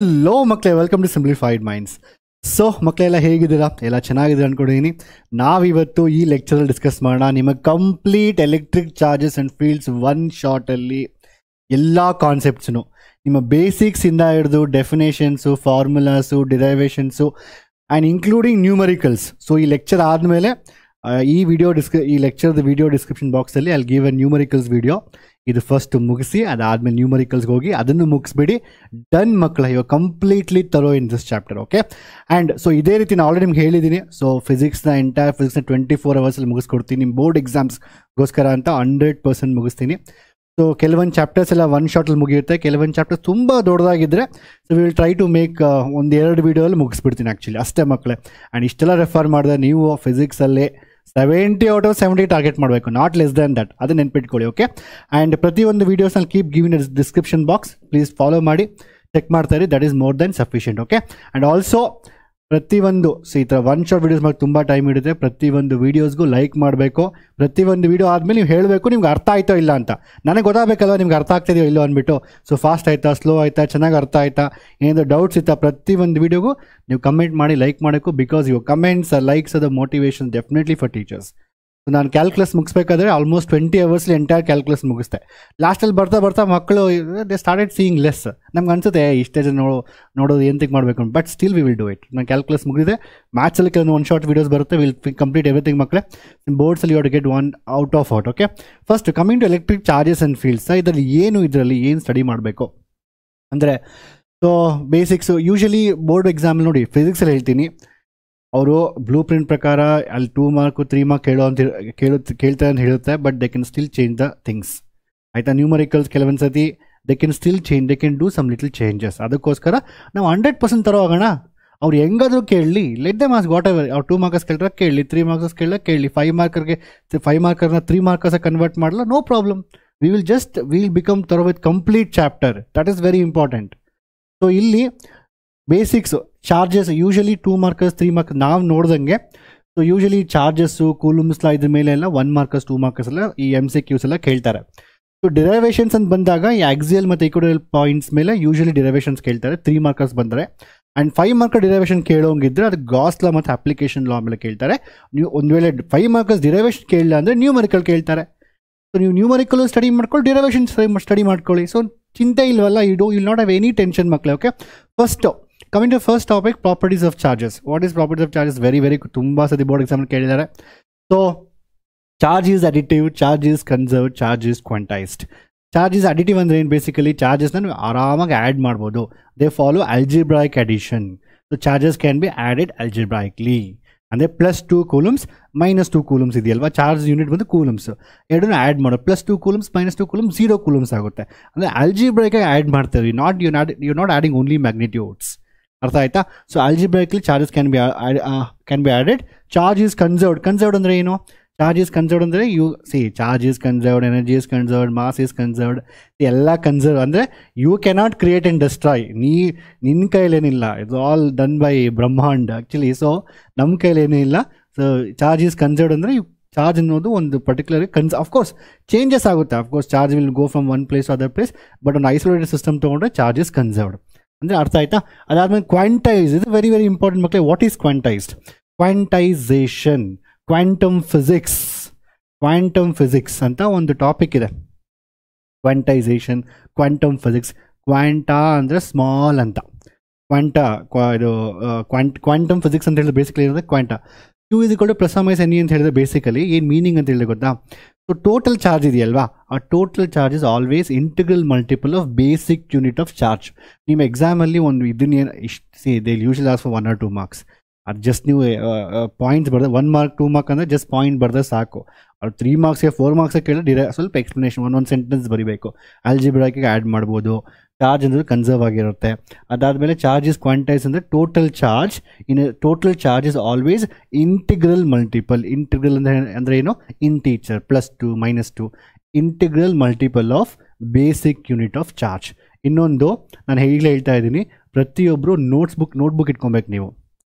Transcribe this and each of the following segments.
Hello ಮಕ್ಕಳೇ, welcome to simplified minds. So ಮಕ್ಕಳೆಲ್ಲ ಹೇಗಿದ್ದೀರಾ? ಎಲ್ಲ ಚೆನ್ನಾಗಿದೆ ಅಂದ್ಕೊಂಡಿದ್ದೀನಿ. ನಾವಿವತ್ತು ಈ ಲೆಕ್ಚರಲ್ಲಿ ಡಿಸ್ಕಸ್ ಮಾಡೋಣ ನಿಮಗೆ complete electric charges and fields one ಶಾರ್ಟಲ್ಲಿ ಎಲ್ಲ ಕಾನ್ಸೆಪ್ಟ್ಸ್ನು, ನಿಮ್ಮ ಬೇಸಿಕ್ಸಿಂದ ಹಿಡಿದು definitions, formulas, derivations and including numericals. So ಈ ಲೆಕ್ಚರ್ ಆದಮೇಲೆ ಈ ಲೆಕ್ಚರ್ದು ವಿಡಿಯೋ ಡಿಸ್ಕ್ರಿಪ್ಷನ್ ಬಾಕ್ಸಲ್ಲಿ ಅಲ್ಲಿ ಗಿವ್ ಎ ನ್ಯೂಮರಿಕಲ್ಸ್ ವಿಡಿಯೋ. ಇದು ಫಸ್ಟ್ ಮುಗಿಸಿ ಅದಾದಮೇಲೆ ನ್ಯೂಮರಿಕಲ್ಸ್ಗೆ ಹೋಗಿ ಅದನ್ನು ಮುಗಿಸ್ಬಿಡಿ. ಡನ್ ಮಕ್ಕಳ, ಇವಾಗ ಕಂಪ್ಲೀಟ್ಲಿ ತರೋ in this chapter. Okay, and so ಇದೇ ರೀತಿ ನಾನು ಆಲ್ರೆಡಿ ನಿಮ್ಗೆ ಹೇಳಿದ್ದೀನಿ. ಸೊ ಎಂಟೈರ್ ಫಿಸಿಕ್ಸ್ನ 24 ಅವರ್ಸಲ್ಲಿ ಮುಗಿಸ್ಕೊಡ್ತೀನಿ. ನಿಮ್ಮ ಬೋರ್ಡ್ ಎಕ್ಸಾಮ್ಸ್ಗೋಸ್ಕರ ಅಂತ 100% ಮುಗಿಸ್ತೀನಿ. ಸೊ ಕೆಲವೊಂದು ಚಾಪ್ಟರ್ಸ್ ಎಲ್ಲ ಒನ್ ಶಾರ್ಟಲ್ಲಿ ಮುಗಿಯುತ್ತೆ, ಕೆಲವೊಂದು ಚಾಪ್ಟರ್ಸ್ ತುಂಬ ದೊಡ್ಡದಾಗಿದ್ದರೆ so will try to make ಒಂದೆರಡು ವೀಡಿಯೋಲ್ಲಿ ಮುಗಿಸ್ಬಿಡ್ತೀನಿ ಆ್ಯಕ್ಚುಲಿ. ಅಷ್ಟೇ ಮಕ್ಕಳೇ. ಆ್ಯಂಡ್ ಇಷ್ಟೆಲ್ಲ ರೆಫರ್ ಮಾಡಿದ್ರೆ ನೀವು ಫಿಸಿಕ್ಸಲ್ಲೇ 70 ಔಟ್ ಆಫ್ 70 ಟಾರ್ಗೆಟ್ ಮಾಡಬೇಕು, ನಾಟ್ ಲೆಸ್ ದ್ಯಾನ್ ದಟ್. ಅದು ನೆನ್ಪಿಟ್ಕೊಳ್ಳಿ. ಓಕೆ, ಆ್ಯಂಡ್ ಪ್ರತಿಯೊಂದು ವೀಡಿಯೋಸ್ನಲ್ಲಿ keep giving in description box. Please follow ಮಾಡಿ, ಚೆಕ್ ಮಾಡ್ತಾ ಇರಿ. That is more than sufficient. Okay, and also ಪ್ರತಿಯೊಂದು ಈ ಥರ ಒನ್ ಶಾರ್ಟ್ ವೀಡಿಯೋಸ್ ಮಾಡಿ ತುಂಬ ಟೈಮ್ ಹಿಡಿದ್ರೆ ಪ್ರತಿಯೊಂದು ವೀಡಿಯೋಸ್ಗೂ ಲೈಕ್ ಮಾಡಬೇಕು. ಪ್ರತಿಯೊಂದು ವೀಡಿಯೋ ಆದಮೇಲೆ ನೀವು ಹೇಳಬೇಕು ನಿಮ್ಗೆ ಅರ್ಥ ಆಯಿತೋ ಇಲ್ಲ ಅಂತ. ನನಗೆ ಗೊತ್ತಾಗಬೇಕಲ್ವ ನಿಮ್ಗೆ ಅರ್ಥ ಆಗ್ತಿದೆಯೋ ಇಲ್ಲೋ ಅಂದ್ಬಿಟ್ಟು. ಸೊ ಫಾಸ್ಟ್ ಆಯಿತಾ, ಸ್ಲೋ ಆಯಿತಾ, ಚೆನ್ನಾಗಿ ಅರ್ಥ ಆಯಿತಾ, ಏನಾದರೂ ಡೌಟ್ಸ್ ಇತ್ತಾ, ಪ್ರತಿಯೊಂದು ವೀಡಿಯೋಗೂ ನೀವು ಕಮೆಂಟ್ ಮಾಡಿ ಲೈಕ್ ಮಾಡಬೇಕು. Because your comments likes are the motivation definitely for teachers. ನಾನು ಕ್ಯಾಲ್ಕುಲಸ್ ಮುಗಿಸ್ಬೇಕಾದ್ರೆ ಆಲ್ಮೋಸ್ಟ್ 20 ಅವರ್ಸ್ಲಿ ಎಂಟೈರ್ ಕ್ಯಾಲ್ಕುಲಸ್ ಮುಗಿಸ್ತೆ. ಲಾಸ್ಟಲ್ಲಿ ಬರ್ತಾ ಬರ್ತಾ ಮಕ್ಕಳು ದೇ ಸ್ಟಾರ್ಟೆಡ್ ಸೀಯಿಂಗ್ ಲೆಸ್. ನಮ್ಗೆ ಅನ್ಸುತ್ತೆ ಇಷ್ಟೇ ಜನ ನೋಡೋದು ಎಂತಕ್ಕೆ ಮಾಡಬೇಕು ಅಂತ. But still we will do it. ನಾನು ಕ್ಯಾಲ್ಕುಲಸ್ ಮುಗಿದಿದೆ. ಮ್ಯಾಥ್ಸಲ್ಲಿ ಕೆಲವೊಂದು ಒನ್ ಶಾರ್ಟ್ ವೀಡಿಯೋಸ್ ಬರುತ್ತೆ. ವಿಲ್ ಕಂಪ್ಲೀಟ್ ಎವ್ರಿಥಿಂಗ್ ಮಕ್ಕಳೇ. ಬೋರ್ಡ್ಸಲ್ಲಿ you to get one out of out. Okay, first coming to electric charges and fields. ಇದರಲ್ಲಿ ಏನು ಸ್ಟಡಿ ಮಾಡಬೇಕು ಅಂದರೆ, so basics usually board exam ನೋಡಿ ಫಿಸಿಕ್ಸಲ್ಲಿ ಹೇಳ್ತೀನಿ, ಅವರು ಬ್ಲೂ ಪ್ರಿಂಟ್ ಪ್ರಕಾರ ಅಲ್ಲಿ 2 ಮಾರ್ಕು 3 ಮಾರ್ಕ್ ಕೇಳ್ತಾರೆ ಅಂತ ಹೇಳುತ್ತೆ. But they can still change the things. ಆಯಿತಾ, ನ್ಯೂಮರಿಕಲ್ಸ್ ಕೆಲವೊಂದು ಸತಿ they can still change, they can do some little changes. ಅದಕ್ಕೋಸ್ಕರ ನಾವು 100% ತರೋ ಆಗೋಣ. ಅವ್ರು ಹೆಂಗಾದರೂ ಕೇಳಲಿ, let the marks whatever. ಅವ್ರು 2 ಮಾರ್ಕರ್ಸ್ ಕೇಳಿದ್ರೆ ಕೇಳಲಿ, 3 ಮಾರ್ಕರ್ಸ್ ಕೇಳಲಿ, 5 ಮಾರ್ಕರ್ನ 3 ಮಾರ್ಕರ್ಸ್ ಕನ್ವರ್ಟ್ ಮಾಡಲ್ಲ, no problem. Will become thorough with complete chapter. That is very important. So ಇಲ್ಲಿ basics charges usually 2 markers 3 markers ನಾವು ನೋಡ್ದಂಗೆ. ಸೊ ಯೂಶಲಿ ಚಾರ್ಜಸ್ಸು ಕೂಲುಮ್ಸ್ಲ ಇದ್ರ ಮೇಲೆ ಎಲ್ಲ 1 ಮಾರ್ಕರ್ಸ್ 2 ಮಾರ್ಕರ್ಸ್ ಎಲ್ಲ ಈ MCQs ಎಲ್ಲ ಕೇಳ್ತಾರೆ. ಸೊ ಡಿರೈವೇಷನ್ಸ್ ಅಂತ ಬಂದಾಗ ಈ ಆಕ್ಸಿಯಲ್ ಮತ್ತು ಈಕ್ವಟೋರಿಯಲ್ ಪಾಯಿಂಟ್ಸ್ ಮೇಲೆ ಯೂಶಲಿ ಡಿರೈವೇಷನ್ಸ್ ಕೇಳ್ತಾರೆ 3 ಮಾರ್ಕರ್ಸ್ ಬಂದರೆ. ಆ್ಯಂಡ್ 5 ಮಾರ್ಕರ್ ಡಿರೈವೇಷನ್ ಕೇಳೋಂಗಿದ್ರೆ ಅದು ಗಾಸ್ ಲಾ ಮತ್ತು ಅಪ್ಲಿಕೇಶನ್ ಲಾ ಮೇಲೆ ಕೇಳ್ತಾರೆ. ನೀವು ಒಂದು ವೇಳೆ 5 ಮಾರ್ಕರ್ಸ್ ಡಿರೈವೇಷನ್ ಕೇಳಿಲ್ಲ ಅಂದರೆ ನ್ಯೂಮರಿಕಲ್ ಕೇಳ್ತಾರೆ. ಸೊ ನೀವು ನ್ಯೂಮರಿಕಲ್ ಸ್ಟಡಿ ಮಾಡ್ಕೊಳ್ಳಿ, ಡಿರೈವೇಷನ್ ಸ್ಟಡಿ ಮಾಡ್ಕೊಳ್ಳಿ. ಸೊ ಚಿಂತೆ ಇಲ್ವಲ್ಲ, will not have any tension ಮಕ್ಕಳೇ. Okay, coming to first topic, properties of charges. What is properties of charges? Very ತುಂಬ ಸತಿ ಬೋರ್ಡ್ ಎಕ್ಸಾಮ್ ಕೇಳಿದ್ದಾರೆ. So charge is additive, charge is conserved, charge is quantized. Charge is additive ಅಂದರೆ ಏನು? Basically ಚಾರ್ಜಸ್ನ ನೀವು ಆರಾಮಾಗಿ add ಮಾಡ್ಬೋದು. They follow algebraic addition. So charges can be added algebraically. ಅಂದರೆ +2 ಕೂಲಮ್ಸ್ -2 ಕೂಲಮ್ಸ್ ಇದೆಯಲ್ವಾ, ಚಾರ್ಜ್ ಯೂನಿಟ್ ಬಂದು ಕೂಲಮ್ಸ್, ಎರಡನ್ನೂ ಆ್ಯಡ್ ಮಾಡೋ. +2 ಕೂಲಮ್ಸ್ -2 ಕೂಲಮ್ಸ್ 0 ಕೂಲಮ್ಸ್ ಆಗುತ್ತೆ. ಅಂದರೆ ಆಲ್ಜಿಬ್ರಾಯಿಕಾಗಿ ಆ್ಯಡ್ ಮಾಡ್ತೀವಿ. You not adding only magnitudes. ಅರ್ಥ ಆಯ್ತಾ? So ಆಲ್ಜಿಬ್ರಾಯಿಕ್ಲಿ charges can be added. Charge is conserved ಅಂದರೆ ಏನು? ಚಾರ್ಜ್ ಈಸ್ ಕನ್ಸರ್ವ್ಡ್ ಅಂದರೆ charge is conserved, energy is conserved, mass is conserved. ಎಲ್ಲ ಕನ್ಸರ್ವ್ ಅಂದರೆ you cannot create and destroy. ನಿನ್ನ ಕೈಲೇನಿಲ್ಲ, it's all done by ಬ್ರಹ್ಮಾಂಡ್ ಆ್ಯಕ್ಚುಲಿ. ಸೊ ನಮ್ಮ ಕೈಲೇನೂ ಇಲ್ಲ. ಸೊ ಚಾರ್ಜ್ ಈಸ್ ಕನ್ಸರ್ವ್ಡ್ ಅಂದರೆ ಚಾರ್ಜ್ ಅನ್ನೋದು ಒಂದು ಪರ್ಟಿಕ್ಯುಲರ್ ಅಫ್ಕೋರ್ಸ್ ಚೇಂಜಸ್ ಆಗುತ್ತೆ. Of course charge will go from one place to other place. But ಒಂದು ಐಸೋಲೇಟೆಡ್ ಸಿಸ್ಟಮ್ ತೊಗೊಂಡ್ರೆ ಚಾರ್ಜ್ ಈಸ್ ಕನ್ಸರ್ವ್ಡ್ ಅಂದರೆ ಅರ್ಥ ಆಯ್ತಾ? ಅದಾದಮೇಲೆ ಕ್ವಾಂಟೈಸ್, ಇದು ವೆರಿ ವೆರಿ ಇಂಪಾರ್ಟೆಂಟ್ ಮಕ್ಕಳೇ. What is quantized? Quantization, quantum physics ಅಂತ ಒಂದು ಟಾಪಿಕ್ ಇದೆ. Quantization, quantum physics. ಕ್ವಾಂಟಾ ಅಂದರೆ ಸ್ಮಾಲ್ ಅಂತ, ಕ್ವಾಂಟಮ್ ಫಿಸಿಕ್ಸ್ ಅಂತ ಹೇಳಿದ್ರೆ ಬೇಸಿಕಲಿ ಏನಿದೆ ಕ್ವಾಂಟಾ. Q = +- ಅಂತ ಹೇಳಿದ್ರೆ ಬೇಸಿಕಲಿ ಏನು ಮೀನಿಂಗ್ ಅಂತ ಹೇಳಿದ್ರೆ ಗೊತ್ತಾ? ಸೊ ಟೋಟಲ್ ಚಾರ್ಜ್ ಇದೆಯಲ್ವಾ, ಆ total charge is always integral multiple of basic unit of charge. ನಿಮ್ಮ ಎಕ್ಸಾಮಲ್ಲಿ ಒಂದು ಇದನ್ನೇನು they usually ask for 1 or 2 marks. ಅದು ಜಸ್ಟ್ ನೀವು ಪಾಯಿಂಟ್ಸ್ ಬರೆದ 1 ಮಾರ್ಕ್ 2 ಮಾರ್ಕ್ ಅಂದರೆ ಜಸ್ಟ್ ಪಾಯಿಂಟ್ ಬರೆದ್ರೆ ಸಾಕು. ಅವ್ರು 3 ಮಾರ್ಕ್ಸ್ಗೆ 4 ಮಾರ್ಕ್ಸ್ಗೆ ಕೇಳಿದ್ರೆ ಸ್ವಲ್ಪ ಎಕ್ಸ್ಪ್ಲನೇಷನ್ ಒಂದು ಸೆಂಟೆನ್ಸ್ ಬರೀಬೇಕು. ಆಲ್ಜಿಬ್ರಾಯಿಕಿಗೆ ಆ್ಯಡ್ ಮಾಡ್ಬೋದು. ಚಾರ್ಜ್ ಅಂದರೆ ಕನ್ಸರ್ವ್ ಆಗಿರುತ್ತೆ. ಅದಾದಮೇಲೆ ಚಾರ್ಜ್ ಇಸ್ ಕ್ವಾಂಟೈಸ್ ಅಂದರೆ total charge is always integral multiple. Integral ಅಂದರೆ ಏನು? Integer, +2 -2, integral multiple of basic unit of charge. ಇನ್ನೊಂದು ನಾನು ಈಗಲೇ ಹೇಳ್ತಾ ಇದ್ದೀನಿ, ಪ್ರತಿಯೊಬ್ಬರು ನೋಟ್ಬುಕ್ ಇಟ್ಕೊಬೇಕು ನೀವು.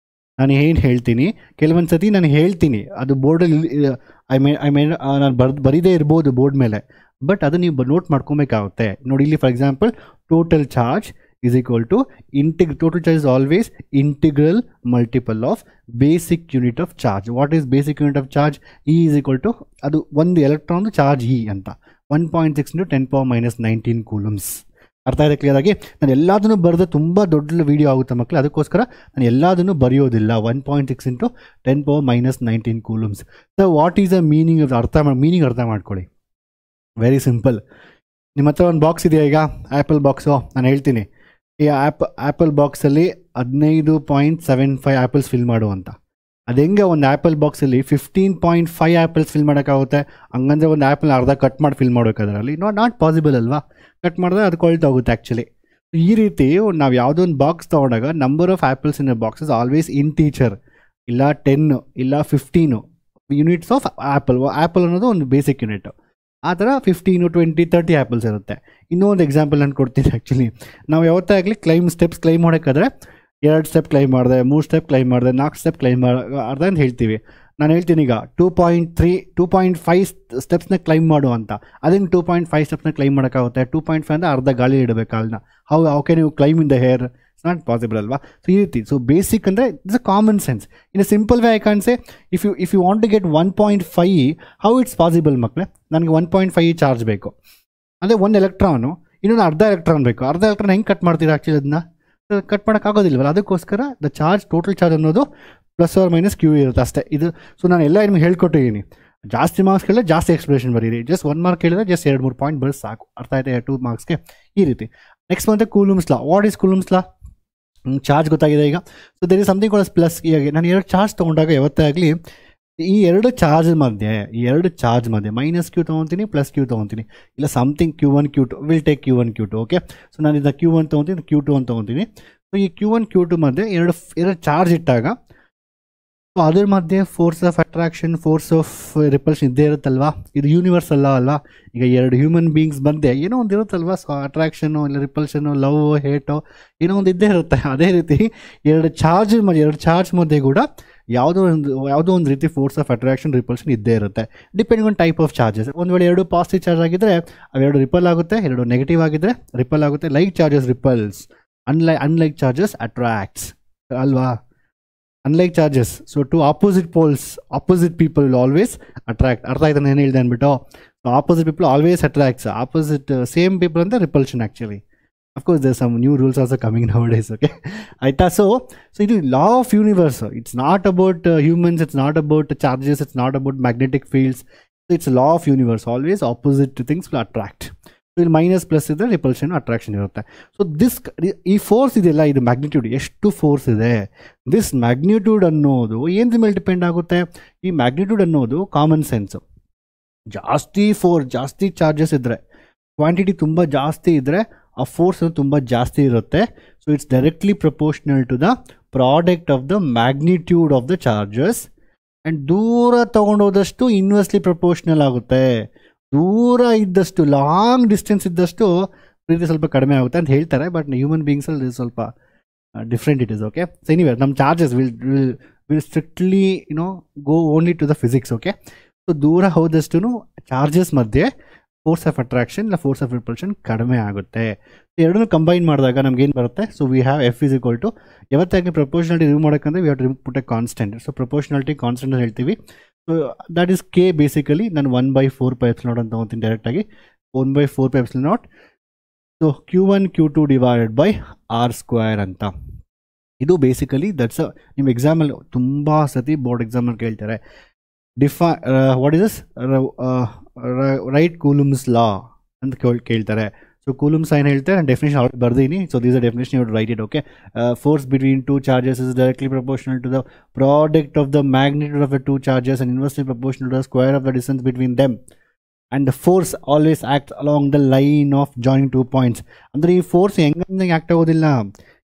ನಾನು ಏನು ಹೇಳ್ತೀನಿ, ಕೆಲವೊಂದು ಸತಿ ನಾನು ಹೇಳ್ತೀನಿ ಅದು ಬೋರ್ಡಲ್ಲಿ ನಾನು ಬರೀದೇ ಇರ್ಬೋದು ಬೋರ್ಡ್ ಮೇಲೆ, ಬಟ್ ಅದು ನೀವು ನೋಟ್ ಮಾಡ್ಕೊಬೇಕಾಗುತ್ತೆ. ನೋಡಿ ಇಲ್ಲಿ for example total charge is equal to total charge is always integral multiple of basic unit of charge. What is basic unit of charge? E is equal to ಅದು ಒಂದು electron charge E ಅಂತ 1.6 into 10 power minus 19 coulombs. ಅರ್ಥ ಇದೆ clear ಆಗಿ? ನಾನು ಎಲ್ಲದನ್ನು ಬರೆದು ತುಂಬ ದೊಡ್ಡ ವಿಡಿಯೋ ಆಗುತ್ತೆ ಮಕ್ಕಳು, ಅದಕ್ಕೋಸ್ಕರ ನಾನು ಎಲ್ಲದನ್ನು ಬರೆಯೋದಿಲ್ಲ. 1.6 into 10 power minus 19 coulombs. So what is the meaning meaning ಅರ್ಥ ಮಾಡ್ಕೊಳ್ಳಿ. Very simple. ನಿಮ್ಮ ಹತ್ರ ಒಂದು ಬಾಕ್ಸ್ ಇದೆಯಾ? ಈಗ ಆ್ಯಪಲ್ ಬಾಕ್ಸು ನಾನು ಹೇಳ್ತೀನಿ, ಈ ಆ್ಯಪಲ್ ಬಾಕ್ಸಲ್ಲಿ 15.75 ಆ್ಯಪಲ್ಸ್ ಫಿಲ್ ಮಾಡುವಂತ. ಅದು ಹೆಂಗೆ ಒಂದು ಆ್ಯಪಲ್ ಬಾಕ್ಸಲ್ಲಿ 15.5 ಆ್ಯಪಲ್ಸ್ ಫಿಲ್ ಮಾಡೋಕ್ಕಾಗುತ್ತೆ? ಹಂಗಂದರೆ ಒಂದು ಆ್ಯಪಲ್ ಅರ್ಧ ಕಟ್ ಮಾಡಿ ಫಿಲ್ ಮಾಡಬೇಕಾದ್ರಲ್ಲಿ ನಾಟ್ ಪಾಸಿಬಲ್ ಅಲ್ವಾ? ಕಟ್ ಮಾಡಿದ್ರೆ ಅದು ಕೊಳ್ತಾ ಹೋಗುತ್ತೆ ಆ್ಯಕ್ಚುಲಿ. ಈ ರೀತಿ ನಾವು ಯಾವುದೋ ಒಂದು ಬಾಕ್ಸ್ ತೊಗೊಂಡಾಗ number of apples in boxes always integer, ಇಲ್ಲ 10 ಇಲ್ಲ 15 ಯೂನಿಟ್ಸ್ ಆಫ್ ಆ್ಯಪಲ್ ಅನ್ನೋದು ಒಂದು ಬೇಸಿಕ್ ಯೂನಿಟ್. ಆ ಥರ 15, 20, 30 ಆ್ಯಪಲ್ಸ್ ಇರುತ್ತೆ. ಇನ್ನೊಂದು ಎಕ್ಸಾಂಪಲ್ ನಾನು ಕೊಡ್ತೀನಿ. ಆ್ಯಕ್ಚುಲಿ ನಾವು ಯಾವತ್ತೇ ಆಗಲಿ ಸ್ಟೆಪ್ಸ್ ಕ್ಲೈಮ್ ಮಾಡೋಕ್ಕಾದ್ರೆ 2 ಸ್ಟೆಪ್ ಕ್ಲೈಮ್ ಮಾಡಿದೆ, 3 ಸ್ಟೆಪ್ ಕ್ಲೈಮ್ ಮಾಡಿದೆ, 4 ಸ್ಟೆಪ್ ಕ್ಲೈಮ್ ಮಾಡಿದೆ ಅಂತ ಹೇಳ್ತೀವಿ. ನಾನು ಹೇಳ್ತೀನಿ ಈಗ 2.5 ಸ್ಟೆಪ್ಸ್ನ ಕ್ಲೈಮ್ ಮಾಡು ಅಂತ. ಅದನ್ನು 2.5 ಸ್ಟೆಪ್ಸ್ನ ಕ್ಲೈಮ್ ಮಾಡೋಕ್ಕಾಗುತ್ತೆ? 2.5 ಅಂದರೆ ಅರ್ಧ ಗಾಳಿ ಇಡಬೇಕು ಅಲ್ನ. ಹೌ ನೀವು climb in the air? It's not possible ಅಲ್ವಾ? ಸೊ ಈ ರೀತಿ. ಸೊ ಬೇಸಿಕ್ ಅಂದರೆ it's a common sense. In a simple way I can say, if you want to get 1.5, how it's possible ಮಕ್ಕಳೇ? ನನಗೆ 1.5 ಚಾರ್ಜ್ ಬೇಕು ಅಂದರೆ ಒಂದು ಎಲೆಕ್ಟ್ರಾನು, ಇನ್ನೊಂದು ಅರ್ಧ ಎಲೆಕ್ಟ್ರಾನ್ ಬೇಕು. ಅರ್ಧ ಎಲೆಕ್ಟ್ರಾನ್ ಹೆಂಗೆ ಕಟ್ ಮಾಡ್ತೀರಾ ಆ್ಯಕ್ಚುಲಿ? ಅದನ್ನ ಕಟ್ ಮಾಡೋಕ್ಕಾಗೋದಿಲ್ವಲ್ಲ. ಅದಕ್ಕೋಸ್ಕರ ದ ಚಾರ್ಜ್, ಟೋಟಲ್ ಚಾರ್ಜ್ ಅನ್ನೋದು ಪ್ಲಸ್ ಆರ್ ಮೈನಸ್ ಕ್ಯೂ ಇರುತ್ತೆ ಅಷ್ಟೇ. ಇದು ಸೊ ನಾನು ಎಲ್ಲ ನಿಮ್ಗೆ ಹೇಳ್ಕೊಟ್ಟಿದ್ದೀನಿ. ಜಾಸ್ತಿ ಮಾರ್ಕ್ಸ್ ಕೇಳಿದ್ರೆ ಜಾಸ್ತಿ ಎಕ್ಸ್ಪ್ಲೇಷನ್ ಬರೀರಿ, ಜಸ್ಟ್ 1 ಮಾರ್ಕ್ ಕೇಳಿದ್ರೆ ಜಸ್ಟ್ 2-3 ಪಾಯಿಂಟ್ ಬರೀ ಸಾಕು. ಅರ್ಥ ಆಯ್ತಾ? 2 ಮಾರ್ಕ್ಸ್ಗೆ ಈ ರೀತಿ. ನೆಕ್ಸ್ಟ್ ಬಂದರೆ coulomb's law. What is coulomb's law? Charge ಗೊತ್ತಾಗಿದೆ ಈಗ. So there is something called plus. ಈಗ ನಾನು 2 ಚಾರ್ಜ್ ತೊಗೊಂಡಾಗ ಯಾವತ್ತೇ ಆಗಲಿ ಈ 2 ಚಾರ್ಜ್ ಮಧ್ಯೆ ಮೈನಸ್ ಕ್ಯೂ ತೊಗೊತೀನಿ, ಪ್ಲಸ್ ಕ್ಯೂ ತೊಗೊತೀನಿ, ಇಲ್ಲ something Q1 Q2 will take Q1 Q2. Okay, so ನಾನು ಇದನ್ನ Q1 ತೊಗೊತೀನಿ, Q2 ಅಂತ ತೊಗೊತೀನಿ. ಸೊ ಈ Q1 Q2 ಮಧ್ಯೆ ಎರಡು ಚಾರ್ಜ್ ಇಟ್ಟಾಗ ಸೊ ಅದ್ರ ಮಧ್ಯೆ force of attraction, force of repulsion ಇದ್ದೇ ಇರುತ್ತಲ್ವಾ? ಇದು ಯೂನಿವರ್ಸ್ ಅಲ್ವಾ? ಈಗ 2 ಹ್ಯೂಮನ್ ಬೀಯಿಂಗ್ಸ್ ಮಧ್ಯೆ ಏನೋ ಒಂದು ಇರುತ್ತಲ್ವಾ? ಸೊ ಅಟ್ರಾಕ್ಷನು ಇಲ್ಲ ರಿಪಲ್ಷನು, ಲವ್ ಹೇಟೋ ಏನೋ ಒಂದು ಇದ್ದೇ ಇರುತ್ತೆ. ಅದೇ ರೀತಿ 2 ಚಾರ್ಜ್ ಮಧ್ಯೆ ಕೂಡ ಯಾವುದೋ ಒಂದು ರೀತಿ ಫೋರ್ಸ್ ಆಫ್ ಅಟ್ರಾಕ್ಷನ್, ರಿಪಲ್ಷನ್ ಇದ್ದೇ ಇರುತ್ತೆ, depending on type of charges. ಒಂದು ವೇಳೆ 2 ಪಾಸಿಟಿವ್ ಚಾರ್ಜ್ ಆಗಿದ್ದರೆ ಅವೆರಡು ರಿಪಲ್ ಆಗುತ್ತೆ, 2 ನೆಗೆಟಿವ್ ಆಗಿದ್ದರೆ ರಿಪಲ್ ಆಗುತ್ತೆ. Like charges repels, unlike charges attracts ಅಲ್ವಾ? Unlike charges, so to opposite poles, opposite people will always attract. ಅರ್ಥ ಆಯ್ತು ನಾನು ಏನು ಹೇಳಿದೆ ಅಂದ್ಬಿಟ್ಟು? Opposite people always attracts, opposite same people ಅಂತ repulsion actually. Of course there some new rules also coming nowadays. Okay ಆಯಿತಾ? So ಇದು law of universe. It's not about humans, it's not about charges, it's not about magnetic fields. It's law of universe. Always opposite things will attract. ಇಲ್ಲಿ minus plus ಇದ್ದರೆ repulsion, attraction ಇರುತ್ತೆ. So ಈ force ಇದೆಯಲ್ಲ, ಇದು magnitude ಎಷ್ಟು force ಇದೆ. This magnitude ಅನ್ನೋದು ಏನರ ಮೇಲೆ ಡಿಪೆಂಡ್ ಆಗುತ್ತೆ? ಈ ಮ್ಯಾಗ್ನಿಟ್ಯೂಡ್ ಅನ್ನೋದು ಕಾಮನ್ ಸೆನ್ಸು. ಜಾಸ್ತಿ ಚಾರ್ಜಸ್ ಇದ್ದರೆ, ಕ್ವಾಂಟಿಟಿ ತುಂಬ ಜಾಸ್ತಿ ಇದ್ದರೆ ಆ ಫೋರ್ಸ್ ತುಂಬ ಜಾಸ್ತಿ ಇರುತ್ತೆ. So it's directly proportional to the product of the magnitude of the charges. And ದೂರ ತೊಗೊಂಡೋದಷ್ಟು ಇನ್ವರ್ಸ್ಲಿ ಪ್ರಪೋರ್ಷನಲ್ ಆಗುತ್ತೆ. ದೂರ ಇದ್ದಷ್ಟು, ಲಾಂಗ್ ಡಿಸ್ಟೆನ್ಸ್ ಇದ್ದಷ್ಟು ಪ್ರೀತಿ ಸ್ವಲ್ಪ ಕಡಿಮೆ ಆಗುತ್ತೆ ಅಂತ ಹೇಳ್ತಾರೆ. ಬಟ್ ಹ್ಯೂಮನ್ ಬೀಯಿಂಗ್ಸಲ್ಲಿ ಸ್ವಲ್ಪ different it is. Okay, so anywhere ನಮ್ಮ charges will strictly go only to the physics. Okay, so ದೂರ ಹೋದಷ್ಟು ಚಾರ್ಜಸ್ ಮಧ್ಯೆ ಫೋರ್ಸ್ ಆಫ್ ಅಟ್ರಾಕ್ಷನ್ ಇಲ್ಲ ಫೋರ್ಸ್ ಆಫ್ ರಿಪಲ್ಷನ್ ಕಡಿಮೆ ಆಗುತ್ತೆ. ಎರಡನ್ನೂ ಕಂಬೈನ್ ಮಾಡಿದಾಗ ನಮ್ಗೇನು ಬರುತ್ತೆ? So we have F is equal to, ಯಾವತ್ತಾಗಿ ಪ್ರಪೋರ್ಷನಾಲಿಟಿ ರಿಮೂವ್ ಮಾಡೋಕ್ಕಂದ್ರೆ we have to put a constant. So proportionality constant ಅಂತ ಹೇಳ್ತೀವಿ. So that is K. Basically ನಾನು 1/4πε0 ಅಂತ ತೊಗೊತೀನಿ ಡೈರೆಕ್ಟಾಗಿ. 1/4πε0. So Q1 Q2 divided by R² ಅಂತ. ಇದು ಬೇಸಿಕಲಿ ದಟ್ಸ್ ನಿಮ್ಮ ಎಕ್ಸಾಮಲ್ಲಿ ತುಂಬ ಸತಿ ಬೋರ್ಡ್ ಎಕ್ಸಾಮಲ್ಲಿ ಕೇಳ್ತಾರೆ. What is this? Right coulomb's law ಅಂತ ಕೇಳ್ತಾರೆ. ಸೊ ಕೂಲೂಮ್ಸ್ ಏನು ಹೇಳ್ತಾರೆ? ನಾನು ಡೆಫಿನೇಷನ್ ಆಲ್ರೆಡಿ ಬರ್ದೀನಿ. So this a definition you write it. Okay, force between 2 charges is directly proportional to the product of the magnitude of the 2 charges and inversely proportional to the square of the distance between them. And the force always act along the line of joining 2 points. ಅಂದರೆ ಈ force ಹೆಂಗೆ act ಆಗೋದಿಲ್ಲ.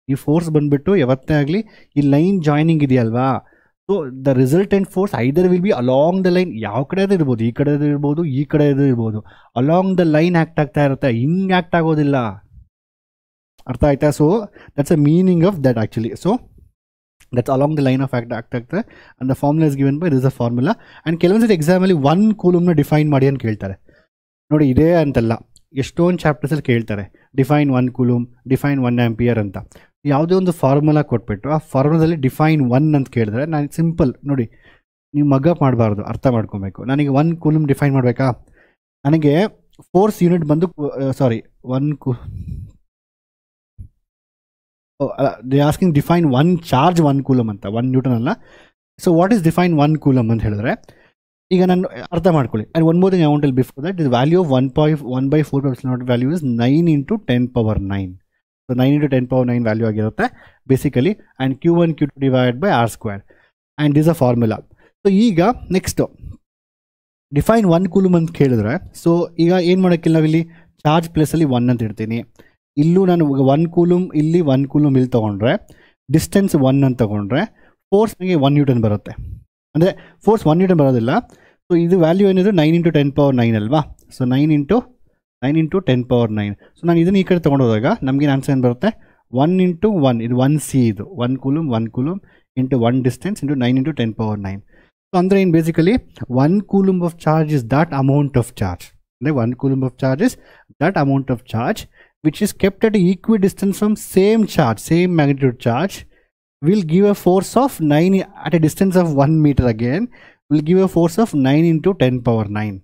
ಈ force ಬಂದುಬಿಟ್ಟು ಯಾವತ್ತೇ ಆಗಲಿ ಈ line joining ಇದೆಯಲ್ವಾ, so the resultant force either will be along the line. ಯಾವ ಕಡೆ ಅದು ಇರ್ಬೋದು, ಈ ಕಡೆ ಇರ್ಬೋದು, ಈ ಕಡೆ ಇರ್ಬೋದು. ಅಲಾಂಗ್ ದ ಲೈನ್ ಆ್ಯಕ್ಟ್ ಆಗ್ತಾ ಇರುತ್ತೆ, ಹಿಂಗೆ ಆ್ಯಕ್ಟ್ ಆಗೋದಿಲ್ಲ. ಅರ್ಥ ಆಯ್ತಾ? So that's a meaning of that actually. So that's along the line of act ಆಗ್ತಾ and the formula is given by this a formula. And ಕೆಲವೊಂದು ಸತಿ ಎಕ್ಸಾಮಲ್ಲಿ 1 ಕೂಲೂಮ್ನ ಡಿಫೈನ್ ಮಾಡಿ ಅಂತ ಕೇಳ್ತಾರೆ. ನೋಡಿ, ಇದೇ ಅಂತಲ್ಲ, ಎಷ್ಟೊಂದು ಚಾಪ್ಟರ್ಸಲ್ಲಿ ಕೇಳ್ತಾರೆ, ಡಿಫೈನ್ 1 ಕೂಲೂಮ್, ಡಿಫೈನ್ 1 ಆಂಪಿಯರ್ ಅಂತ. ಯಾವುದೇ ಒಂದು ಫಾರ್ಮುಲಾ ಕೊಟ್ಬಿಟ್ಟು ಆ ಫಾರ್ಮುಲಾದಲ್ಲಿ ಡಿಫೈನ್ 1 ಅಂತ ಕೇಳಿದ್ರೆ ನಾನು ಸಿಂಪಲ್ ನೋಡಿ, ನೀವು ಮಗಪ್ ಮಾಡಬಾರ್ದು, ಅರ್ಥ ಮಾಡ್ಕೊಬೇಕು. ನನಗೆ 1 ಕೂಲೂಮ್ ಡಿಫೈನ್ ಮಾಡಬೇಕಾ, ನನಗೆ ಫೋರ್ಸ್ ಯೂನಿಟ್ ಬಂದು sorry 1 they asking define 1 charge 1 coulomb ಅಂತ, 1 ನ್ಯೂಟನ್ ಅಲ್ಲ. So what is define 1 coulomb ಅಂತ ಹೇಳಿದ್ರೆ, ಈಗ ನಾನು ಅರ್ಥ ಮಾಡ್ಕೊಳ್ಳಿ. And one more thing I want tell before that, the value of 1/4 value is 9 × 10⁻9. So 9 × 10⁻9 value ಆಗಿರುತ್ತೆ basically. And Q1 Q2 divided by R². And this a formula. So ಈಗ next define 1 coulomb ಅಂತ ಕೇಳಿದ್ರೆ, so ಈಗ ಏನು ಮಾಡೋಕ್ಕಿಲ್ಲ, ನಾವಿಲ್ಲಿ charge ಪ್ಲೇಸಲ್ಲಿ 1 ಅಂತ ಇಡ್ತೀನಿ. ಇಲ್ಲೂ ನಾನು 1 ಕೂಲಮ್ ಇಲ್ಲಿ 1 ಕೂಲಮ್ ಇಲ್ಲಿ ತೊಗೊಂಡ್ರೆ, ಡಿಸ್ಟೆನ್ಸ್ 1 ಅಂತ ತೊಗೊಂಡ್ರೆ, ಫೋರ್ಸ್ ನನಗೆ 1 ನ್ಯೂಟನ್ ಬರುತ್ತೆ. ಅಂದರೆ ಫೋರ್ಸ್ 1 ನ್ಯೂಟನ್ ಬರೋದಿಲ್ಲ. ಸೊ ಇದು ವ್ಯಾಲ್ಯೂ ಏನಿದ್ರು 9 × 10⁻9 ಅಲ್ವಾ. ಸೊ 9 × 10⁻9. ಸೊ ನಾನು ಇದನ್ನು ಈ ಕಡೆ ತೊಗೊಂಡೋದಾಗ ನಮಗೆ ಆನ್ಸರ್ ಏನು ಬರುತ್ತೆ, 1 × 1, ಇದು 1C, ಇದು 1 coulomb into 1 distance into 9 × 10⁻9. So ಅಂದರೆ ಏನು basically 1 coulomb of charge is that amount of charge. ಅಂದರೆ 1 coulomb of charge is that amount of charge which is kept at equal distance from same charge, same magnitude charge, will give a force of 9 at a distance of 1 meter again, will give a force of 9 × 10⁻9.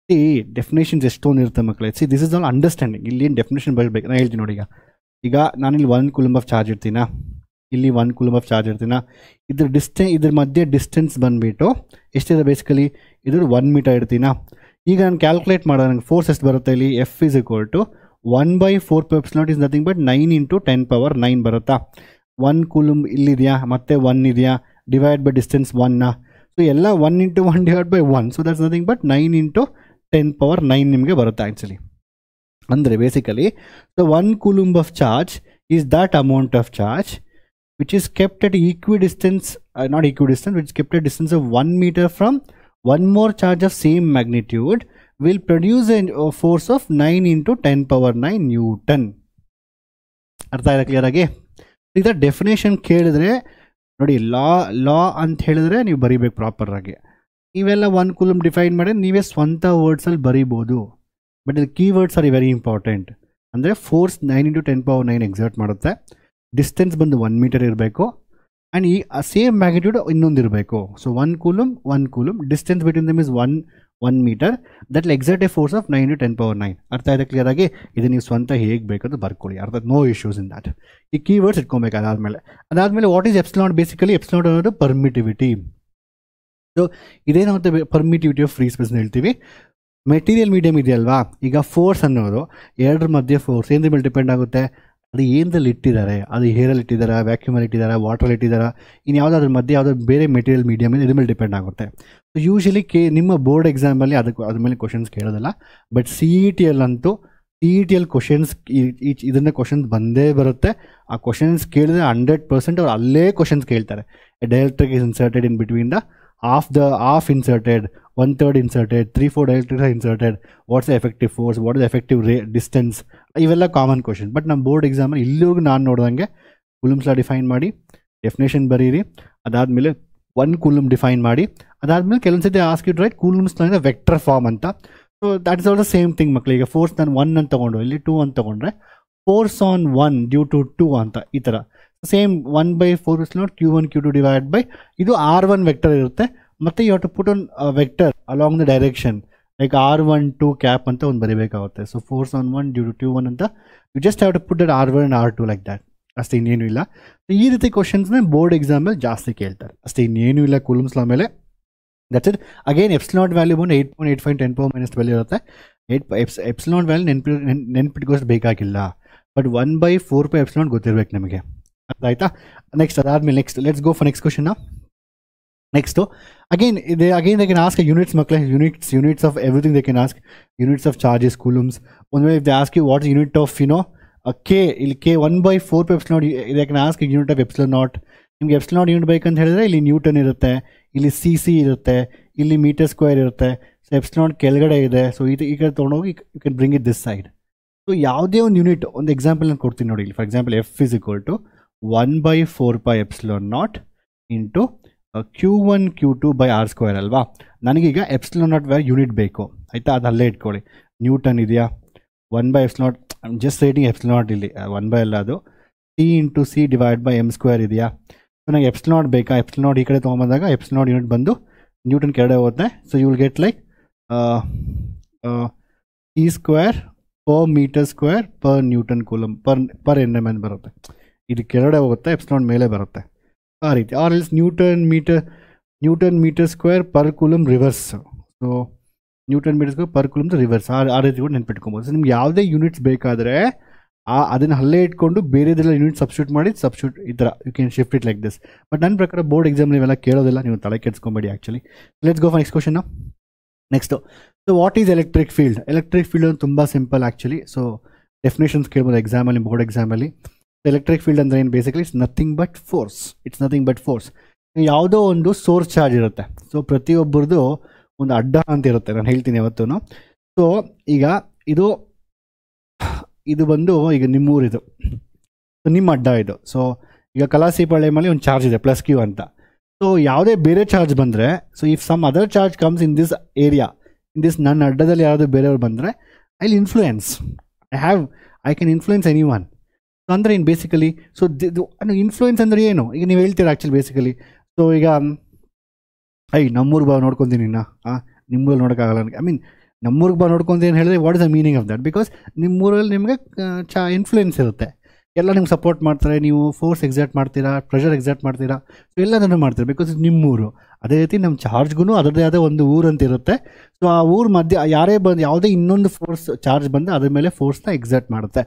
See, definitions ಎಷ್ಟೊಂದು ಇರುತ್ತೆ ಮಕ್ಕಳೇ. See, this is all understanding. ಇಲ್ಲಿ ಏನು definition ಬರಬೇಕು ನಾನು ಹೇಳ್ತೀನಿ ನೋಡಿ. ಈಗ ನಾನಿಲ್ಲಿ 1 ಕೂಲಮ್ ಆಫ್ ಚಾರ್ಜ್ ಇರ್ತೀನಾ, ಇಲ್ಲಿ 1 ಕೂಲಮ್ ಆಫ್ ಚಾರ್ಜ್ ಇರ್ತೀನಾ, ಇದ್ರ ಮಧ್ಯೆ ಡಿಸ್ಟೆನ್ಸ್ ಬಂದುಬಿಟ್ಟು ಎಷ್ಟಿದೆ ಬೇಸಿಕಲಿ, ಇದ್ರ 1 ಮೀಟರ್ ಇಡ್ತೀನಾ. ಈಗ ನಾನು ಕ್ಯಾಲ್ಕುಲೇಟ್ ಮಾಡೋದು ನನಗೆ ಫೋರ್ಸ್ ಎಷ್ಟು ಬರುತ್ತೆ, ಇಲ್ಲಿ F is equal to 1/4πε0 is nothing but 9 × 10⁻9 ಬರುತ್ತಾ. 1 ಕೂಲಮ್ ಇಲ್ಲಿದೆಯಾ, ಮತ್ತೆ 1 ಇದೆಯಾ, ಡಿವೈಡ್ ಬೈ ಡಿಸ್ಟೆನ್ಸ್ 1. ಸೊ ಎಲ್ಲ 1 × 1 divide by 1. So that's nothing but 9 × 10⁻9 ನಿಮಗೆ ಬರುತ್ತೆ ಆ್ಯಕ್ಚುಲಿ. ಅಂದರೆ basically the 1 coulomb of charge is that amount of charge which is kept at equidistance, not equidistant, which is kept at distance of 1 meter from one more charge of same magnitude, will produce a force of 9 × 10⁻9 Newton. ಅರ್ಥ ಆಯ್ತಾ clear ಆಗಿ? ಇದರ definition ಕೇಳಿದ್ರೆ ನೋಡಿ, ಲಾ ಅಂತ ಹೇಳಿದ್ರೆ ನೀವು ಬರೀಬೇಕು ಪ್ರಾಪರ್ ಆಗಿ. ಇವೆಲ್ಲ 1 ಕೂಲಮ್ ಡಿಫೈನ್ ಮಾಡಿ ನೀವೇ ಸ್ವಂತ ವರ್ಡ್ಸಲ್ಲಿ ಬರೀಬೋದು. ಬಟ್ ಇದು ಕೀವರ್ಡ್ಸ್ ಆರ್ ವೆರಿ ಇಂಪಾರ್ಟೆಂಟ್. ಅಂದರೆ ಫೋರ್ಸ್ 9 × 10⁻9 ಎಕ್ಸರ್ಟ್ ಮಾಡುತ್ತೆ, ಡಿಸ್ಟೆನ್ಸ್ ಬಂದು 1 ಮೀಟರ್ ಇರಬೇಕು, ಆ್ಯಂಡ್ ಈ ಸೇಮ್ ಮ್ಯಾಗ್ನಿಟ್ಯೂಡ್ ಇನ್ನೊಂದು ಇರಬೇಕು. So 1 coulomb, distance between them is 1 metre, that will exert a force of 9 × 10⁻9. ಅರ್ಥ ಆಯ್ತಾ ಕ್ಲಿಯರ್ ಆಗಿ? ಇದು ನೀವು ಸ್ವಂತ ಹೇಗೆ ಬೇಕಂತ ಬರ್ಕೊಳ್ಳಿ, ಅರ್ಥ, ನೋ ಇಶ್ಯೂಸ್ ಇನ್ ದ್ಯಾಟ್. ಈ ಕೀವರ್ಡ್ಸ್ ಇಟ್ಕೊಬೇಕು. ಅದಾದಮೇಲೆ what is epsilon? Basically epsilon ಅನ್ನೋದು ಪರ್ಮಿಟಿವಿಟಿ. ಸೊ ಇದೇನಾಗುತ್ತೆ, ಪರ್ಮಿಟಿವಿಟಿ ಆಫ್ ಫ್ರೀ ಸ್ಪೇಸ್ ಹೇಳ್ತೀವಿ. ಮೆಟೀರಿಯಲ್ ಮೀಡಿಯಮ್ ಇದೆಯಲ್ವಾ, ಈಗ ಫೋರ್ಸ್ ಅನ್ನೋದು ಎರಡರ ಮಧ್ಯೆ ಫೋರ್ಸ್ ಏನ್ರ ಮೇಲೆ ಡಿಪೆಂಡ್ ಆಗುತ್ತೆ, ಅದು ಏನದಲ್ಲಿ ಇಟ್ಟಿದ್ದಾರೆ, ಅದು ಏರಲ್ಲಿ ಇಟ್ಟಿದ್ದಾರೆ, ವ್ಯಾಕ್ಯೂಮಲ್ಲಿ ಇಟ್ಟಿದ್ದಾರೆ, ವಾಟ್ರಲ್ಲಿ ಇಟ್ಟಿದ್ದಾರೆ, ಇನ್ನು ಯಾವುದಾದ್ರ ಮಧ್ಯೆ ಯಾವುದಾದ್ರು ಬೇರೆ ಮೆಟೀರಿಯಲ್ ಮೀಡಿಯಮ್ ಇದ್ರ ಮೇಲೆ ಡಿಪೆಂಡ್ ಆಗುತ್ತೆ. ಸೊ ಯೂಶಲಿ ನಿಮ್ಮ ಬೋರ್ಡ್ ಎಕ್ಸಾಮಲ್ಲಿ ಅದ್ರ ಮೇಲೆ ಕ್ವಶನ್ಸ್ ಕೇಳೋದಿಲ್ಲ. ಬಟ್ CET ಕ್ವಶನ್ಸ್ ಇದನ್ನ ಕ್ವಶನ್ಸ್ ಬಂದೇ ಬರುತ್ತೆ. ಆ ಕ್ವಶನ್ಸ್ ಕೇಳಿದ್ರೆ 100% ಅವ್ರು ಅಲ್ಲೇ ಕ್ವಶನ್ಸ್ ಕೇಳ್ತಾರೆ. Dielectric is inserted in between the half inserted, 1/3 inserted, 3/4 dielectrics are inserted, what's the effective force, what is the effective distance, ಇವೆಲ್ಲ ಕಾಮನ್ ಕ್ವಶನ್. ಬಟ್ ನಮ್ಮ ಬೋರ್ಡ್ ಎಕ್ಸಾಮಲ್ಲಿ ಇಲ್ಲಿಗೂ ನಾನು ನೋಡಿದಂಗೆ ಕೂಲಮ್ಸ್ ಲಾ ಡಿಫೈನ್ ಮಾಡಿ ಡೆಫಿನೇಷನ್ ಬರೀರಿ, ಅದಾದಮೇಲೆ 1 ಕೂಲಮ್ ಡಿಫೈನ್ ಮಾಡಿ, ಅದಾದಮೇಲೆ ಕೆಲವೊಂದು ಸತಿ ask it write coulomb's law vector form ಅಂತ. So that is also same thing ಮಕ್ಕಳಿಗೆ. ಫೋರ್ಸ್ ನಾನು 1 ಅಂತ ತೊಗೊಂಡು ಇಲ್ಲಿ 2 ಅಂತ ತೊಗೊಂಡ್ರೆ ಫೋರ್ಸ್ ಆನ್ 1 ಡ್ಯೂ ಟು 2 ಅಂತ ಈ ಥರ. Same 1/4 Q1 Q2 divide by ಇದು R1 ವೆಕ್ಟರ್ ಇರುತ್ತೆ. ಮತ್ತು you have to put on vector along the direction like R12 cap ಅಂತ ಒಂದು ಬರೀಬೇಕಾಗುತ್ತೆ. So force on 1 due to Q1 ಅಂತ you just have to put that R1 and R2 like that. ಅಷ್ಟೇ, ಇನ್ನೇನು ಇಲ್ಲ. ಈ ರೀತಿ ಕ್ವಶನ್ಸ್ನ ಬೋರ್ಡ್ ಎಕ್ಸಾಮಲ್ಲಿ ಜಾಸ್ತಿ ಕೇಳ್ತಾರೆ, ಅಷ್ಟೇ, ಇನ್ನೇನು ಇಲ್ಲ ಕೂಲಮ್ಸ್ ಲಾ ಮೇಲೆ. That's it. Again epsilon value ಬಂದು 8.85 10⁻12 ಇರುತ್ತೆ. ಎಪ್ಸಿಲಾನ್ ವ್ಯಾಲ್ಯೂ ನೆನ್ಪಿಟ್ಕೋಷ್ಟು ಬೇಕಾಗಿಲ್ಲ, ಬಟ್ 1/4πε ಗೊತ್ತಿರ್ಬೇಕು ನಮಗೆ. ಅರ್ಥ ಆಯ್ತಾ? ಅದಾದ್ಮೇಲೆ let's go for next question. Next again they can ask units ಮಕ್ಕಳೇ, units of everything they can ask. Units of charges, coulombs. One way if they ask you what is unit of K, ಇಲ್ಲಿ K 1/4πε they can ask unit of epsilon naught. ನಿಮ್ಗೆ epsilon naught unit ಬೇಕಂತ ಹೇಳಿದ್ರೆ ಇಲ್ಲಿ newton ಇರುತ್ತೆ, ಇಲ್ಲಿ CC ಇರುತ್ತೆ, ಇಲ್ಲಿ metre square ಇರುತ್ತೆ. ಸೊ ಎಪ್ಸಿಲಾನ್ ನಾಟ್ ಕೆಳಗಡೆ ಇದೆ. ಸೊ ಈ ಕಡೆ ತೊಗೊಂಡೋಗಿ you can bring it this side. So ಯಾವುದೇ ಒಂದು ಯೂನಿಟ್, ಒಂದು ಎಕ್ಸಾಂಪಲ್ ನಾನು ಕೊಡ್ತೀನಿ ನೋಡಿ. ಇಲ್ಲಿ for example F is equal to 1/4πε0 into Q1 Q2 by R² ಅಲ್ವಾ. ನನಗೀಗ ಎಪ್ಸಿಲಾನ್ ನಾಟ್ ಯೂನಿಟ್ ಬೇಕು, ಆಯಿತಾ? ಅದು ಅಲ್ಲೇ ಇಟ್ಕೊಳ್ಳಿ. ನ್ಯೂಟನ್ ಇದೆಯಾ, 1 by epsilon naught, I'm just writing epsilon naught ಇಲ್ಲಿ 1 by ಅಲ್ಲ ಅದು c into c divided by m square ಇದೆಯಾ. ಸೊ ನನಗೆ epsilon naught ಬೇಕಾ, epsilon naught ಈ ಕಡೆ ತೊಗೊಂಬಂದಾಗ epsilon naught ಯೂನಿಟ್ ಬಂದು ನ್ಯೂಟನ್ ಕೆಳಗಡೆ ಹೋಗುತ್ತೆ. So you will get like e square per meter square per Newton coulomb per nm ಅಂತ ಬರುತ್ತೆ. ಇದು ಕೆಳಗಡೆ ಹೋಗುತ್ತೆ, epsilon naught ಮೇಲೆ ಬರುತ್ತೆ ಆ ರೀತಿ. Or else newton metre square per coulomb reverse. So newton metre square per coulomb reverse ಆ ರೀತಿ ಕೂಡ ನೆನ್ಪಿಟ್ಕೊಬೋದು. ಸೊ ನಿಮ್ಗೆ ಯಾವುದೇ ಯೂನಿಟ್ಸ್ ಬೇಕಾದರೆ ಅದನ್ನು ಅಲ್ಲೇ ಇಟ್ಕೊಂಡು ಬೇರೆದೆಲ್ಲ ಯೂನಿಟ್ ಸಬ್ಸ್ಟಿಟ್ಯೂಟ್ ಈ ಥರ you can shift it like this. But ನನ್ನ ಪ್ರಕಾರ ಬೋರ್ಡ್ ಎಕ್ಸಾಮ್ ನೀವೆಲ್ಲ ಕೇಳೋದಿಲ್ಲ, ನೀವು ತಲೆ ಕೆಡ್ಸ್ಕೊಬೇಡಿ actually. Let's go for next question. Next, so what is electric field? Electric field ಒಂದು ತುಂಬ ಸಿಂಪಲ್ ಆ್ಯಕ್ಚುಲಿ. ಸೊ ಡೆಫಿನೇಷನ್ಸ್ ಕೇಳ್ಬೋದು ಎಕ್ಸಾಮಲ್ಲಿ, ಬೋರ್ಡ್ ಎಕ್ಸಾಮಲ್ಲಿ. ಎಲೆಕ್ಟ್ರಿಕ್ ಫೀಲ್ಡ್ ಅಂದರೆ ಏನು, basically it's nothing but force. ಯಾವುದೋ ಒಂದು ಸೋರ್ಸ್ ಚಾರ್ಜ್ ಇರುತ್ತೆ. ಸೊ ಪ್ರತಿಯೊಬ್ಬರದು ಒಂದು ಅಡ್ಡ ಅಂತ ಇರುತ್ತೆ, ನಾನು ಹೇಳ್ತೀನಿ ಯಾವತ್ತೂ. ಸೊ ಈಗ ಇದು ಬಂದು ಈಗ ನಿಮ್ಮೂರಿದು, ಸೊ ನಿಮ್ಮ ಅಡ್ಡ ಇದು. ಸೊ ಈಗ ಕಲಾಸಿಪಾಳ್ಯಮಲ್ಲಿ ಒಂದು ಚಾರ್ಜ್ ಇದೆ ಪ್ಲಸ್ ಕ್ಯೂ ಅಂತ. ಸೊ ಯಾವುದೇ ಬೇರೆ ಚಾರ್ಜ್ ಬಂದರೆ, so if some other charge comes in this area, ನನ್ನ ಅಡ್ಡದಲ್ಲಿ ಯಾರಾದರೂ ಬೇರೆಯವ್ರು ಬಂದರೆ I will influence, I can influence any one. So ಅಂದರೆ ಏನು ಬೇಸಿಕಲಿ, ಸೊ ಇನ್ಫ್ಲೂಯೆನ್ಸ್ ಅಂದರೆ ಏನು, ಈಗ ನೀವು ಹೇಳ್ತೀರಾ ಆ್ಯಕ್ಚುಲಿ ಬೇಸಿಕಲಿ. ಸೊ ಈಗ ನಮ್ಮೂರಿಗೆ ಬಾ ನೋಡ್ಕೊತೀನಿ ನಿಮ್ಮೂರಲ್ಲಿ ನೋಡೋಕ್ಕಾಗಲ್ಲ ನನಗೆ. ಐ ಮೀನ್ ನಮ್ಮೂರಿಗೆ ಬಾ ನೋಡ್ಕೊಂತೀನಿ ಏನು ಹೇಳಿದ್ರೆ what is the meaning of that? Because ನಿಮ್ಮೂರಲ್ಲಿ ನಿಮಗೆ ಇನ್ಫ್ಲೂಯೆನ್ಸ್ ಇರುತ್ತೆ, ಎಲ್ಲ ನಿಮ್ಗೆ ಸಪೋರ್ಟ್ ಮಾಡ್ತಾರೆ, ನೀವು ಫೋರ್ಸ್ ಎಕ್ಸರ್ಟ್ ಮಾಡ್ತೀರಾ, ಪ್ರೆಷರ್ ಎಕ್ಸರ್ಟ್ ಮಾಡ್ತೀರಾ, ಸೊ ಎಲ್ಲದನ್ನು ಮಾಡ್ತೀರಾ ಬಿಕಾಸ್ ಇದು ನಿಮ್ಮೂರು. ಅದೇ ರೀತಿ ನಮ್ಮ ಚಾರ್ಜ್ಗೂ ಅದರದೇ ಆದ ಒಂದು ಊರು ಅಂತ ಇರುತ್ತೆ. ಸೊ ಆ ಊರ ಮಧ್ಯೆ ಯಾರೇ ಬಂದು ಯಾವುದೇ ಇನ್ನೊಂದು ಫೋರ್ಸ್ ಚಾರ್ಜ್ ಬಂದು ಅದ್ರ ಮೇಲೆ ಫೋರ್ಸ್ನ ಎಕ್ಸರ್ಟ್ ಮಾಡುತ್ತೆ.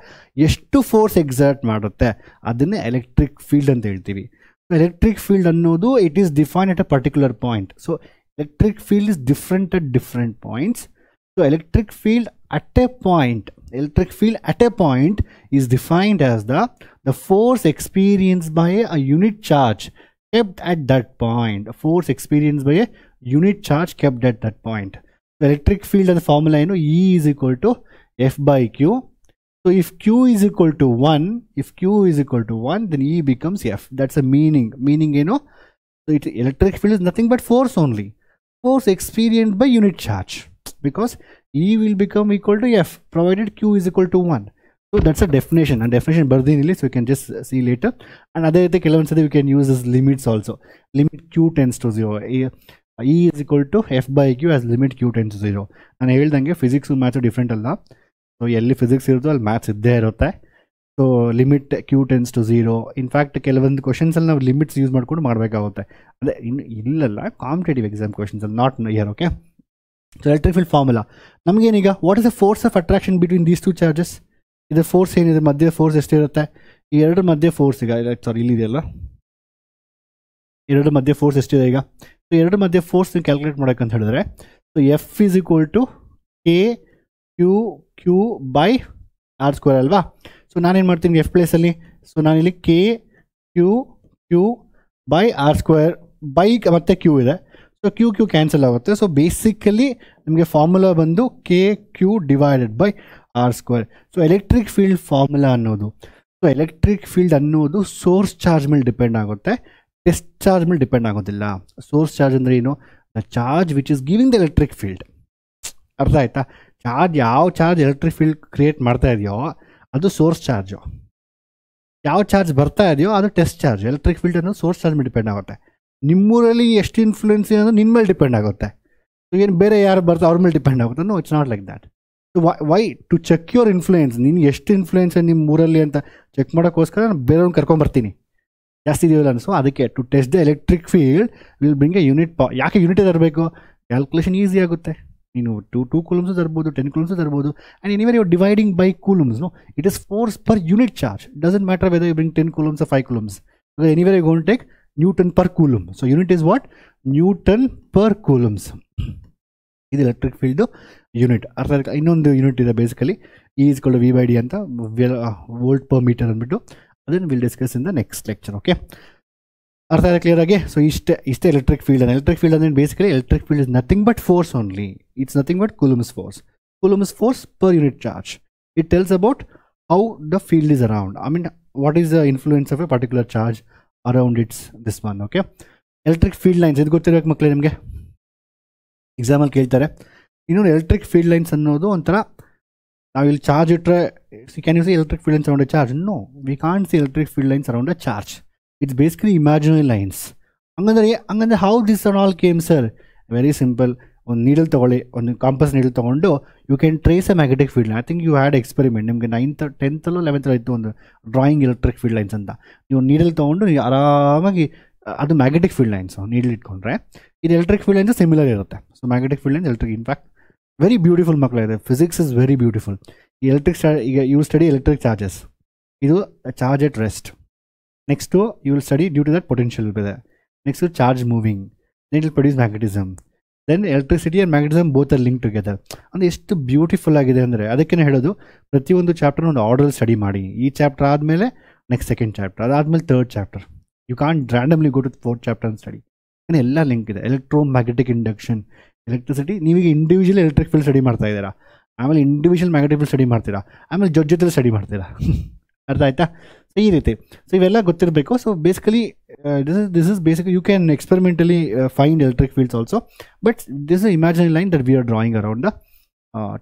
ಎಷ್ಟು ಫೋರ್ಸ್ ಎಕ್ಸರ್ಟ್ ಮಾಡುತ್ತೆ ಅದನ್ನೇ ಎಲೆಕ್ಟ್ರಿಕ್ ಫೀಲ್ಡ್ ಅಂತ ಹೇಳ್ತೀವಿ. ಎಲೆಕ್ಟ್ರಿಕ್ ಫೀಲ್ಡ್ ಅನ್ನೋದು it is define at a particular point. So electric field is different at different points. So electric field at a point is defined as the force experienced by a unit charge kept at that point. Force experienced by a unit charge kept at that point. The electric field and the formula E is equal to F by Q. So if Q is equal to 1, then E becomes F. That's a meaning. So electric field is nothing but force only. Force experienced by unit charge. Because E will become equal to F provided Q is equal to 1. So that's a definition, and definition bardinili, so we can just see later. And other we can use as limits also. Limit Q tends to 0. E is equal to F by Q as limit Q tends to 0. And I ಹೇಳ್ದಂಗೆ physics and maths different ಅಲ್ಲ. So ಎಲ್ಲಿ physics ಇರುತ್ತೋ ಅಲ್ಲಿ maths ಇದ್ದೇ ಇರುತ್ತೆ. So limit Q tends to 0. In fact ಕೆಲವೊಂದು questions ಅಲ್ಲಿ ನಾವು ಲಿಮಿಟ್ಸ್ ಯೂಸ್ ಮಾಡ್ಕೊಂಡು ಮಾಡಬೇಕಾಗುತ್ತೆ. ಅದೇ ಇಲ್ಲಲ್ಲ ಕಾಂಪಿಟೇಟಿವ್ ಎಕ್ಸಾಮ್ ಕ್ವಶನ್ಸ್ ಅಲ್ಲಿ, not here. Okay, so electric field formula ನಮಗೇನೀಗ, what is the force of attraction between these two charges? ಇದರ ಫೋರ್ಸ್ ಏನಿದೆ, ಮಧ್ಯೆ ಫೋರ್ಸ್ ಎಷ್ಟಿರುತ್ತೆ? ಈ ಎರಡರ ಮಧ್ಯೆ ಫೋರ್ಸ್ ಈಗ ಇಲ್ಲಿದೆಯಲ್ಲ, ಎರಡರ ಮಧ್ಯೆ ಫೋರ್ಸ್ ಎಷ್ಟಿದೆ ಈಗ? ಸೊ ಎರಡರ ಮಧ್ಯೆ ಫೋರ್ಸ್ ನೀವು ಕ್ಯಾಲ್ಕುಲೇಟ್ ಮಾಡೋಕ್ಕಂತ ಹೇಳಿದ್ರೆ, so F is equal to K Q by R square ಅಲ್ವಾ? ಸೊ ನಾನೇನು ಮಾಡ್ತೀನಿ ಎಫ್ ಪ್ಲೇಸಲ್ಲಿ, ಸೊ ನಾನಿಲ್ಲಿ K Q by R square by ಮತ್ತೆ ಕ್ಯೂ ಇದೆ. ಸೊ ಕ್ಯೂ ಕ್ಯಾನ್ಸಲ್ ಆಗುತ್ತೆ. ಸೊ ಬೇಸಿಕಲಿ ನಿಮಗೆ ಫಾರ್ಮುಲಾ ಬಂದು K Q divided by R square. So electric field formula ಅನ್ನೋದು, ಸೊ ಎಲೆಕ್ಟ್ರಿಕ್ ಫೀಲ್ಡ್ ಅನ್ನೋದು ಸೋರ್ಸ್ ಚಾರ್ಜ್ ಮೇಲೆ ಡಿಪೆಂಡ್ ಆಗುತ್ತೆ, ಟೆಸ್ಟ್ ಚಾರ್ಜ್ ಮೇಲೆ ಡಿಪೆಂಡ್ ಆಗೋದಿಲ್ಲ. ಸೋರ್ಸ್ ಚಾರ್ಜ್ ಅಂದರೆ ಏನು? The charge which is giving the electric field. ಅರ್ಥ ಆಯ್ತಾ? ಯಾವ ಚಾರ್ಜ್ ಎಲೆಕ್ಟ್ರಿಕ್ ಫೀಲ್ಡ್ ಕ್ರಿಯೇಟ್ ಮಾಡ್ತಾ ಇದೆಯೋ ಅದು ಸೋರ್ಸ್ ಚಾರ್ಜು, ಯಾವ ಚಾರ್ಜ್ ಬರ್ತಾ ಇದೆಯೋ ಅದು ಟೆಸ್ಟ್ ಚಾರ್ಜ್. ಎಲೆಕ್ಟ್ರಿಕ್ ಫೀಲ್ಡ್ ಅನ್ನೋದು ಸೋರ್ಸ್ ಚಾರ್ಜ್ ಮೇಲೆ ಡಿಪೆಂಡ್ ಆಗುತ್ತೆ. ನಿಮ್ಮೂರಲ್ಲಿ ಎಷ್ಟು ಇನ್ಫ್ಲೂಯೆನ್ಸ್ ಅನ್ನೋದು ನಿಮ್ಮ ಮೇಲೆ ಡಿಪೆಂಡ್ ಆಗುತ್ತೆ. ಸೊ ಏನು ಬೇರೆ ಯಾರು ಬರ್ತಾರೆ ಅವ್ರ ಮೇಲೆ ಡಿಪೆಂಡ್ ಆಗುತ್ತೆ? No, it's not like that. So why to check your influence, ನೀನು ಎಷ್ಟು ಇನ್ಫ್ಲೂಯೆನ್ಸ್ ನಿಮ್ಮ ಊರಲ್ಲಿ ಅಂತ ಚೆಕ್ ಮಾಡೋಕ್ಕೋಸ್ಕರ ನಾನು ಬೇರೆಯವ್ರನ್ನ ಕರ್ಕೊಂಬರ್ತೀನಿ ಜಾಸ್ತಿ ಇದೆಯಲ್ಲ ಅನ್ಸೋ. ಅದಕ್ಕೆ to test the electric field will bring a unit. ಯಾಕೆ ಯೂನಿಟ್ ತರಬೇಕು? ಕ್ಯಾಲ್ಕುಲೇಷನ್ ಈಸಿ ಆಗುತ್ತೆ. ನೀನು 2 ಕೂಲಮ್ಸು ತರ್ಬೋದು, 10 ಕೂಲಮ್ಸು ತರ್ಬೋದು. And anywhere you dividing by coulombs, no, it is force per unit charge. Doesn't matter whether you bring 10 coulombs or 5 coulombs. Anywhere you gonna take Newton per coulomb. So unit is what? Newton per coulombs. ಇದು electric field unit. ಅರ್ಥ ಇನ್ನೊಂದು unit ಇದೆ basically, E is equal to V by D ಅಂತ, volt per metre ಅಂದ್ಬಿಟ್ಟು. ಅದನ್ನು will discuss in the next lecture. Okay, ಅರ್ಥ ಆಗಿದೆ clear ಆಗಿ? ಸೊ ಇಷ್ಟೇ ಎಲೆಕ್ಟ್ರಿಕ್ ಫೀಲ್ಡ್. ಎಲೆಕ್ಟ್ರಿಕ್ ಫೀಲ್ಡ್ ಅಂದರೆ basically electric field is nothing but force only. It's nothing but coulombs force. Coulombs force per unit charge. It tells about how the field is around. I mean what is the influence of A particular charge around it's this one. Okay, electric field lines ಇದು ಗೊತ್ತಿರಬೇಕು ಮಕ್ಕಳೇ, ನಿಮಗೆ ಎಕ್ಸಾಮಲ್ಲಿ ಕೇಳ್ತಾರೆ. ಇನ್ನೊಂದು electric field lines ಅನ್ನೋದು ಒಂಥರ ನಾವು ಇಲ್ಲಿ ಚಾರ್ಜ್ ಇಟ್ಟರೆ can you see electric field lines around a charge? No, we can't see electric field lines around a charge. It's basically imaginary lines. ಹಂಗಂದ್ರೆ how this all came sir? Very simple. ಒಂದು needle ತೊಗೊಳ್ಳಿ, ಒಂದು compass needle ತೊಗೊಂಡು you can trace a magnetic field line. I think you had experiment, ನಿಮಗೆ 9th 10th 11th ಇತ್ತು ಒಂದು drawing electric field lines ಅಂತ. ನೀವು ನೀಡಲ್ ತೊಗೊಂಡು ನೀವು ಆರಾಮಾಗಿ ಅದು ಮ್ಯಾಗ್ನೆಟಿಕ್ ಫೀಲ್ಡ್ ಲೈನ್ಸ್ ನೀಡಲ್ ಇಟ್ಕೊಂಡ್ರೆ, ಇದು ಎಲೆಕ್ಟ್ರಿಕ್ ಫೀಲ್ಡ್ ಲೈನ್ಸ್ ಸಿಮಿಲರ್ ಇರುತ್ತೆ. So magnetic field lines electric, in fact very beautiful ಮಕ್ಕಳಿದೆ. Physics is very beautiful. ಈ ಈಗ ಯು ಸ್ಟಡಿ ಎಲೆಕ್ಟ್ರಿಕ್ ಚಾರ್ಜಸ್, ಇದು charge at rest. Next you will study due to that potential ಇದೆ. Next charge moving, then it will produce magnetism, then electricity and magnetism both are link together. ಅಂದರೆ ಎಷ್ಟು beautiful ಆಗಿದೆ ಅಂದರೆ, ಅದಕ್ಕೇ ಹೇಳೋದು ಪ್ರತಿಯೊಂದು chapter ಒಂದು ಆರ್ಡರ್ ಸ್ಟಡಿ ಮಾಡಿ. ಈ ಚಾಪ್ಟರ್ ಆದಮೇಲೆ ನೆಕ್ಸ್ಟ್ ಸೆಕೆಂಡ್ ಚಾಪ್ಟರ್, ಅದಾದಮೇಲೆ third chapter. You can't randomly go to fourth chapter ಅಂತ ಸ್ಟಡಿ. ಎಲ್ಲ ಲಿಂಕ್ ಇದೆ. Electromagnetic induction, electricity. ನೀವೀಗ ಇಂಡಿವಿಜುವಲ್ ಎಲೆಕ್ಟ್ರಿಕ್ ಫೀಲ್ಡ್ ಸ್ಟಡಿ ಮಾಡ್ತಾ ಇದ್ದೀರಾ, ಆಮೇಲೆ ಇಂಡಿವಿಜುವಲ್ ಮ್ಯಾಗ್ನೆಟಿಕ್ ಫೀಲ್ಡ್ ಸ್ಟಡಿ ಮಾಡ್ತೀರಾ, ಆಮೇಲೆ ಜೊತೆಲಿ ಸ್ಟಡಿ ಮಾಡ್ತೀರಾ. ಅರ್ಥ ಆಯ್ತಾ? ಸೊ ಈ ರೀತಿ. ಸೊ ಇವೆಲ್ಲ ಗೊತ್ತಿರಬೇಕು. So basically this is basically you can experimentally find electric fields also, but this is imaginary line that we are drawing around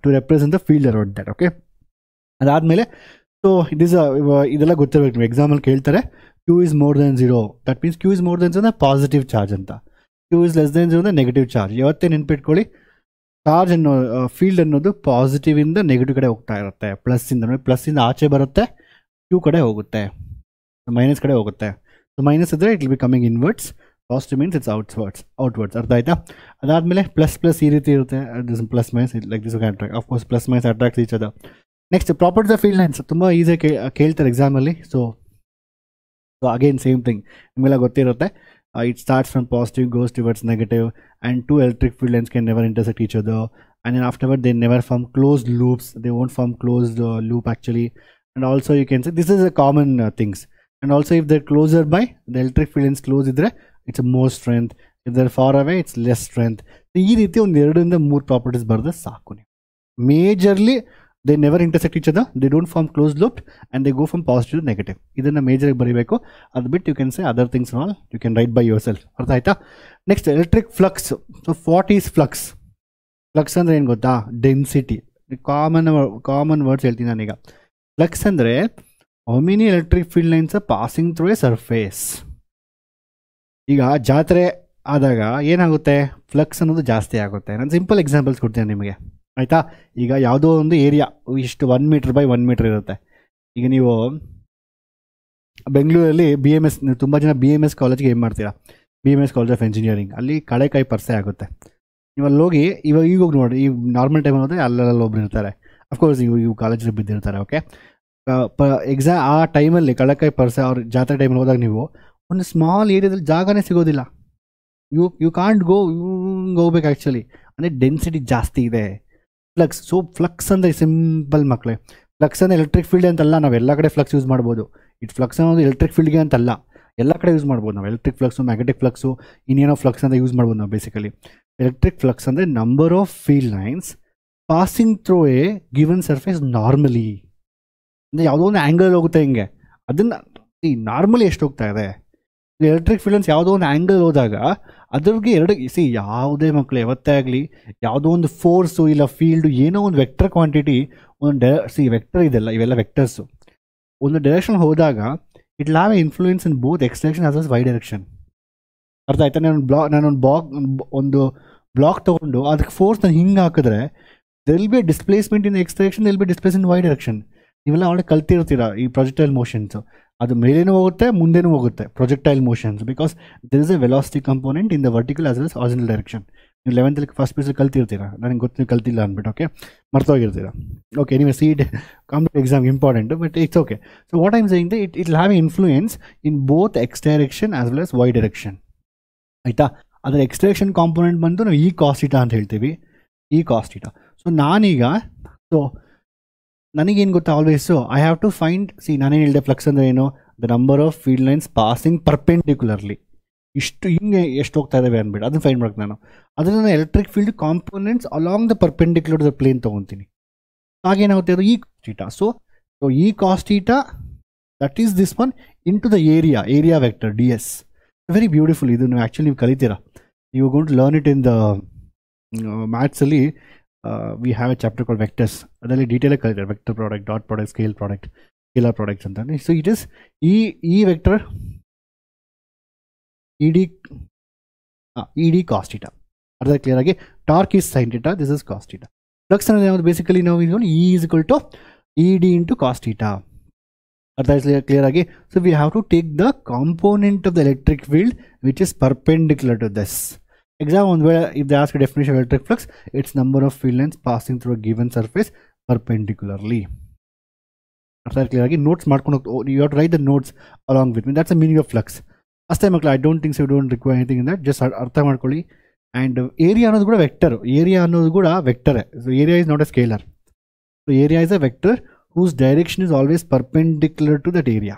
to represent the field around that. Okay, ಅದಾದಮೇಲೆ so ಇದೆಲ್ಲ ಗೊತ್ತಿರಬೇಕು. ನೀವು ಎಕ್ಸಾಮಲ್ಲಿ ಕೇಳ್ತಾರೆ Q is more than 0, that means Q is more than 0 positive charge ಅಂತ, Q is less than 0 negative charge. ಯಾವತ್ತೇ ನೆನ್ಪಿಟ್ಕೊಳ್ಳಿ, charge ಅನ್ನೋ ಫೀಲ್ಡ್ ಅನ್ನೋದು ಪಾಸಿಟಿವಿಂದ ನೆಗೆಟಿವ್ ಕಡೆ ಹೋಗ್ತಾ ಇರುತ್ತೆ. ಪ್ಲಸ್ಸಿಂದ ಆಚೆ ಬರುತ್ತೆ, Q ಕಡೆ ಹೋಗುತ್ತೆ, ಮೈನಸ್ ಕಡೆ ಹೋಗುತ್ತೆ. ಸೊ ಮೈನಸ್ ಇದ್ದರೆ it will be coming inwards, positive means it's outwards. ಅರ್ಥ ಆಯ್ತಾ? ಅದಾದಮೇಲೆ ಪ್ಲಸ್ ಈ ರೀತಿ ಇರುತ್ತೆ. This plus minus like this attract, of course plus minus attracts each other. Next properties of field lines ತುಂಬ ಈಸಿಯಾಗಿ ಕೇಳ್ತಾರೆ ಎಕ್ಸಾಮಲ್ಲಿ. ಸೊ ಅಗೇನ್ ಸೇಮ್ ಥಿಂಗ್ ನಿಮಗೆಲ್ಲ ಗೊತ್ತಿರುತ್ತೆ. It starts from positive, goes towards negative, and two electric field lines can never intersect each other, and then afterward they never form closed loops. They won't form closed loop actually. And also you can say this is a common things. And also if they're closer by, the electric field lines close idre, it's a more strength. If they're far away, it's less strength. So ee ರೀತಿ ಒಂದು 2 ಇಂದ 3 properties ಬರೆದ್ರೆ ಸಾಕು. ನೀವು majorly they never intersect each other, they don't form closed loop, and they go from positive to negative. ಇದನ್ನು ಮೇಜರಾಗಿ ಬರೀಬೇಕು. ಅದು ಬಿಟ್ಟು you can say other things all you can write by yourself. ಅರ್ಥ ಆಯ್ತಾ? Next electric flux. So what is flux? Flux ಅಂದರೆ ಏನು ಗೊತ್ತಾ? Density. Common words ಹೇಳ್ತೀನಿ ನಾನೀಗ. ಫ್ಲಕ್ಸ್ ಅಂದರೆ how many electric field lines passing through A surface. ಈಗ ಜಾತ್ರೆ ಆದಾಗ ಏನಾಗುತ್ತೆ? ಫ್ಲಕ್ಸ್ ಅನ್ನೋದು ಜಾಸ್ತಿ ಆಗುತ್ತೆ. ನಾನು ಸಿಂಪಲ್ ಎಕ್ಸಾಂಪಲ್ಸ್ ಕೊಡ್ತೀನಿ ನಿಮಗೆ, ಆಯಿತಾ? ಈಗ ಯಾವುದೋ ಒಂದು ಏರಿಯಾ ಇಷ್ಟು 1 ಮೀಟರ್ ಬೈ 1 ಮೀಟರ್ ಇರುತ್ತೆ. ಈಗ ನೀವು ಬೆಂಗಳೂರಲ್ಲಿ BMS, ತುಂಬ ಜನ BMS ಕಾಲೇಜ್ಗೆ ಏನು ಮಾಡ್ತೀರಾ? BMS ಕಾಲೇಜ್ ಆಫ್ ಇಂಜಿನಿಯರಿಂಗ್, ಅಲ್ಲಿ ಕಳೆಕಾಯಿ ಪರಿಚಯ ಆಗುತ್ತೆ. ನೀವು ಅಲ್ಲಿ ಹೋಗಿ ಈಗ ಹೋಗಿ ನೋಡಿ, ಈ ನಾರ್ಮಲ್ ಟೈಮಲ್ಲಿ ಹೋದರೆ ಅಲ್ಲೆಲ್ಲ ಒಬ್ರು ಇರ್ತಾರೆ. ಅಫ್ಕೋರ್ಸ್ ಇವು ಕಾಲೇಜಲ್ಲಿ ಬಿದ್ದಿರ್ತಾರೆ. ಓಕೆ, ಆ ಟೈಮಲ್ಲಿ ಕಳೆಕಾಯಿ ಪರಿಚಯ ಅವ್ರ ಜಾತ್ರೆ ಟೈಮಲ್ಲಿ ಹೋದಾಗ ನೀವು ಒಂದು ಸ್ಮಾಲ್ ಏರಿಯಾದಲ್ಲಿ ಜಾಗನೇ ಸಿಗೋದಿಲ್ಲ. ಯು ಕಾಂಟ್ ಹೋಗ್ಬೇಕು ಆ್ಯಕ್ಚುಲಿ, ಅಂದರೆ ಡೆನ್ಸಿಟಿ ಜಾಸ್ತಿ ಇದೆ. ಫ್ಲಕ್ಸ್. ಸೊ ಫ್ಲಕ್ಸ್ ಅಂದರೆ ಸಿಂಪಲ್ ಮಕ್ಕಳೇ, ಫ್ಲಕ್ಸ್ ಅಂದರೆ ಎಲೆಕ್ಟ್ರಿಕ್ ಫೀಲ್ಡ್ ಅಂತಲ್ಲ. ನಾವು ಎಲ್ಲ ಕಡೆ ಫ್ಲಕ್ಸ್ ಯೂಸ್ ಮಾಡ್ಬೋದು. ಫ್ಲಕ್ಸ್ ಅನ್ನೋದು ಎಲೆಕ್ಟ್ರಿಕ್ ಫೀಲ್ಡ್ಗೆ ಅಂತಲ್ಲ, ಎಲ್ಲ ಕಡೆ ಯೂಸ್ ಮಾಡ್ಬೋದು ನಾವು. ಎಲೆಕ್ಟ್ರಿಕ್ ಫ್ಲಕ್ಸು, ಮ್ಯಾಗ್ನೆಟಿಕ್ ಫ್ಲಕ್ಸು, ಇನ್ನೇನೋ ಫ್ಲಕ್ಸ್ ಅಂತ ಯೂಸ್ ಮಾಡ್ಬೋದು ನಾವು. ಬೇಸಿಕಲಿ ಎಲೆಕ್ಟ್ರಿಕ್ ಫ್ಲಕ್ಸ್ ಅಂದರೆ number of field lines passing through A given surface normally. ಅಂದರೆ ಯಾವುದೋ ಒಂದು ಆ್ಯಂಗಲ್ ಹೋಗುತ್ತೆ ಹಿಂಗೆ, ಅದನ್ನು ನಾರ್ಮಲಿ ಎಷ್ಟು ಹೋಗ್ತಾ ಇದೆ? ಎಲೆಕ್ಟ್ರಿಕ್ ಫೀಲ್ಡ್ ಲೈನ್ಸ್ ಯಾವುದೋ ಒಂದು ಆ್ಯಂಗಲ್ ಹೋದಾಗ ಅದ್ರಿಗೆ ಯಾವುದೇ ಮಕ್ಕಳು ಯಾವತ್ತೇ ಆಗಲಿ ಯಾವುದೋ ಒಂದು ಫೋರ್ಸು ಇಲ್ಲ ಫೀಲ್ಡು, ಏನೋ ಒಂದು ವೆಕ್ಟರ್ ಕ್ವಾಂಟಿಟಿ, ಒಂದು ವೆಕ್ಟರ್ ಇದೆಲ್ಲ, ಇವೆಲ್ಲ ವೆಕ್ಟರ್ಸು ಒಂದು ಡೈರೆಕ್ಷನ್ ಹೋದಾಗ it will have a influence in both X direction as well as Y direction. ಅರ್ಥ ಆಯ್ತಾ? ನಾನೊಂದು ಬ್ಲಾಕ್ ತೊಗೊಂಡು ಅದಕ್ಕೆ ಫೋರ್ಸ್ ನಾನು ಹಿಂಗೆ ಹಾಕಿದ್ರೆ there will be a displacement in x direction, there will be displacement in y direction. ನೀವೆಲ್ಲ ಅವಳೆ ಕಲ್ತಿರ್ತೀರ ಈ ಪ್ರೊಜೆಕ್ಟೈಲ್ ಮೋಷನ್ಸ್. ಅದು ಮೇಲೇನೂ ಹೋಗುತ್ತೆ, ಮುಂದೆನೂ ಹೋಗುತ್ತೆ projectile motions, because there is a velocity component in the vertical as well as horizontal direction. ನೀವು 11th first ಪೀಸಲ್ಲಿ ಕಲ್ತಿರ್ತೀರ, ನನಗೆ ಗೊತ್ತು ಕಲ್ತಿಲ್ಲ ಅಂದ್ಬಿಟ್ಟು. ಓಕೆ, ಮರ್ತೋಗಿರ್ತೀರ. ಓಕೆ, ನೀವು CET competitive exam important, but it's okay. So what I'm saying it will have a influence in both X direction as well as Y direction. ಆಯಿತಾ? ಅದರ ಎಕ್ಸ್ ಡೈರೆಕ್ಷನ್ ಕಾಂಪೋನೆಂಟ್ ಬಂದು ನಾವು ಈ ಕಾಸ್ ಥೀಟಾ ಅಂತ ಹೇಳ್ತೀವಿ, ಈ cos theta. So ನಾನೀಗ ನನಗೇನು ಗೊತ್ತಾ, ಆಲ್ವೇಸು ಐ ಹ್ಯಾವ್ ಟು ಫೈಂಡ್, ನಾನೇನು ಹೇಳಿದೆ ಫ್ಲಕ್ಸ್ ಅಂದರೆ ಏನು? The number of field lines passing ಪರ್ಪೆಂಡಿಕ್ಯುಲರ್ಲಿ, ಇಷ್ಟು ಹಿಂಗೆ ಎಷ್ಟು ಹೋಗ್ತಾ ಇದ್ದಾವೆ ಅಂದ್ಬಿಟ್ಟು ಅದನ್ನು ಫೈಂಡ್ ಮಾಡೋಕೆ ನಾನು ಅದನ್ನು electric field components along the perpendicular the plane ತೊಗೊತೀನಿ. ಹಾಗೇನಾಗುತ್ತೆ ಅದು ಈ ಥೀಟಾ. ಸೊ ಈ cos theta that is this one into the area vector DS. Very beautiful. ಇದು ನೀವು ಆ್ಯಕ್ಚುಲಿ ನೀವು ಕಲಿತೀರಾ, you going to learn it in the ಮ್ಯಾಥ್ಸಲ್ಲಿ. We have a chapter called vectors. ಅದರಲ್ಲಿ ಡೀಟೇಲಾಗಿ ಕಲಿತಾರೆ vector product, dot product, scalar products ಅಂತ. ಸೊ ಇಟ್ ಇಸ್ ಈ vector E D cos theta. ಅರ್ಧ ಕ್ಲಿಯರ್ ಆಗಿ torque is sine theta, this is cos theta. Flux ಅನ್ನೋದು ಯಾವುದು ಬೇಸಿಕಲಿ ನಾವು ಇದು E is equal to E D into cos theta. ಅರ್ಥ clear ಆಗಿ. So we have to take the component of the electric field which is perpendicular to this. Exam on where if they ask a definition of electric flux, it's number of field lines passing through a given surface perpendicularly. After clear again, notes you have to write the notes along with me. That's the meaning of flux. As time I don't think so, you don't require anything in that. Just artha madkoli. And area ಅನ್ನೋದು ಕೂಡ vector. Area ಅನ್ನೋದು ಕೂಡ vector. So area is not a scalar. So area is a vector whose direction is always perpendicular to that area.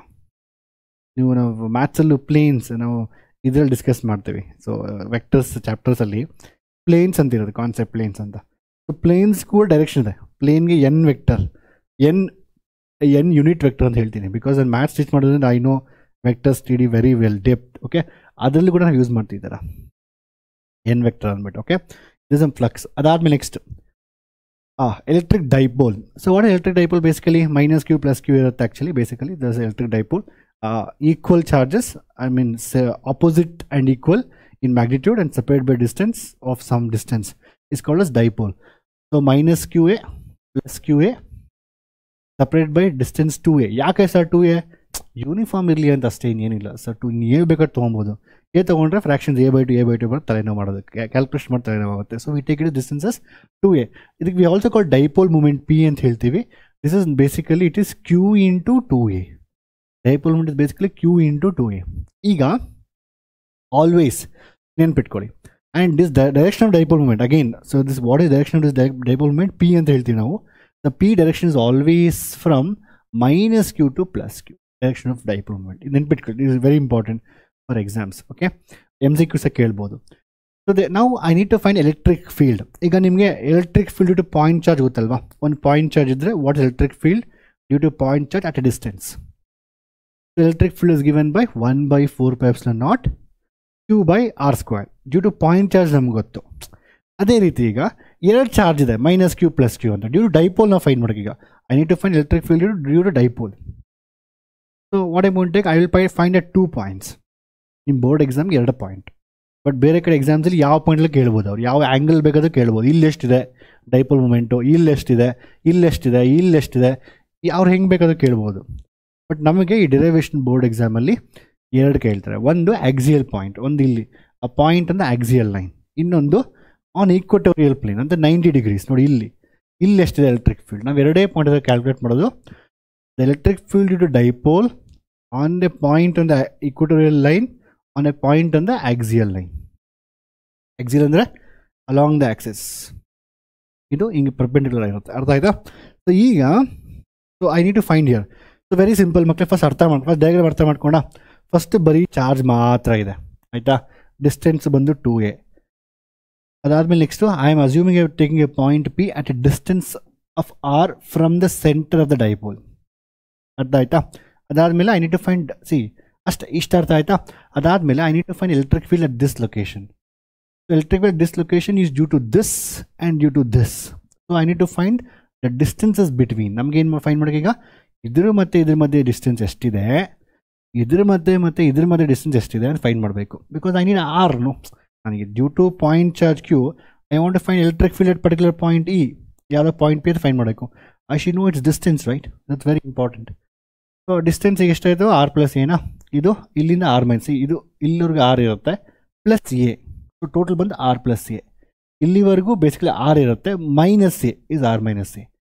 ನೀವು ನಾವು maths ಅಲ್ಲೂ planes ನಾವು ಇದರಲ್ಲಿ discuss ಮಾಡ್ತೀವಿ. ಸೊ ವೆಕ್ಟರ್ಸ್ ಚಾಪ್ಟರ್ಸಲ್ಲಿ ಪ್ಲೇನ್ಸ್ ಅಂತ ಇರೋದು ಕಾನ್ಸೆಪ್ಟ್, ಪ್ಲೇನ್ಸ್ ಅಂತ. ಸೊ ಪ್ಲೇನ್ಸ್ ಕೂಡ ಡೈರೆಕ್ಷನ್ ಇದೆ. ಪ್ಲೇನ್ಗೆ N vector, N unit vector ಅಂತ ಹೇಳ್ತೀನಿ. ಬಿಕಾಸ್ ನಾನು ಮ್ಯಾಥ್ಸ್ ಟೀಚ್ ಮಾಡೋದ್ರಿಂದ I know vector study very well, depth. Okay, ಅದರಲ್ಲಿ ಕೂಡ ನಾವು ಯೂಸ್ ಮಾಡ್ತಿದ್ದಾರೆ ಎನ್ ವೆಕ್ಟರ್ ಅಂದ್ಬಿಟ್ಟು. Okay, this um flux. ಅದಾದಮೇಲೆ next electric dipole. So what electric dipole? Basically minus Q plus Q ಇರುತ್ತೆ. Actually basically thus electric dipole. Equal charges, I mean opposite and equal in magnitude and separated by distance of some distance is called as dipole. So minus qa plus qa separated by distance 2a. ಯಾಕೆ sir 2a? Uniform ಇರಲಿ ಅಂತ ಅಷ್ಟೇ, ಇನ್ನೇನಿಲ್ಲ sir. 2 ನೀವು ಬೇಕಾದ್ರೆ ತೊಗೊಬೋದು. A ತೊಗೊಂಡ್ರೆ fractions a by 2 ಬರುತ್ತೆ, ತಲೆನೋವು ಮಾಡೋದಕ್ಕೆ ಕ್ಯಾಲ್ಕುಲೇಷನ್ ಮಾಡಿ ತಲೆನೋವು ಆಗುತ್ತೆ. So we take it distances 2a. ಇದಕ್ಕೆ we also call dipole moment p ಅಂತ ಹೇಳ್ತೀವಿ. This is basically it is q into 2a. Dipole moment is basically q into 2a. ಈಗ ಆಲ್ವೇಸ್ ನೆನ್ಪಿಟ್ಕೊಳ್ಳಿ. And this direction of dipole moment again. So this what is direction of this dipole moment? p ಅಂತ ಹೇಳ್ತೀವಿ ನಾವು. The p direction is always from minus q to plus q. Direction of dipole moment ಇದು ನೆನ್ಪಿಟ್ಕೊಳ್ಳಿ. It is very important for exams. Okay, MCQ ಸಹ ಕೇಳ್ಬೋದು. So ನಾವು I need to find electric field. ಈಗ ನಿಮಗೆ electric field due to point charge ಗೊತ್ತಲ್ವಾ? ಒಂದು point charge ಇದ್ದರೆ what is electric field due to point charge at a distance? Electric field is given by 1 by 4 pi epsilon naught q by r square. Due to point charge ನಮ್ಗೆ ಗೊತ್ತು. ಅದೇ ರೀತಿ ಈಗ ಎರಡು charge ಇದೆ, minus Q plus q ಅಂತ. Due to dipole ನಾವು find ಮಾಡೋಕೆ ಈಗ I need to find electric field due to dipole. So what I want take, I will find at 2 points. ನಿಮ್ಮ ಬೋರ್ಡ್ ಎಕ್ಸಾಮ್ಗೆ 2 ಪಾಯಿಂಟ್. ಬಟ್ ಬೇರೆ ಕಡೆ ಎಕ್ಸಾಮ್ಸಲ್ಲಿ ಯಾವ ಪಾಯಿಂಟಲ್ಲಿ ಕೇಳ್ಬೋದು, ಅವ್ರು ಯಾವ ಆ್ಯಂಗಲ್ ಬೇಕಾದರೂ ಕೇಳ್ಬೋದು. ಇಲ್ಲೆಷ್ಟಿದೆ ಡೈಪೋಲ್ ಮೂಮೆಂಟು, ಇಲ್ಲೆಷ್ಟಿದೆ, ಇಲ್ಲೆಷ್ಟಿದೆ, ಇಲ್ಲೆಷ್ಟಿದೆ, ಅವ್ರು ಹೆಂಗೆ ಬೇಕಾದರೂ ಕೇಳ್ಬೋದು. ಬಟ್ ನಮಗೆ ಈ ಡಿರೈವೇಷನ್ ಬೋರ್ಡ್ ಎಕ್ಸಾಮಲ್ಲಿ 2 ಕೇಳ್ತಾರೆ. ಒಂದು ಆಕ್ಸಿಯಲ್ ಪಾಯಿಂಟ್, ಒಂದು ಇಲ್ಲಿ ಆ ಪಾಯಿಂಟ್ ಅಂದರೆ ಆಕ್ಸಿಯಲ್ ಲೈನ್. ಇನ್ನೊಂದು ಆನ್ ಈಕ್ವಟೋರಿಯಲ್ ಪ್ಲೇನ್ ಅಂತ 90 ಡಿಗ್ರೀಸ್. ನೋಡಿ ಇಲ್ಲಿ ಎಷ್ಟಿದೆ ಎಲೆಕ್ಟ್ರಿಕ್ ಫೀಲ್ಡ್. ನಾವು 2 ಪಾಯಿಂಟ್ ಕ್ಯಾಲ್ಕುಲೇಟ್ ಮಾಡೋದು. The electric field due to dipole on the point on the equatorial line, on a point on the axial line. Axial ಅಂದರೆ along the axis. ಇದು ಹಿಂಗೆ perpendicular ಆಗಿರುತ್ತೆ. ಅರ್ಥ ಆಯ್ತಾ? ಸೊ ಈಗ so I need to find here. So very simple ಮಕ್ಕಳೇ, first first diagram ಅರ್ಥ ಮಾಡ್ಕೊಂಡ. ಫಸ್ಟ್ ಬರೀ ಚಾರ್ಜ್ ಮಾತ್ರ ಇದೆ, ಆಯಿತಾ? ಡಿಸ್ಟೆನ್ಸ್ ಬಂದು 2a. ಅದಾದಮೇಲೆ next I am assuming taking A point p at a distance of r from the centre of the dipole. ಅರ್ಥ ಆಯ್ತಾ? ಅದಾದಮೇಲೆ ಐ ನೀಡ್ ಟು ಫೈಂಡ್ ಇಷ್ಟು ಅರ್ಥ ಆಯ್ತಾ? ಅದಾದಮೇಲೆ I need to find electric field at this location. Electric field this location is due to this and due to this. So I need to find the distances between. ನಮ್ಗೆ ಏನು find ಮಾಡೋಕೆ ಈಗ ಇದ್ರ ಮತ್ತು ಇದ್ರ ಮಧ್ಯೆ ಡಿಸ್ಟೆನ್ಸ್ ಎಷ್ಟಿದೆ, ಇದ್ರ ಮಧ್ಯೆ ಡಿಸ್ಟೆನ್ಸ್ ಎಷ್ಟಿದೆ ಅಂತ ಫೈಂಡ್ ಮಾಡಬೇಕು. ಬಿಕಾಸ್ ಐ ನೀಡ್ ಆರ್ನು. ನನಗೆ due to point charge q I want to find electric field at particular point E. ಯಾವುದೋ ಪಾಯಿಂಟ್ ಪಿ ಅಂತ ಫೈಂಡ್ ಮಾಡಬೇಕು. I should know it's distance, right? That's very important. So ಡಿಸ್ಟೆನ್ಸಿಗೆ ಎಷ್ಟಾಯಿತು? r plus ಎನಾ? ಇದು ಇಲ್ಲಿಂದ r ಮೈನಸ್ ಸಿ, ಇದು ಇಲ್ಲಿವರೆಗೂ r ಇರುತ್ತೆ ಪ್ಲಸ್ ಎ. ಸೊ ಟೋಟಲ್ ಬಂದು r ಪ್ಲಸ್ ಎ. ಇಲ್ಲಿವರೆಗೂ ಬೇಸಿಕಲಿ r ಇರುತ್ತೆ, minus a is r minus A.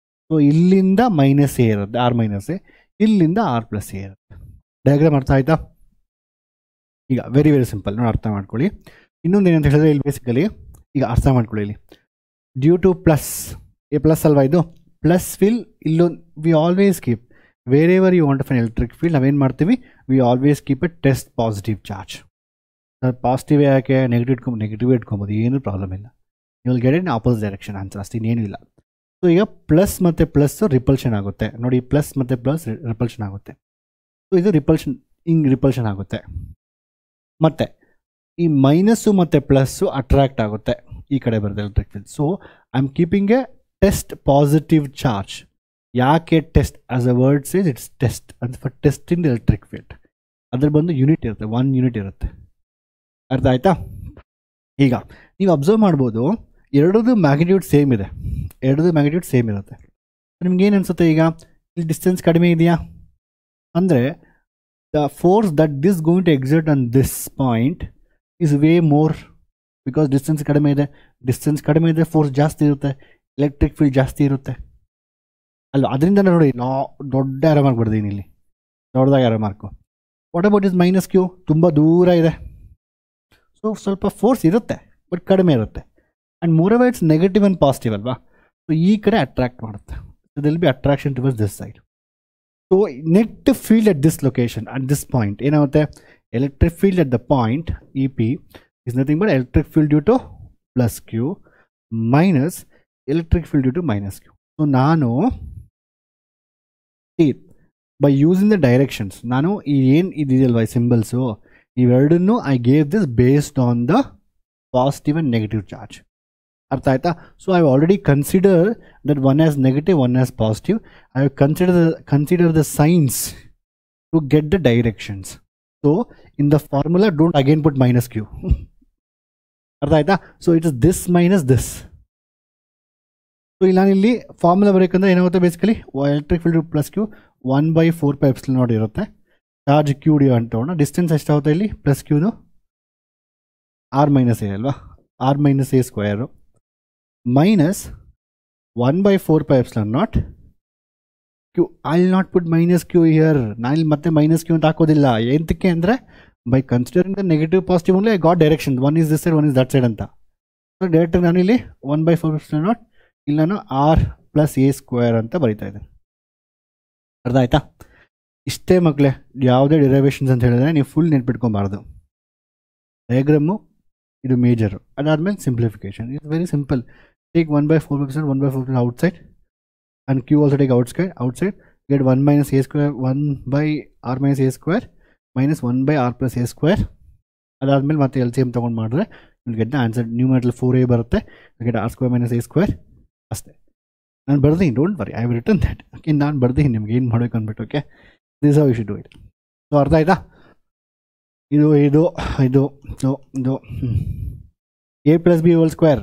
So ಇಲ್ಲಿಂದ ಮೈನಸ್ ಎ ಇರುತ್ತೆ, r ಮೈನಸ್ ಎ. ಇಲ್ಲಿಂದ r ಪ್ಲಸ್ ಎ ಇರುತ್ತೆ. ಡಯಾಗ್ರಾಮ್ ಅರ್ಥ ಆಯ್ತಾ? ಈಗ ವೆರಿ ವೆರಿ ಸಿಂಪಲ್ ನೋಡಿ, ಅರ್ಥ ಮಾಡ್ಕೊಳ್ಳಿ. ಇನ್ನೊಂದು ಏನಂತ ಹೇಳಿದ್ರೆ ಇಲ್ಲಿ ಬೇಸಿಕಲಿ ಈಗ ಅರ್ಥ ಮಾಡ್ಕೊಳ್ಳಿ. ಇಲ್ಲಿ due to plus a plus ಅಲ್ವಾ, ಇದು ಪ್ಲಸ್ ಫಿಲ್. ಇಲ್ಲೊಂದು we always keep where you want fine electric field, ನಾವೇನು ಮಾಡ್ತೀವಿ, we always keep a test positive charge. Positive ಯಾಕೆ, ನೆಗೆಟಿವ್ ಇಟ್ಕೊಬೋದು, ಏನೂ ಪ್ರಾಬ್ಲಮ್ ಇಲ್ಲ. You will get in opposite direction answer, ಅಷ್ಟೇ, ಇನ್ನೇನು ಇಲ್ಲ. ಸೊ ಈಗ ಪ್ಲಸ್ ಮತ್ತು ಪ್ಲಸ್ಸು ರಿಪಲ್ಷನ್ ಆಗುತ್ತೆ ನೋಡಿ. ಪ್ಲಸ್ ಮತ್ತು ಪ್ಲಸ್ ರಿಪಲ್ಷನ್ ಆಗುತ್ತೆ. ಸೊ ಇದು ರಿಪಲ್ಷನ್ ಆಗುತ್ತೆ. ಮತ್ತು ಈ ಮೈನಸ್ಸು ಮತ್ತು ಪ್ಲಸ್ಸು ಅಟ್ರಾಕ್ಟ್ ಆಗುತ್ತೆ ಈ ಕಡೆ ಬರುತ್ತೆ electric field. So I am keeping a test positive charge. ಯಾಕೆ test? As a word says it's test ಅಂತ. For test in the electric field ಅದ್ರ ಬಂದು ಯೂನಿಟ್ ಇರುತ್ತೆ, 1 ಯೂನಿಟ್ ಇರುತ್ತೆ. ಅರ್ಥ ಆಯ್ತಾ? ಈಗ ನೀವು ಅಬ್ಸರ್ವ್ ಮಾಡ್ಬೋದು, ಎರಡದು ಮ್ಯಾಗ್ನಿಟ್ಯೂಡ್ ಸೇಮ್ ಇದೆ, ಎರಡದು ಮ್ಯಾಗ್ನಿಟ್ಯೂಡ್ ಸೇಮ್ ಇರುತ್ತೆ. ನಿಮ್ಗೆ ಏನು ಅನಿಸುತ್ತೆ? ಈಗ ಇಲ್ಲಿ ಡಿಸ್ಟೆನ್ಸ್ ಕಡಿಮೆ ಇದೆಯಾ ಅಂದರೆ the force that this going to exert on this point is way more, because distance ಕಡಿಮೆ ಇದೆ. ಡಿಸ್ಟೆನ್ಸ್ ಕಡಿಮೆ ಇದ್ದರೆ ಫೋರ್ಸ್ ಜಾಸ್ತಿ ಇರುತ್ತೆ, ಎಲೆಕ್ಟ್ರಿಕ್ ಫೀಲ್ಡ್ ಜಾಸ್ತಿ ಇರುತ್ತೆ ಅಲ್ಲ. ಅದರಿಂದ ನೋಡಿ ದೊಡ್ಡ ಆರೋ ಮಾರ್ಕ್ ಬರ್ದೀನಿ ಇಲ್ಲಿ, ದೊಡ್ಡದಾಗಿ arrow mark. What about is minus q? ತುಂಬ ದೂರ ಇದೆ, ಸೊ ಸ್ವಲ್ಪ ಫೋರ್ಸ್ ಇರುತ್ತೆ ಬಟ್ ಕಡಿಮೆ ಇರುತ್ತೆ. And moreover it's negative and positive ಅಲ್ವಾ, ಸೊ ಈ ಕಡೆ ಅಟ್ರಾಕ್ಟ್ ಮಾಡುತ್ತೆ. So there'll be attraction towards this side. So net field at this location, at this point ಏನಾಗುತ್ತೆ? Electric field at the point E P is nothing but electric field due to plus q minus electric field due to minus q. So nanu see by using the directions nanu ಏನು ಇದೆಯಲ್ವಾ symbols ಇವೆರಡನ್ನು I gave this based on the positive and negative charge. ಅರ್ಥ ಆಯ್ತಾ? So I have already considered that one has negative, one has positive. I have considered the signs to get the directions. So in the formula don't again put minus q. ಅರ್ಥ ಆಯ್ತಾ? So it is this minus this. So ಇಲ್ಲಿ ನಾನಿಲ್ಲಿ formula ಬರೀಕಂದ್ರೆ ಏನಾಗುತ್ತೆ? Basically electric field plus q 1/4πε0 ಇರುತ್ತೆ. Charge Q D ಅಂತ ತಗೊಂಡು distance ಎಷ್ಟಾಗುತ್ತೆ ಇಲ್ಲಿ? ಪ್ಲಸ್ ಕ್ಯೂನು ಆರ್ ಮೈನಸ್ ಎ ಅಲ್ವಾ, r minus a square minus 1/4πε0 q. I will not put minus q here. ನಾನು ಇಲ್ಲಿ ಮತ್ತೆ ಮೈನಸ್ ಕ್ಯೂ ಅಂತ ಹಾಕೋದಿಲ್ಲ. ಎಂತಕ್ಕೆ ಅಂದರೆ by considering the negative positive only I got direction. One is this side, one is that side anta. So direct ನಾನು ಇಲ್ಲಿ 1/4πε0 ಇಲ್ಲಿ ನಾನು ಆರ್ ಪ್ಲಸ್ ಎ ಸ್ಕ್ವೇರ್ ಅಂತ ಬರೀತಾ ಇದ್ದೇನೆ. ಅರ್ಥ ಆಯ್ತಾ? ಇಷ್ಟೇ ಮಕ್ಕಳೇ, ಯಾವುದೇ ಡಿರೈವೇಷನ್ಸ್ ಅಂತ ಹೇಳಿದ್ರೆ ನೀವು ಫುಲ್ ನೆನ್ಪಿಟ್ಕೊಬಾರ್ದು. ಡಯಾಗ್ರಾಮು ಇದು ಮೇಜರು, ಅದಾದಮೇಲೆ simplification. It's very simple. Take 1/4πε0, 1/4 outside and q also take outside get 1 minus a square, 1/r minus a square minus 1/r plus a square. ಅದಾದಮೇಲೆ ಮತ್ತೆ ಎಲ್ ಸಿ ಎಮ್ ತೊಗೊಂಡು ಮಾಡಿದ್ರೆ will get the answer. Numeral 4a ಬರುತ್ತೆ, get r square minus a square. ಅಷ್ಟೇ, ನಾನು ಬರ್ದೀನಿ, don't worry, I will return that. Okay, ನಾನು ಬರ್ದೀನಿ ನಿಮ್ಗೆ ಏನು ಮಾಡಬೇಕು ಅಂದ್ಬಿಟ್ಟು. Okay, this how you should do it. So ಅರ್ಥ ಆಯ್ತಾ? ಇದು ಇದು ಇದು ಇದು ಇದು a plus b whole square.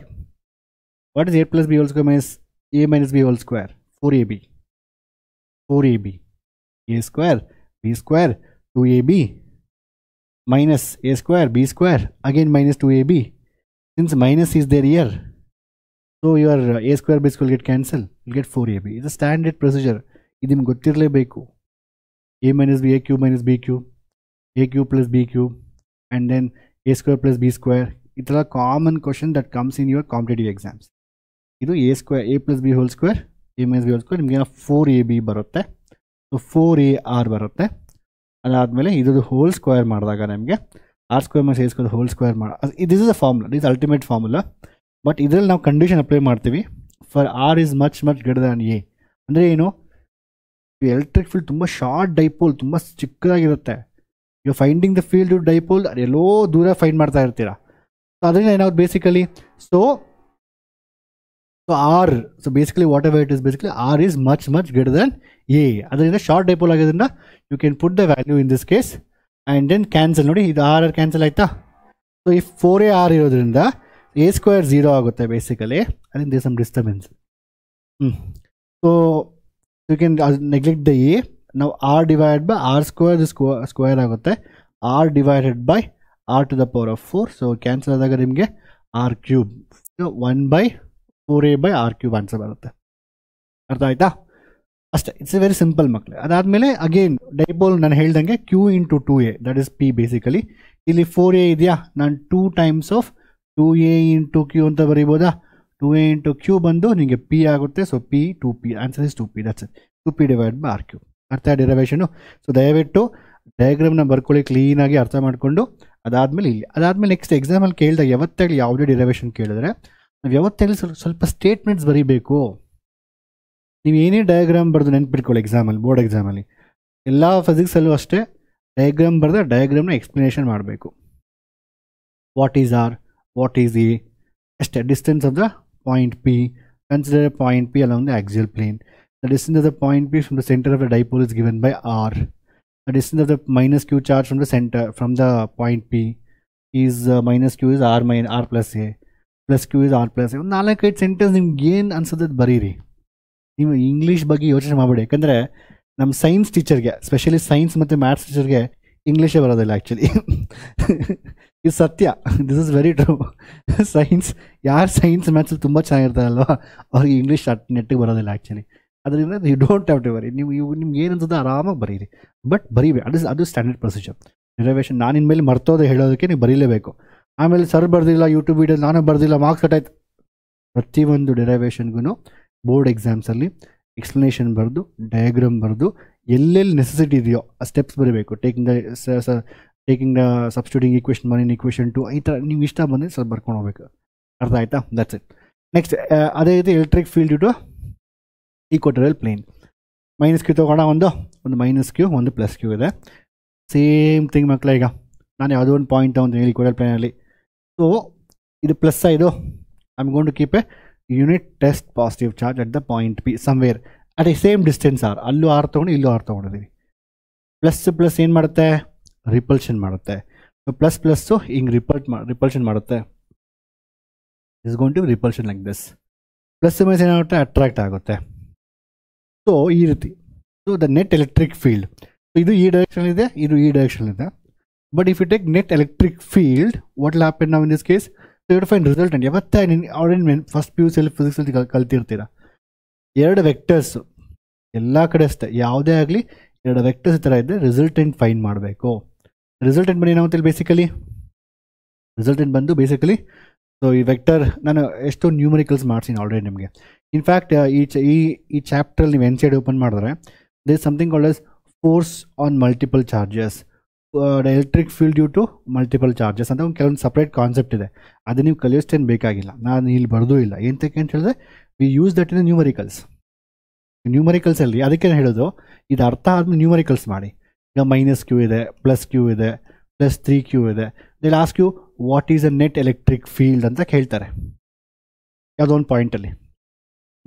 What is a plus b whole square minus a minus b whole square? 4ab. 4ab. a square b square 2ab minus a square b square again minus 2ab. Since minus is there here, so your a square b square will get cancelled. You'll get 4ab. It's a standard procedure. ಇದು ನಿಮ್ಗೆ ಗೊತ್ತಿರಲೇಬೇಕು. a minus b, a cube minus b cube, a cube plus b cube, and then a square plus b square. It's a common question that comes in your competitive exams. ಇದು a square, a plus b whole square, a minus b whole square, ನಿಮಗೆ 4ab ಬರುತ್ತೆ. So 4ar ಬರುತ್ತೆ. ಅದಾದಮೇಲೆ ಇದು hole square ಮಾಡಿದಾಗ ನಮಗೆ r square minus a square whole square this is a formula, this ultimate formula. But ಇದರಲ್ಲಿ ನಾವು condition apply ಮಾಡ್ತೀವಿ. For r is much greater than a. ಅಂದರೆ ಏನು? ಎಲೆಕ್ಟ್ರಿಕ್ ಫೀಲ್ಡ್ ತುಂಬ ಶಾರ್ಟ್ ಡೈಪೋಲ್, ತುಂಬ ಚಿಕ್ಕದಾಗಿರುತ್ತೆ. You finding the field to dipole ಎಲ್ಲೋ ದೂರ ಫೈಂಡ್ ಮಾಡ್ತಾ ಇರ್ತೀರಾ. ಸೊ ಅದರಿಂದ ಏನಾಗುತ್ತೆ basically? So r, so basically whatever it is, basically r is much greater than A. ಅದರಿಂದ ಶಾರ್ಟ್ ಡೈಪೋಲ್ ಆಗೋದ್ರಿಂದ you can put the value in this case and then cancel. ನೋಡಿ, ಇದು R cancel ಆಯಿತಾ? So ಈ 4ar ಇರೋದ್ರಿಂದ a square 0 ಆಗುತ್ತೆ basically. ಅದರಿಂದ they some disturbance. So you can neglect the a. ನಾವು r divided by R square square ಆಗುತ್ತೆ. R divided by r to the power of 4. So cancel ಆದಾಗ ನಿಮಗೆ r cube 1/4a by r cube answer ಬರುತ್ತೆ. ಅರ್ಥ ಆಯ್ತಾ? ಅಷ್ಟೇ, it's A very simple ಮಕ್ಕಳೇ. ಅದಾದಮೇಲೆ ಅಗೇನ್ ಡೈಪೋಲ್ ನಾನು ಹೇಳ್ದಂಗೆ q into 2a, that is p basically. ಇಲ್ಲಿ 4a ಇದೆಯಾ, ನಾನು 2 times of 2a into q ಅಂತ ಬರೀಬೋದಾ? 2a ಇಂಟು q ಬಂದು ನಿಮಗೆ p ಆಗುತ್ತೆ. So p 2p, answer is 2p. That's it. 2p divide by r cube. ಅರ್ಥ ಡಿರೈವೇಷನು? ಸೊ ದಯವಿಟ್ಟು ಡಯಾಗ್ರಾಮ್ನ ಬರ್ಕೊಳ್ಳಿ ಕ್ಲೀನಾಗಿ ಅರ್ಥ ಮಾಡಿಕೊಂಡು. ಅದಾದಮೇಲೆ ಇಲ್ಲಿ ಅದಾದಮೇಲೆ ನೆಕ್ಸ್ಟ್ ಎಕ್ಸಾಮಲ್ಲಿ ಕೇಳಿದಾಗ ಯಾವತ್ತಾಗಲಿ ಯಾವುದೇ ಡಿರೈವೇಷನ್ ಕೇಳಿದ್ರೆ ನಾವು ಯಾವತ್ತಾಗಲಿ ಸ್ವಲ್ಪ ಸ್ಟೇಟ್ಮೆಂಟ್ಸ್ ಬರೀಬೇಕು. ನೀವು ಏನೇ ಡಯಾಗ್ರಾಮ್ ಬರೆದು ನೆನ್ಪಿಟ್ಕೊಳ್ಳಿ ಎಕ್ಸಾಮಲ್ಲಿ, ಬೋರ್ಡ್ ಎಕ್ಸಾಮಲ್ಲಿ. ಎಲ್ಲ ಫಿಸಿಕ್ಸಲ್ಲೂ ಅಷ್ಟೇ, ಡಯಾಗ್ರಾಮ್ ಬರೆದ್ರೆ ಡಯಾಗ್ರಾಮ್ನ ಎಕ್ಸ್ಪ್ಲನೇಷನ್ ಮಾಡಬೇಕು. What is r, what is a, ಅಷ್ಟೇ. Distance of the point P, Consider a point P along the axial plane. The distance of the point P from the center of the dipole is given by r. The distance of the minus q charge from the center from the point P is minus q is r plus a plus q is r plus a. 4-5 sentence ನಿಮ್ಗೆ ಏನು ಅನ್ಸೋದು ಬರೀರಿ. ನೀವು English ಬಗ್ಗೆ ಯೋಚನೆ ಮಾಡಬೇಡಿ, ಯಾಕಂದರೆ ನಮ್ಮ ಸೈನ್ಸ್ ಟೀಚರ್ಗೆ, ಸ್ಪೆಷಲಿ ಸೈನ್ಸ್ ಮತ್ತು ಮ್ಯಾಥ್ಸ್ ಟೀಚರ್ಗೆ ಇಂಗ್ಲೀಷೇ ಬರೋದಿಲ್ಲ ಆ್ಯಕ್ಚುಲಿ. ಇದು ಸತ್ಯ, this is very true. Science ಯಾರು ಸೈನ್ಸ್ ಮ್ಯಾಥ್ಸಲ್ಲಿ ತುಂಬ ಚೆನ್ನಾಗಿರ್ತಾರಲ್ವ ಅವ್ರಿಗೆ ಇಂಗ್ಲೀಷ್ ನೆಟ್ಟಿಗೆ ಬರೋದಿಲ್ಲ ಆ್ಯಕ್ಚುಲಿ. ಅದರಿಂದ you don't have to worry. ನಿಮ್ಗೆ ಏನು ಅನ್ಸುತ್ತೆ ಆರಾಮಾಗಿ ಬರೀರಿ, ಬಟ್ ಬರೀಬೇಕು. ಅದು ಸ್ಟ್ಯಾಂಡರ್ಡ್ ಪ್ರೊಸೀಜರ್. ಡಿರೈವೇಷನ್ ನಾನು ಇನ್ಮೇಲೆ ಮರ್ತೋದೆ ಹೇಳೋದಕ್ಕೆ ನೀವು ಬರೀಲೇಬೇಕು. ಆಮೇಲೆ ಸರ್ ಬರ್ದಿಲ್ಲ, ಯೂಟ್ಯೂಬ್ ವೀಡಿಯೋ ನಾನು ಬರ್ದಿಲ್ಲ, ಮಾರ್ಕ್ಸ್ ಕಟ್ಟಾಯ್ತು. ಪ್ರತಿಯೊಂದು ಡಿರೈವೇಷನ್ಗೂ ಬೋರ್ಡ್ ಎಕ್ಸಾಮ್ಸಲ್ಲಿ ಎಕ್ಸ್ಪ್ಲನೇಷನ್ ಬರೆದು, ಡಯಾಗ್ರಾಮ್ ಬರೆದು, ಎಲ್ಲೆಲ್ಲಿ ನೆಸೆಸಿಟಿ ಇದೆಯೋ ಆ ಸ್ಟೆಪ್ಸ್ ಬರೀಬೇಕು. Taking the substituting equation 1 equation 2 ಈ ಥರ ನೀವು ಇಷ್ಟ ಬಂದರೆ ಸ್ವಲ್ಪ ಬರ್ಕೊಂಡು ಹೋಗ್ಬೇಕು. ಅರ್ಥ ಆಯ್ತಾ? That's it. ನೆಕ್ಸ್ಟ್ ಅದೇ ರೀತಿ electric field to equatorial plane. Minus q ತೊಗೊಂಡ ಒಂದು ಮೈನಸ್ ಕ್ಯೂ, ಒಂದು ಪ್ಲಸ್ ಕ್ಯೂ ಇದೆ. ಸೇಮ್ ಥಿಂಗ್ ಮಕ್ಕಳ. ಈಗ ನಾನು ಯಾವುದೋ ಒಂದು ಪಾಯಿಂಟ್ ತೊಗೊಂತೀನಿ ಈಕ್ವಟೋರಿಯಲ್ ಪ್ಲೇನಲ್ಲಿ. ಸೊ ಇದು ಪ್ಲಸ್ ಇದು, I am going to keep a unit test positive charge at the point P somewhere at a same distance r. ಅಲ್ಲೂ ಆರ್ ತೊಗೊಂಡು ಇಲ್ಲೂ ಆರ್ ತೊಗೊಂಡಿದ್ದೀವಿ. ಪ್ಲಸ್ ಏನು ಮಾಡುತ್ತೆ? ರಿಪಲ್ಷನ್ ಮಾಡುತ್ತೆ. ಪ್ಲಸ್ಸು ಹಿಂಗೆ ರಿಪಲ್ಷನ್ ಮಾಡುತ್ತೆ. Is going to repulsion like this. Plus minus ಏನಾಗುತ್ತೆ? ಅಟ್ರಾಕ್ಟ್ ಆಗುತ್ತೆ. ಸೊ ಈ ರೀತಿ. So the net electric field, ಇದು ಈ ಡೈರೆಕ್ಷನ್ ಇದೆ, ಇದು ಈ ಡೈರೆಕ್ಷನ್ ಇದೆ. But if you take net electric field, what will happen now in this case? So you find resultant. ಯಾವತ್ತೇ ಆಲ್ರೆಡಿ ಫಸ್ಟ್ PUC ಫಿಸಿಕ್ಸಲ್ಲಿ ಕಲ್ತಿರ್ತೀರ. 2 ವೆಕ್ಟರ್ಸು ಎಲ್ಲ ಕಡೆ ಅಷ್ಟೇ, ಯಾವುದೇ ಆಗಲಿ 2 ವೆಕ್ಟರ್ಸ್ ಈ ಥರ ಇದ್ದರೆ ರಿಸಲ್ಟೆಂಟ್ ಫೈನ್ ಮಾಡಬೇಕು. ರಿಸಲ್ಟೆಂಟ್ ಬಂದು ಏನಾಗುತ್ತೆ ಬೇಸಿಕಲಿ? ರಿಸಲ್ಟೆಂಟ್ ಬಂದು ಬೇಸಿಕಲಿ, ಸೊ ಈ ವೆಕ್ಟರ್ ನಾನು ಎಷ್ಟೋ ನ್ಯೂಮರಿಕಲ್ಸ್ ಮಾಡ್ತೀನಿ ಆಲ್ರೆಡಿ ನಿಮಗೆ. ಇನ್ಫ್ಯಾಕ್ಟ್ ಈ ಚಾಪ್ಟ್ರಲ್ಲಿ ನೀವು ಎನ್ ಸಿ ಡಿ ಓಪನ್ ಮಾಡಿದ್ರೆ there is something called as force on multiple charges, electric field due to multiple charges ಅಂತ ಒಂದು ಕೆಲವೊಂದು ಸಪ್ರೇಟ್ ಕಾನ್ಸೆಪ್ಟ್ ಇದೆ. ಅದು ನೀವು ಕಲಿಯೋಷ್ಟೇನು ಬೇಕಾಗಿಲ್ಲ, ನಾನು ಇಲ್ಲಿ ಬರೆದೂ ಇಲ್ಲ. ಏನಕ್ಕೆ ಅಂತ ಹೇಳಿದ್ರೆ ವಿ ಯೂಸ್ ದಟ್ ಇನ್ ನ್ಯೂಮರಿಕಲ್ಸಲ್ಲಿ. ಅದಕ್ಕೆ ಹೇಳೋದು, ಇದು ಅರ್ಥ ಆದ್ಮೇಲೆ ನ್ಯೂಮರಿಕಲ್ಸ್ ಮಾಡಿ. ಈಗ ಮೈನಸ್ ಕ್ಯೂ ಇದೆ, ಪ್ಲಸ್ ಕ್ಯೂ ಇದೆ, ಪ್ಲಸ್ 3q ಇದೆ. They last q what is a net electric field ಅಂತ ಕೇಳ್ತಾರೆ ಯಾವುದೋ ಒಂದು ಪಾಯಿಂಟಲ್ಲಿ.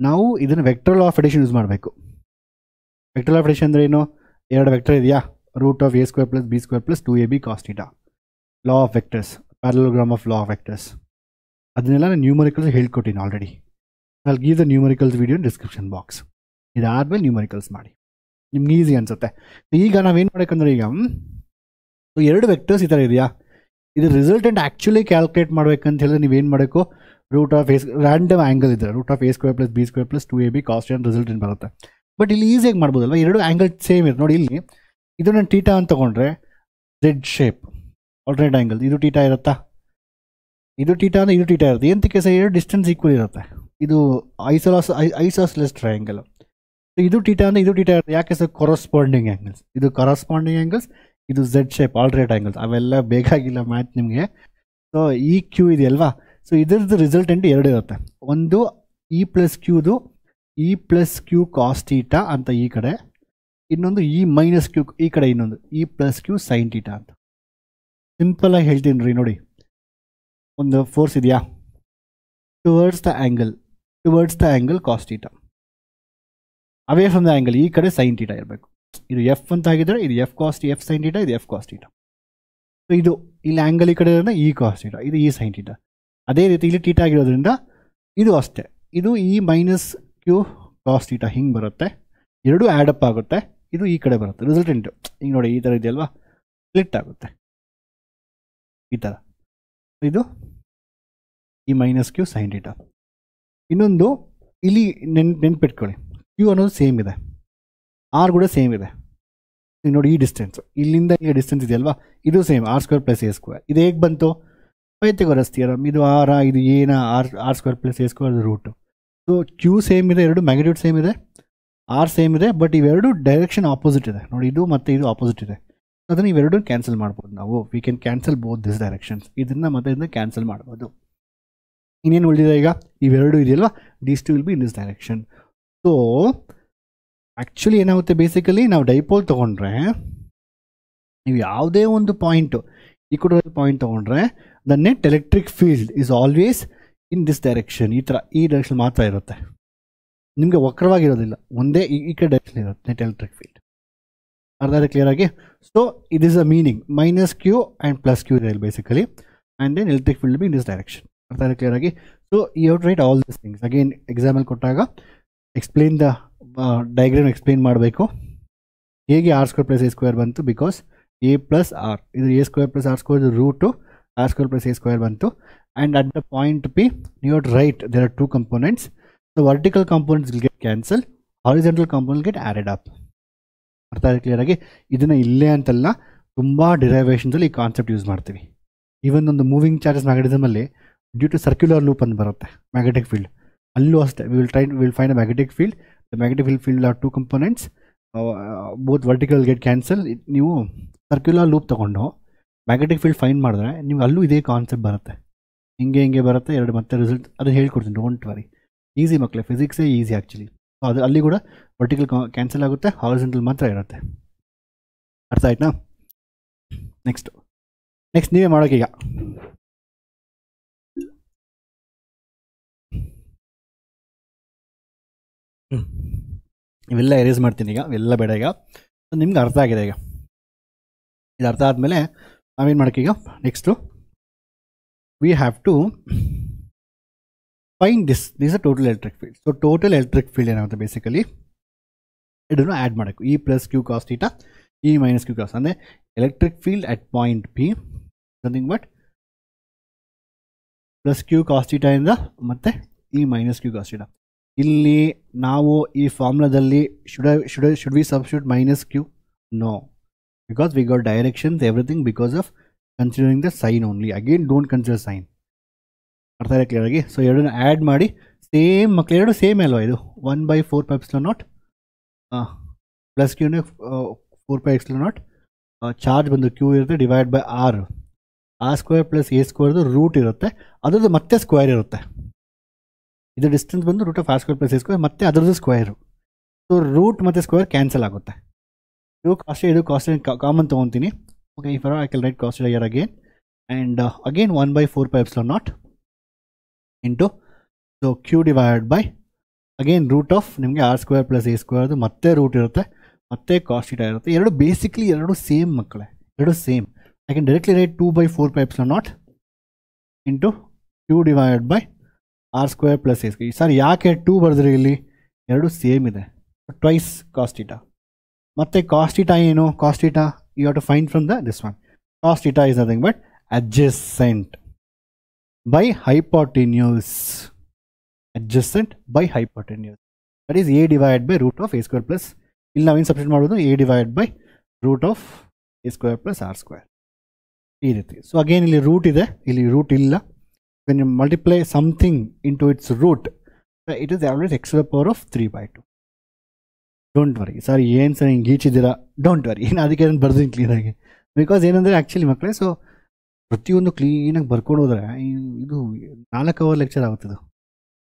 ನಾವು ಇದನ್ನು vector law of addition use ಮಾಡಬೇಕು. ವೆಕ್ಟರ್ ಲಾ ಆಫ್ ಅಡಿಷನ್ ಅಂದರೆ ಏನು? 2 ವೆಕ್ಟರ್ ಇದೆಯಾ, root of a² + b² + 2ab cos θ. Law of vectors, parallelogram of law of vectors, ಅದನ್ನೆಲ್ಲ ನಾನು ನ್ಯೂಮರಿಕಲ್ಸ್ ಹೇಳ್ಕೊಟ್ಟಿನಿ already. I will give the numericals video in description box. ಇದಾದಮೇಲೆ numericals ಮಾಡಿ, ನಿಮ್ಗೆ easy ಅನಿಸುತ್ತೆ. ಈಗ ನಾವೇನು ಮಾಡಬೇಕಂದ್ರೆ, ಈಗ 2 ವೆಕ್ಟರ್ಸ್ ಈ ಥರ ಇದೆಯಾ, ಇದು ರಿಸಲ್ಟೆಂಟ್ ಆ್ಯಕ್ಚುಲಿ ಕ್ಯಾಲ್ಕುಲೇಟ್ ಮಾಡ್ಬೇಕಂತ ಹೇಳಿದ್ರೆ ನೀವೇನು ಮಾಡಬೇಕು? ರೂಟ್ ಆಫ್ ರ್ಯಾಂಡಮ್ ಆ್ಯಂಗಲ್ ಇದೆ, root of a² + b² + 2ab cos θ resultant ಬರುತ್ತೆ. ಬಟ್ ಇಲ್ಲಿ ಈಸಿಯಾಗಿ ಮಾಡ್ಬೋದಲ್ವ? 2 ಆ್ಯಂಗಲ್ ಸೇಮ್ ಇದೆ ನೋಡಿ. ಇಲ್ಲಿ ಇದು ನಾನು ಥೀಟಾ ಅಂತ ತೊಗೊಂಡ್ರೆ ಝೆಡ್ ಶೇಪ್ ಆಲ್ಟರ್ನೇಟ್ ಆ್ಯಂಗಲ್, ಇದು ಥೀಟಾ ಇರುತ್ತಾ? ಇದು ಥೀಟಾ ಅಂದರೆ ಇದು ಥೀಟಾ ಇರುತ್ತೆ. ಎಂತಕ್ಕೆ ಸಹ 2 ಡಿಸ್ಟೆನ್ಸ್ ಈಕ್ವಲ್ ಇರುತ್ತೆ. ಇದು ಐಸೋಸ್ಲೆಸ್ ಟ್ರಯಾಂಗಲ್. ಇದು ಥೀಟಾ ಅಂದರೆ ಇದು ಥೀಟಾ ಇರುತ್ತೆ. ಯಾಕೆ ಸರ್? ಕೊರಸ್ಪಾಂಡಿಂಗ್ ಆ್ಯಂಗಲ್ಸ್. ಇದು ಕರಸ್ಪಾಂಡಿಂಗ್ ಆ್ಯಂಗಲ್ಸ್, ಇದು ಝೆಡ್ ಶೇಪ್ ಆಲ್ಟರ್ನೇಟ್ ಆ್ಯಂಗಲ್ಸ್. ಅವೆಲ್ಲ ಬೇಕಾಗಿಲ್ಲ ಮ್ಯಾಥ್ ನಿಮಗೆ. ಸೊ ಈ ಕ್ಯೂ ಇದೆಯಲ್ವಾ, ಸೊ ಇದರದ್ದು ರಿಸಲ್ಟೆಂಟ್ 2 ಇರುತ್ತೆ. ಒಂದು E + Qದು E + Q cos θ ಅಂತ ಈ ಕಡೆ, ಇನ್ನೊಂದು E - Q ಈ ಕಡೆ, ಇನ್ನೊಂದು E + Q sin θ ಅಂತ. ಸಿಂಪಲಾಗಿ ಹೇಳ್ತೀನಿ ರೀ ನೋಡಿ. ಒಂದು ಫೋರ್ಸ್ ಇದೆಯಾ, towards the angle cos θ, away from the angle ಈ ಕಡೆ sin θ ಇರಬೇಕು. ಇದು F ಅಂತ ಆಗಿದ್ರೆ ಇದು F sin θ, ಇದು F cos θ. ಸೊ ಇದು ಇಲ್ಲಿ ಆ್ಯಂಗಲ್ ಈ ಕಡೆ ಇರೋದ್ರಿಂದ E cos θ, ಇದು E sin θ. ಅದೇ ರೀತಿ ಇಲ್ಲಿ θ ಆಗಿರೋದ್ರಿಂದ ಇದು ಅಷ್ಟೇ, ಇದು E - Q cos θ ಹಿಂಗೆ ಬರುತ್ತೆ. 2 ಆ್ಯಡಪ್ ಆಗುತ್ತೆ, ಇದು ಈ ಕಡೆ ಬರುತ್ತೆ. ರಿಸಲ್ಟೆಂಟು ಹಿಂಗೆ ನೋಡಿ, ಈ ಥರ ಇದೆಯಲ್ವಾ, ಸ್ಪ್ಲಿಟ್ ಆಗುತ್ತೆ ಈ ಥರ. ಇದು E - Q sin θ. ಇನ್ನೊಂದು ಇಲ್ಲಿ ನೆನ್ಪಿಟ್ಕೊಳ್ಳಿ, Q ಅನ್ನೋದು ಸೇಮ್ ಇದೆ, R ಕೂಡ ಸೇಮ್ ಇದೆ. ನೋಡಿ ಈ ಡಿಸ್ಟೆನ್ಸು ಇಲ್ಲಿಂದ ಇಲ್ಲಿ ಡಿಸ್ಟೆನ್ಸ್ ಇದೆಯಲ್ವಾ, ಇದು ಸೇಮ್ r² + a². ಇದು ಹೇಗೆ ಬಂತು? Pythagoras theorem. ಇದು r, ಇದು ಏನ r² + a² route. So Q same ಇದೆ, 2 ಮ್ಯಾಗ್ನಿಟ್ಯೂಡ್ ಸೇಮ್ ಇದೆ, R ಸೇಮ್ ಇದೆ, ಬಟ್ ಇವೆರಡು ಡೈರೆಕ್ಷನ್ ಆಪೋಸಿಟ್ ಇದೆ ನೋಡಿ. ಇದು ಮತ್ತು ಇದು ಆಪೋಸಿಟ್ ಇದೆ. ಅದನ್ನು ಇವೆರಡು ಕ್ಯಾನ್ಸಲ್ ಮಾಡ್ಬೋದು ನಾವು. We can cancel both this directions. ಇದನ್ನು ಮತ್ತು ಇದನ್ನ ಕ್ಯಾನ್ಸಲ್ ಮಾಡ್ಬೋದು. ಇನ್ನೇನು ಉಳಿದಿದೆ ಈಗ? ಇವೆರಡು ಇದೆಯಲ್ವಾ, these two will be in this direction. So actually ಏನಾಗುತ್ತೆ, ಬೇಸಿಕಲಿ ನಾವು ಡೈಪೋಲ್ ತೊಗೊಂಡ್ರೆ, ನೀವು ಯಾವುದೇ ಒಂದು ಪಾಯಿಂಟು ಈಕ್ವಟೋರಿಯಲ್ ಪಾಯಿಂಟ್ ತೊಗೊಂಡ್ರೆ the net electric field is always in this direction, ಈ ಥರ ಈ ಡೈರೆಕ್ಷನ್ ಮಾತ್ರ ಇರುತ್ತೆ, ನಿಮಗೆ ವಕ್ರವಾಗಿರೋದಿಲ್ಲ, ಒಂದೇ ಈ ಕಡೆ ಡೈರೆಕ್ಷನ್ ಇರುತ್ತೆ ನೆಟ್ ಎಲೆಕ್ಟ್ರಿಕ್ ಫೀಲ್ಡ್. ಅರ್ಧ ಕ್ಲಿಯರ್ ಆಗಿ. So it is a meaning minus q and plus q ಇದೆ basically, and then electric field be in this direction. ಅರ್ಧ ಕ್ಲಿಯರ್ ಆಗಿ. So you have to write all this things. Again ಎಕ್ಸಾಮಲ್ಲಿ ಕೊಟ್ಟಾಗ explain the diagram explain ಮಾಡಬೇಕು. ಹೇಗೆ r square plus a square ಬಂತು, because a plus r, ಇದು a square plus r square root r square plus a square ಬಂತು. And at the point P you have to write there are two components. The vertical components will get cancel, horizontal component get added up. ಅರ್ಥ ಆಗಿದೆ clear ಆಗಿ. ಇದನ್ನು ಇಲ್ಲೇ ಅಂತಲ್ಲ, ತುಂಬ ಡಿರೈವೇಷನ್ಸಲ್ಲಿ ಈ ಕಾನ್ಸೆಪ್ಟ್ ಯೂಸ್ ಮಾಡ್ತೀವಿ. ಈವನ್ ಒಂದು ಮೂವಿಂಗ್ ಚಾರ್ಜಸ್ ಮ್ಯಾಗ್ನೆಟಿಸಮಲ್ಲಿ ಡ್ಯೂ ಟು ಸರ್ಕ್ಯುಲರ್ ಲೂಪ್ ಅಂತ ಬರುತ್ತೆ ಮ್ಯಾಗ್ನೆಟಿಕ್ ಫೀಲ್ಡ್, ಅಲ್ಲೂ ಅಷ್ಟೇ will find a magnetic field. The magnetic field are two components, both vertical get cancel. ನೀವು ಸರ್ಕ್ಯುಲರ್ ಲೂಪ್ ತೊಗೊಂಡು ಮ್ಯಾಗ್ನೆಟಿಕ್ ಫೀಲ್ಡ್ ಫೈಂಡ್ ಮಾಡಿದ್ರೆ ನೀವು ಅಲ್ಲೂ ಇದೇ ಕಾನ್ಸೆಪ್ಟ್ ಬರುತ್ತೆ, ಹಿಂಗೆ ಬರುತ್ತೆ ಎರಡು ಮತ್ತೆ ರಿಸಲ್ಟ್. ಅದು ಹೇಳ್ಕೊಡ್ತೀನಿ, ಡೋಂಟ್ ವರಿ. ಈಸಿ ಮಕ್ಕಳೇ, ಫಿಸಿಕ್ಸೇ ಈಸಿ ಆ್ಯಕ್ಚುಲಿ. ಅದು ಅಲ್ಲಿ ಕೂಡ ವರ್ಟಿಕಲ್ ಕ್ಯಾನ್ಸಲ್ ಆಗುತ್ತೆ, ಹಾರಿಜಾಂಟಲ್ ಮಾತ್ರ ಇರುತ್ತೆ. ಅರ್ಥ ಆಯ್ತಾ? ನೆಕ್ಸ್ಟ್ ನೀವೇ ಮಾಡೋಕ್ಕೀಗ. ಇವೆಲ್ಲ ಎರೇಸ್ ಮಾಡ್ತೀನಿ ಈಗ, ಇವೆಲ್ಲ ಬೇಡ ಈಗ. ನಿಮ್ಗೆ ಅರ್ಥ ಆಗಿದೆ ಈಗ. ಇದು ಅರ್ಥ ಆದಮೇಲೆ ನಾವೇನು ಮಾಡೋಕ್ಕೀಗ, next we have to find this a total electric field. So total electric field ಏನಾಗುತ್ತೆ ಬೇಸಿಕಲಿ ಇದನ್ನು ಆ್ಯಡ್ ಮಾಡಬೇಕು. E plus q cos theta, E minus q cos, ಅಂದರೆ electric field at point P nothing but plus q cos theta ಇಂದ ಮತ್ತು E minus q cos theta. ಇಲ್ಲಿ ನಾವು ಈ ಫಾರ್ಮುಲಾದಲ್ಲಿ should we substitute minus q? No, because we got directions everything because of considering the sine only. Again don't consider sine. ಅರ್ಥ ಇದೆ clear ಆಗಿ. So ಎರಡನ್ನ ಆ್ಯಡ್ ಮಾಡಿ ಸೇಮ್ ಮಕ್ಕಳು, ಎರಡು ಸೇಮ್ ಅಲ್ವಾ, ಇದು 1/4πε0 ಪ್ಲಸ್ ಕ್ಯೂನೇ 4πε0, ಚಾರ್ಜ್ ಬಂದು ಕ್ಯೂ ಇರುತ್ತೆ divide by R square plus a ಸ್ಕ್ವೇರ್ದು ರೂಟ್ ಇರುತ್ತೆ, ಅದ್ರದ್ದು ಮತ್ತೆ ಸ್ಕ್ವೇರ್ ಇರುತ್ತೆ. ಇದು ಡಿಸ್ಟೆನ್ಸ್ ಬಂದು root of r square plus a square, ಮತ್ತೆ ಅದರದ್ದು ಸ್ಕ್ವೇರು. ಸೊ ರೂಟ್ ಮತ್ತು ಸ್ಕ್ವೇರ್ ಕ್ಯಾನ್ಸಲ್ ಆಗುತ್ತೆ. ಇದು ಕಾಸ್ಟ್ ಕಾಮನ್ ತೊಗೊತೀನಿ. ಓಕೆ, ಈ for I can write cos here again, and again 1/4πε0 into so q divide by again root of ನಿಮಗೆ r square plus a ಸ್ಕ್ವೇರ್ದು ಮತ್ತೆ root ಇರುತ್ತೆ, ಮತ್ತೆ ಕಾಸ್ಟ್ ಥೀಟಾ ಇರುತ್ತೆ. ಎರಡು ಬೇಸಿಕ್ಲಿ ಎರಡು ಸೇಮ್ ಮಕ್ಕಳೇ, ಎರಡು same. I can directly write 2/4πε0 into q divide by R square plus a square. Sir ಯಾಕೆ 2 ಬರೆದ್ರಿ? ಇಲ್ಲಿ ಎರಡು ಸೇಮ್ ಇದೆ, ಟ್ವೈಸ್ ಕಾಸ್ಟ್ ಥೀಟಾ. ಮತ್ತು ಕಾಸ್ಟ್ ಥೀಟಾ ಏನು? Cos theta you have to find from this one. Cos theta is nothing but adjacent by hypotenuse. Adjacent by hypotenuse. That is a divided by root of a square plus. ಇಲ್ಲಿ ನಾವೇನು substitute ಮಾಡೋದು? a divided by root of a square plus r square. ಈ ರೀತಿ. So again ಇಲ್ಲಿ root ಇದೆ, ಇಲ್ಲಿ root ಇಲ್ಲ. when you multiply something into its root, it is always x to the power of 3/2. Don't worry. Sir ಏನು sir ಹಿಂಗೆ ಗೀಚಿದ್ದೀರಾ? Don't worry, ಏನು ಅದಕ್ಕೆ ನಾನು ಬರ್ತೀನಿ ಕ್ಲೀನಾಗಿ. ಬಿಕಾಸ್ ಏನಂದರೆ ಆ್ಯಕ್ಚುಲಿ ಮಕ್ಕಳೇ, ಸೊ ಪ್ರತಿಯೊಂದು ಕ್ಲೀನಾಗಿ ಬರ್ಕೊಂಡು ಹೋದರೆ ಇದು 4 ಅವರ್ ಲೆಕ್ಚರ್ ಆಗುತ್ತದು.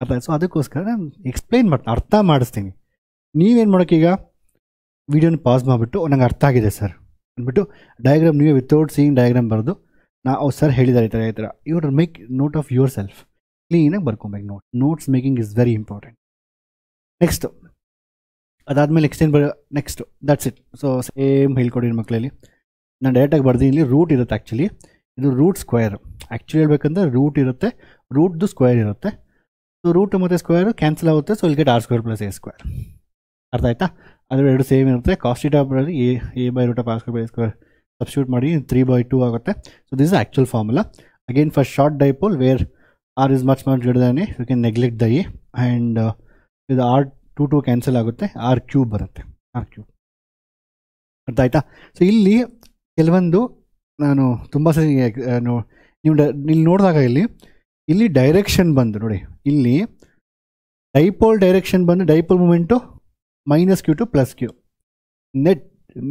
ಅರ್ಥ. ಸೊ ಅದಕ್ಕೋಸ್ಕರ ನಾನು ಎಕ್ಸ್ಪ್ಲೈನ್ ಮಾಡ್ತೀನಿ, ಅರ್ಥ ಮಾಡಿಸ್ತೀನಿ. ನೀವೇನು ಮಾಡೋಕ್ಕೀಗ ವೀಡಿಯೋನ ಪಾಸ್ ಮಾಡಿಬಿಟ್ಟು ನಂಗೆ ಅರ್ಥ ಆಗಿದೆ ಸರ್ ಅಂದ್ಬಿಟ್ಟು ಡಯಾಗ್ರಾಮ್ ನೀವೇ ವಿತೌಟ್ ಸೀಯಿಂಗ್ ಡಯಾಗ್ರಾಮ್ ಬರೆದು ನಾವು ಸರ್ ಹೇಳಿದ್ದಾರೆ ಈ ಥರ you will make note of yourself. ಕ್ಲೀನಾಗಿ ಬರ್ಕೊಬೇಕು. Notes making is very important. Next ಅದಾದಮೇಲೆ next that's it. So same ಹೇಳ್ಕೊಡಿರಿ ಮಕ್ಕಳಲ್ಲಿ. ನಾನು ಡೈರೆಕ್ಟಾಗಿ ಬರ್ತೀನಿ. ಇಲ್ಲಿ ರೂಟ್ ಇರುತ್ತೆ, ಆ್ಯಕ್ಚುಲಿ ಇದು ರೂಟ್ ಸ್ಕ್ವೇರ್. ಆ್ಯಕ್ಚುಲಿ ಹೇಳ್ಬೇಕಂದ್ರೆ ರೂಟ್ ಇರುತ್ತೆ, ರೂಟ್ದು ಸ್ಕ್ವೇರ್ ಇರುತ್ತೆ. ಸೊ ರೂಟ್ ಮತ್ತು ಸ್ಕ್ವೇರು ಕ್ಯಾನ್ಸಲ್ ಆಗುತ್ತೆ. ಸೊ ಇಲ್ಲಿ get r square plus a square. ಅರ್ಥ ಆಯ್ತಾ? ಅದರ ಎರಡು ಸೇಮ್ ಇರುತ್ತೆ. ಕಾಸ್ಟ್ ಥೀಟಾ ಬರೋದು a by root of r square by square substitute ಮಾಡಿ 3/2 ಆಗುತ್ತೆ. So this is actual formula. Again for short dipole where r is much greater than a, you can neglect the a and ಇದು r 2 cancel ಆಗುತ್ತೆ, r cube ಬರುತ್ತೆ, r cube. ಅರ್ಥ ಆಯ್ತಾ? So ಇಲ್ಲಿ ಕೆಲವೊಂದು ನಾನು ತುಂಬ ಸರಿ ನೀವು ಇಲ್ಲಿ ನೋಡಿದಾಗ ಇಲ್ಲಿ ಡೈರೆಕ್ಷನ್ ಬಂದು ನೋಡಿ, ಇಲ್ಲಿ ಡೈಪೋಲ್ ಡೈರೆಕ್ಷನ್ ಬಂದು dipole moment -q to +q.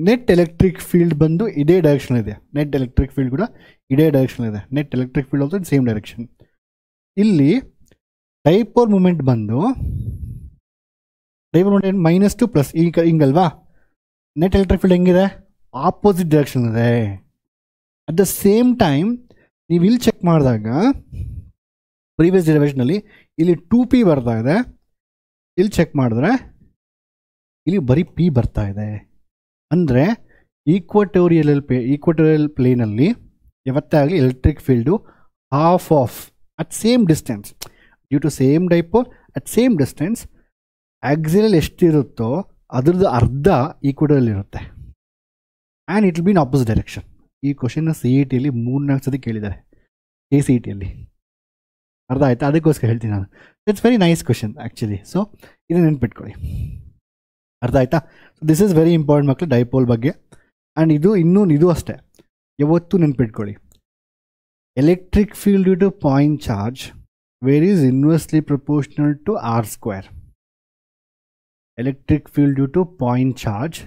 Net electric field ಬಂದು ಇದೇ ಡೈರೆಕ್ಷನ್ ಇದೆ. ನೆಟ್ ಎಲೆಕ್ಟ್ರಿಕ್ ಫೀಲ್ಡ್ ಕೂಡ ಇದೇ ಡೈರೆಕ್ಷನ್ ಇದೆ. Net electric field also same direction. ಇಲ್ಲಿ ಡೈಪೋಲ್ ಮೂಮೆಂಟ್ ಬಂದು -2 ಪ್ಲಸ್ ಈಗ ಹಿಂಗಲ್ವಾ. ನೆಟ್ ಎಲೆಕ್ಟ್ರಿಕ್ ಫೀಲ್ಡ್ ಹೆಂಗಿದೆ? ಆಪೋಸಿಟ್ ಡೈರೆಕ್ಷನ್ ಇದೆ. ಅಟ್ ದ ಸೇಮ್ ಟೈಮ್ ನೀವು ಇಲ್ಲಿ ಚೆಕ್ ಮಾಡಿದಾಗ ಪ್ರೀವಿಯಸ್ ಡೆರಿವೇಷನಲ್ಲಿ ಇಲ್ಲಿ 2p ಬರ್ತಾ ಇದೆ, ಇಲ್ಲಿ ಚೆಕ್ ಮಾಡಿದ್ರೆ ಇಲ್ಲಿ ಬರೀ p ಬರ್ತಾ ಇದೆ. ಅಂದರೆ ಈಕ್ವಟೋರಿಯಲ್ ಪ್ಲೇನಲ್ಲಿ ಯಾವತ್ತೇ ಆಗಲಿ electric field half of at same distance due to same dipole at same distance ಆಕ್ಸಿಲಲ್ಲಿ ಎಷ್ಟಿರುತ್ತೋ ಅದ್ರದ್ದು ಅರ್ಧ ಈಕ್ವಟೋರಿಯಲ್ ಇರುತ್ತೆ. And it will be in opposite direction. ಈ ಕ್ವಶನ್ನ CETಯಲ್ಲಿ 3-4 ಸತಿ ಕೇಳಿದ್ದಾರೆ, KCETಯಲ್ಲಿ. ಅರ್ಥ ಆಯ್ತಾ? ಅದಕ್ಕೋಸ್ಕರ ಹೇಳ್ತೀನಿ ನಾನು. It's very nice question actually. So ಇದು ನೆನ್ಪಿಟ್ಕೊಳ್ಳಿ. ಅರ್ಥ ಆಯ್ತಾ? So this is very important ಮಕ್ಕಳು, ಡೈಪೋಲ್ ಬಗ್ಗೆ. ಆ್ಯಂಡ್ ಇದು ಅಷ್ಟೇ, ಯಾವತ್ತೂ ನೆನ್ಪಿಟ್ಕೊಳ್ಳಿ. Electric field due to point charge where is inversely proportional to r². Electric field due to point charge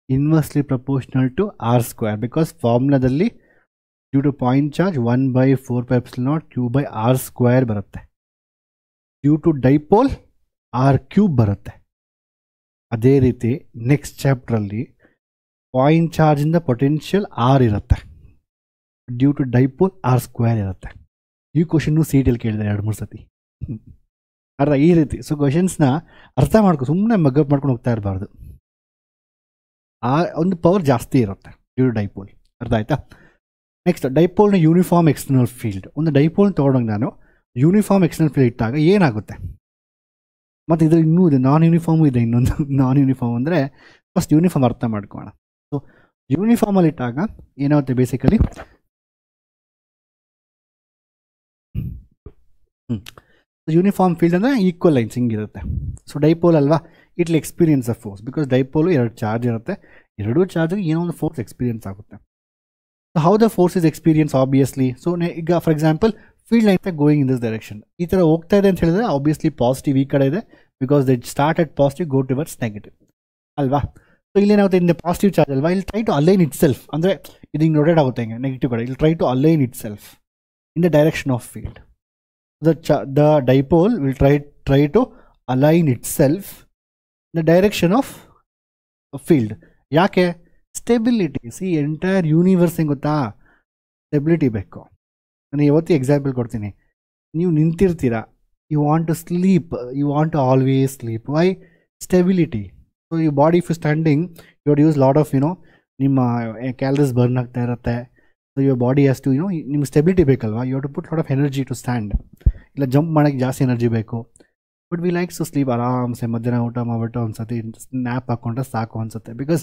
inversely proportional to r², because ಫಾರ್ಮುಲಾದಲ್ಲಿ due to point charge 1/4πε0 q/r² ಬರುತ್ತೆ. Due to dipole r³ ಬರುತ್ತೆ. ಅದೇ ರೀತಿ next ಚಾಪ್ಟ್ರಲ್ಲಿ point ಚಾರ್ಜಿಂದ potential r ಇರುತ್ತೆ, due to dipole r² ಇರುತ್ತೆ. ಈ question CETಯಲ್ಲಿ ಕೇಳಿದ್ದಾರೆ 2-3 ಸತಿ. ಅರ್ಥ? ಈ ರೀತಿ. ಸೊ ಕ್ವಶನ್ಸ್ನ ಅರ್ಥ ಸುಮ್ಮನೆ ಮಗಪ್ ಮಾಡ್ಕೊಂಡು ಹೋಗ್ತಾ ಇರಬಾರ್ದು. ಆ ಒಂದು ಪವರ್ ಜಾಸ್ತಿ ಇರುತ್ತೆ ಡ್ಯೂ ಟು ಡೈಪೋಲ್. ಅರ್ಥ ಆಯ್ತಾ? ನೆಕ್ಸ್ಟ್ ಡೈಪೋಲ್ನ ಯೂನಿಫಾರ್ಮ್ ಎಕ್ಸ್ಟರ್ನಲ್ ಫೀಲ್ಡ್. ಒಂದು ಡೈಪೋಲ್ನ ತೊಗೊಂಡಾಗ ನಾನು ಯೂನಿಫಾರ್ಮ್ ಎಕ್ಸ್ಟರ್ನಲ್ ಫೀಲ್ಡ್ ಇಟ್ಟಾಗ ಏನಾಗುತ್ತೆ? ಮತ್ತು ಇದು ಇನ್ನೂ ಇದೆ, ನಾನ್ ಯೂನಿಫಾರ್ಮು ಇದೆ. ಇನ್ನೊಂದು ನಾನ್ ಯೂನಿಫಾರ್ಮ್ ಅಂದರೆ ಫಸ್ಟ್ ಯೂನಿಫಾರ್ಮ್ ಅರ್ಥ ಮಾಡ್ಕೋಣ. ಸೊ ಯೂನಿಫಾರ್ಮಲ್ಲಿ ಇಟ್ಟಾಗ ಏನಾಗುತ್ತೆ ಬೇಸಿಕಲಿ, ಯೂನಿಫಾರ್ಮ್ ಫೀಲ್ಡ್ ಅಂದರೆ ಈಕ್ವಲ್ ಲೈನ್ಸ್ ಹಿಂಗಿರುತ್ತೆ. ಸೊ ಡೈಪೋಲ್ ಅಲ್ವಾ, it will experience a force, because dipole 2 charge ಇರುತ್ತೆ, 2 ಚಾರ್ಜ್ಗೆ ಏನೋ ಒಂದು ಫೋರ್ಸ್ ಎಕ್ಸ್ಪೀರಿಯನ್ಸ್ ಆಗುತ್ತೆ. So how the force is experience obviously. So ಈಗ for example field lines going in this direction, ಈ ಥರ ಹೋಗ್ತಾ ಇದೆ ಅಂತ ಹೇಳಿದ್ರೆ ಆಬ್ವಿಯಸ್ಲಿ ಪಾಸಿಟಿವ್ ಈ ಕಡೆ ಇದೆ, because they start at positive go towards negative ಅಲ್ವಾ. ಸೊ ಇಲ್ಲೇನಾಗುತ್ತೆ, ಇನ್ ದ ಪಾಸಿಟಿವ್ ಚಾರ್ಜ್ ಅಲ್ವಾ, ಇಲ್ಲಿ try to align itself, ಅಂದರೆ ಇದು ಹಿಂಗೆ ರೊಟೇಟ್ ಆಗುತ್ತೆ ಹಿಂಗೆ ನೆಗೆಟಿವ್ ಕಡೆ, ಇಲ್ಲಿ try to align itself in the direction of field. The dipole will try to align itself in the direction of field. ಯಾಕೆ? ಸ್ಟೆಬಿಲಿಟಿ. ಸಿ ಎಂಟೈರ್ ಯೂನಿವರ್ಸ್ ಹೆಂಗೆ ಗೊತ್ತಾ, ಸ್ಟೆಬಿಲಿಟಿ ಬೇಕು. ನಾನು ಯಾವತ್ತೂ ಎಕ್ಸಾಂಪಲ್ ಕೊಡ್ತೀನಿ. ನೀವು ನಿಂತಿರ್ತೀರಾ, you want to sleep, you want to always sleep. Why? Stability. So you body if you standing you would use lot of ನಿಮ್ಮ ಕ್ಯಾಲರೀಸ್ ಬರ್ನ್ ಆಗ್ತಾ ಇರುತ್ತೆ. So your body has to ನಿಮ್ಗೆ ಸ್ಟೆಬಿಲಿಟಿ ಬೇಕಲ್ವಾ, you have to put lot of energy to stand. ಇಲ್ಲ jump ಮಾಡೋಕ್ಕೆ ಜಾಸ್ತಿ energy ಬೇಕು. But V likes to sleep ಆರಾಮ್ಸೆ, ಮಧ್ಯಾಹ್ನ ಊಟ ಮಾಡಿಬಿಟ್ಟು ಅನ್ಸುತ್ತೆ ನ್ಯಾಪ್ ಹಾಕ್ಕೊಂಡ್ರೆ ಸಾಕು ಅನ್ಸುತ್ತೆ, ಬಿಕಾಸ್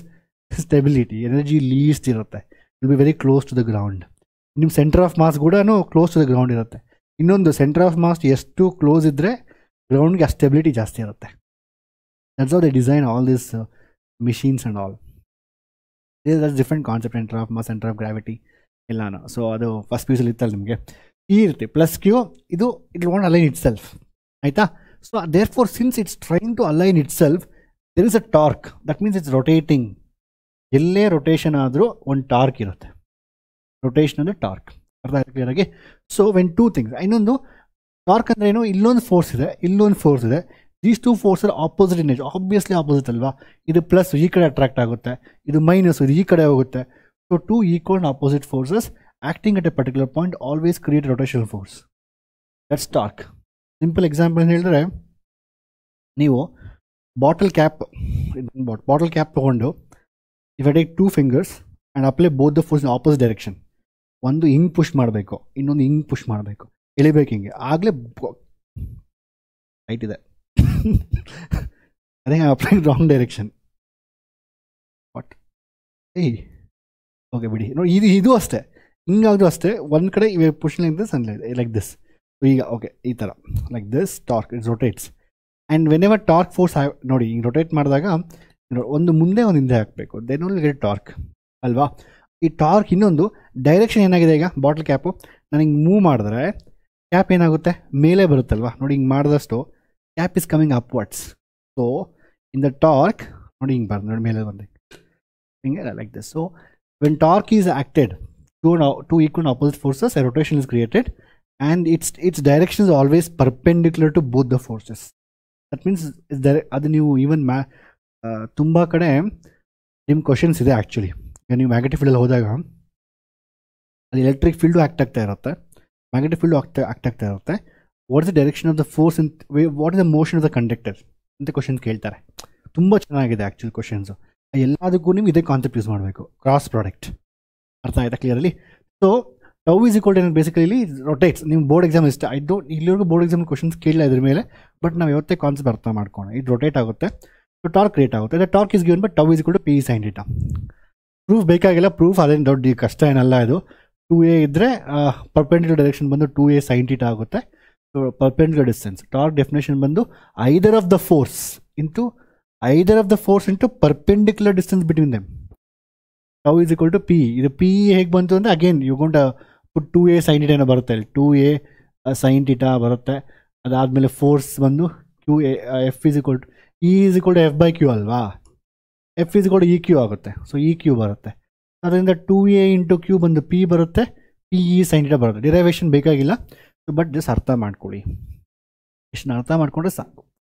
ಸ್ಟೆಬಿಲಿಟಿ, ಎನರ್ಜಿ ಲೀಸ್ಟ್ ಇರುತ್ತೆ, will be very close to the ground. ನಿಮ್ಮ ಸೆಂಟರ್ ಆಫ್ ಮಾಸ್ ಕೂಡ ಕ್ಲೋಸ್ ಟು ದ ಗ್ರೌಂಡ್ ಇರುತ್ತೆ. ಇನ್ನೊಂದು ಸೆಂಟರ್ ಆಫ್ ಮಾಸ್ ಎಷ್ಟು ಕ್ಲೋಸ್ ಇದ್ದರೆ ಗ್ರೌಂಡ್ಗೆ ಆ ಸ್ಟೆಬಿಲಿಟಿ ಜಾಸ್ತಿ ಇರುತ್ತೆ. That's how they design all this machines and all. That's different concept, centre of mass, centre of gravity ಎಲ್ಲಾನು. ಸೊ ಅದು ಫಸ್ಟ್ ಪೀಸಲ್ಲಿ ಇತ್ತಲ್ಲ ನಿಮಗೆ ಈ ರೀತಿ ಪ್ಲಸ್ ಕ್ಯೂ, ಇದು it want align itself. ಆಯಿತಾ? So therefore since it's trying to align itself, there is a torque, that means it's rotating. ಎಲ್ಲೇ ರೊಟೇಷನ್ ಆದರೂ ಒಂದು ಟಾರ್ಕ್ ಇರುತ್ತೆ. ರೊಟೇಷನ್ ಅಂದರೆ ಟಾರ್ಕ್. ಅರ್ಥ ಆಯ್ತು ಕ್ಲಿಯರಾಗಿ? ಸೊ ವೆನ್ 2 ಥಿಂಗ್ಸ್, ಇನ್ನೊಂದು ಟಾರ್ಕ್ ಅಂದರೆ ಏನು, ಇಲ್ಲೊಂದು ಫೋರ್ಸ್ ಇದೆ, ಇಲ್ಲೊಂದು ಫೋರ್ಸ್ ಇದೆ. These 2 force are opposite in nature, obviously opposite ಅಲ್ವಾ. ಇದು ಪ್ಲಸ್ ಈ ಕಡೆ ಅಟ್ರಾಕ್ಟ್ ಆಗುತ್ತೆ, ಇದು ಮೈನಸ್ ಇದು ಈ ಕಡೆ ಹೋಗುತ್ತೆ. So 2 equal and opposite forces acting at a particular point always create rotational force. That's torque. Simple example ಏನು ಹೇಳಿದ್ರೆ, ನೀವು ಬಾಟಲ್ ಕ್ಯಾಪ್ ತೊಗೊಂಡು if I take 2 fingers and apply both the force in opposite direction, ಒಂದು ಹಿಂಗೆ push ಮಾಡಬೇಕು, ಇನ್ನೊಂದು ಹಿಂಗೆ push ಮಾಡಬೇಕು, ಎಳಿಬೇಕು ಹಿಂಗೆ, ಆಗಲೇ ರೈಟ್ ಇದೆ. ಅದೇ ಅಪ್ಲೈ ರಾಂಗ್ ಡೈರೆಕ್ಷನ್. ವಾಟ್? ಏಯ್ ಓಕೆ ಬಿಡಿ ನೋಡಿ, ಇದು ಅಷ್ಟೇ, ಹಿಂಗಾದರೂ ಅಷ್ಟೇ. ಒಂದು ಕಡೆ ಇವೆ push like this and like this. ಈಗ ಓಕೆ ಈ ಥರ like this torque it's rotates. And when ever torque force ನೋಡಿ ಹಿಂಗೆ ರೊಟೇಟ್ ಮಾಡಿದಾಗ ಒಂದು ಮುಂದೆ ಒಂದು ಹಿಂದೆ ಹಾಕಬೇಕು, ದೆನ್ ಓನ್ಲಿ ಗೆಟ್ ಟಾರ್ಕ್ ಅಲ್ವಾ. ಈ ಟಾರ್ಕ್ ಇನ್ನೊಂದು ಡೈರೆಕ್ಷನ್ ಏನಾಗಿದೆ, ಈಗ ಬಾಟಲ್ ಕ್ಯಾಪು ನಾನು ಹಿಂಗೆ ಮೂವ್ ಮಾಡಿದ್ರೆ ಕ್ಯಾಪ್ ಏನಾಗುತ್ತೆ, ಮೇಲೆ ಬರುತ್ತಲ್ವಾ. ನೋಡಿ ಹಿಂಗೆ ಮಾಡಿದಷ್ಟು cap is coming upwards. So in the torque ನೋಡಿ ಹಿಂಗೆ ಬರ್ದು ನೋಡಿ ಮೇಲೆ ಬಂದು ಹಿಂಗೆ like this. So when torque is acted, two equal and opposite forces, a rotation is created, and its direction is always perpendicular to both the forces. That means ಅದು ನೀವು even ತುಂಬ ಕಡೆ ನಿಮ್ಮ ಕ್ವಶನ್ಸ್ ಇದೆ ಆ್ಯಕ್ಚುಲಿ. ಈಗ ನೀವು magnetic ಫೀಲ್ಡಲ್ಲಿ ಹೋದಾಗ ಅದು ಎಲೆಕ್ಟ್ರಿಕ್ ಫೀಲ್ಡು ಆ್ಯಕ್ಟ್ ಆಗ್ತಾ ಇರುತ್ತೆ, ಮ್ಯಾಗ್ನೆಟಿಕ್ ಫೀಲ್ಡು ಆ್ಯಕ್ಟ್ ಆಗ್ತಾ ಇರುತ್ತೆ. What is the direction of the force in what is the motion of the conductor ಅಂತ ಕ್ವಶನ್ ಕೇಳ್ತಾರೆ. ತುಂಬ ಚೆನ್ನಾಗಿದೆ ಆ್ಯಕ್ಚುಲಿ ಕ್ವಶನ್ಸು. ಎಲ್ಲದಕ್ಕೂ ನೀವು ಇದೇ ಕಾನ್ಸೆಪ್ಟ್ ಯೂಸ್ ಮಾಡಬೇಕು, ಕ್ರಾಸ್ ಪ್ರಾಡಕ್ಟ್. ಅರ್ಥ ಆಯ್ತಾ clearly? So tau is equal to basically rotates. ನಿಮ್ಮ ಬೋರ್ಡ್ ಎಕ್ಸಾಮ್ ಇಷ್ಟ ಇಲ್ಲಿವರೆಗೂ ಬೋರ್ಡ್ ಎಕ್ಸಾಮ್ ಕ್ವಶನ್ಸ್ ಕೇಳಿಲ್ಲ ಇದ್ರ ಮೇಲೆ, ಬಟ್ ನಾವು ಯಾವತ್ತೇ ಕಾನ್ಸೆಪ್ಟ್ ಅರ್ಥ ಮಾಡ್ಕೋಣ. ಇದು ರೊಟೇಟ್ ಆಗುತ್ತೆ, ಸೊ ಟಾರ್ಕ್ ಕ್ರಿಯೇಟ್ ಆಗುತ್ತೆ. Torque is given but tau is equal to P sine theta. Proof ಬೇಕಾಗಿಲ್ಲ, ಪ್ರೂಫ್ ಅದೇನು ದೊಡ್ಡ ಕಷ್ಟ ಏನಲ್ಲ. ಇದು 2a ಇದ್ದರೆ ಪರ್ಪೆಂಡಿಕ್ಯುಲರ್ ಡೈರೆಕ್ಷನ್ ಬಂದು 2a ಸೈನ್ ಥೀಟಾ ಆಗುತ್ತೆ. So perpendicular distance. Torque definition ಬಂದು either of the force into perpendicular distance between them. Tau is equal to P. ಇದು ಪಿ ಹೇಗೆ ಬಂತು ಅಂದರೆ again you gonna put 2a sine theta ಏನೋ ಬರುತ್ತೆ, ಅಲ್ಲಿ 2a ಸೈನ್ ಥೀಟಾ ಬರುತ್ತೆ. ಅದಾದಮೇಲೆ ಫೋರ್ಸ್ ಬಂದು Q F is equal to E is equal to F by Q ಅಲ್ವಾ. F is equal to E Q ಆಗುತ್ತೆ. ಸೊ ಇ ಕ್ಯೂ ಬರುತ್ತೆ. ಅದರಿಂದ 2a ಇಂಟು ಕ್ಯೂ ಬಂದು ಪಿ ಬರುತ್ತೆ, ಪಿ ಇ ಸೈನ್ ಥೀಟಾ ಬರುತ್ತೆ. ಡಿರೈವೇಷನ್ ಬೇಕಾಗಿಲ್ಲ, but just ಅರ್ಥ ಮಾಡ್ಕೊಳ್ಳಿ. ಇಷ್ಟನ್ನ ಅರ್ಥ ಮಾಡ್ಕೊಂಡ್ರೆ ಸಾಕು.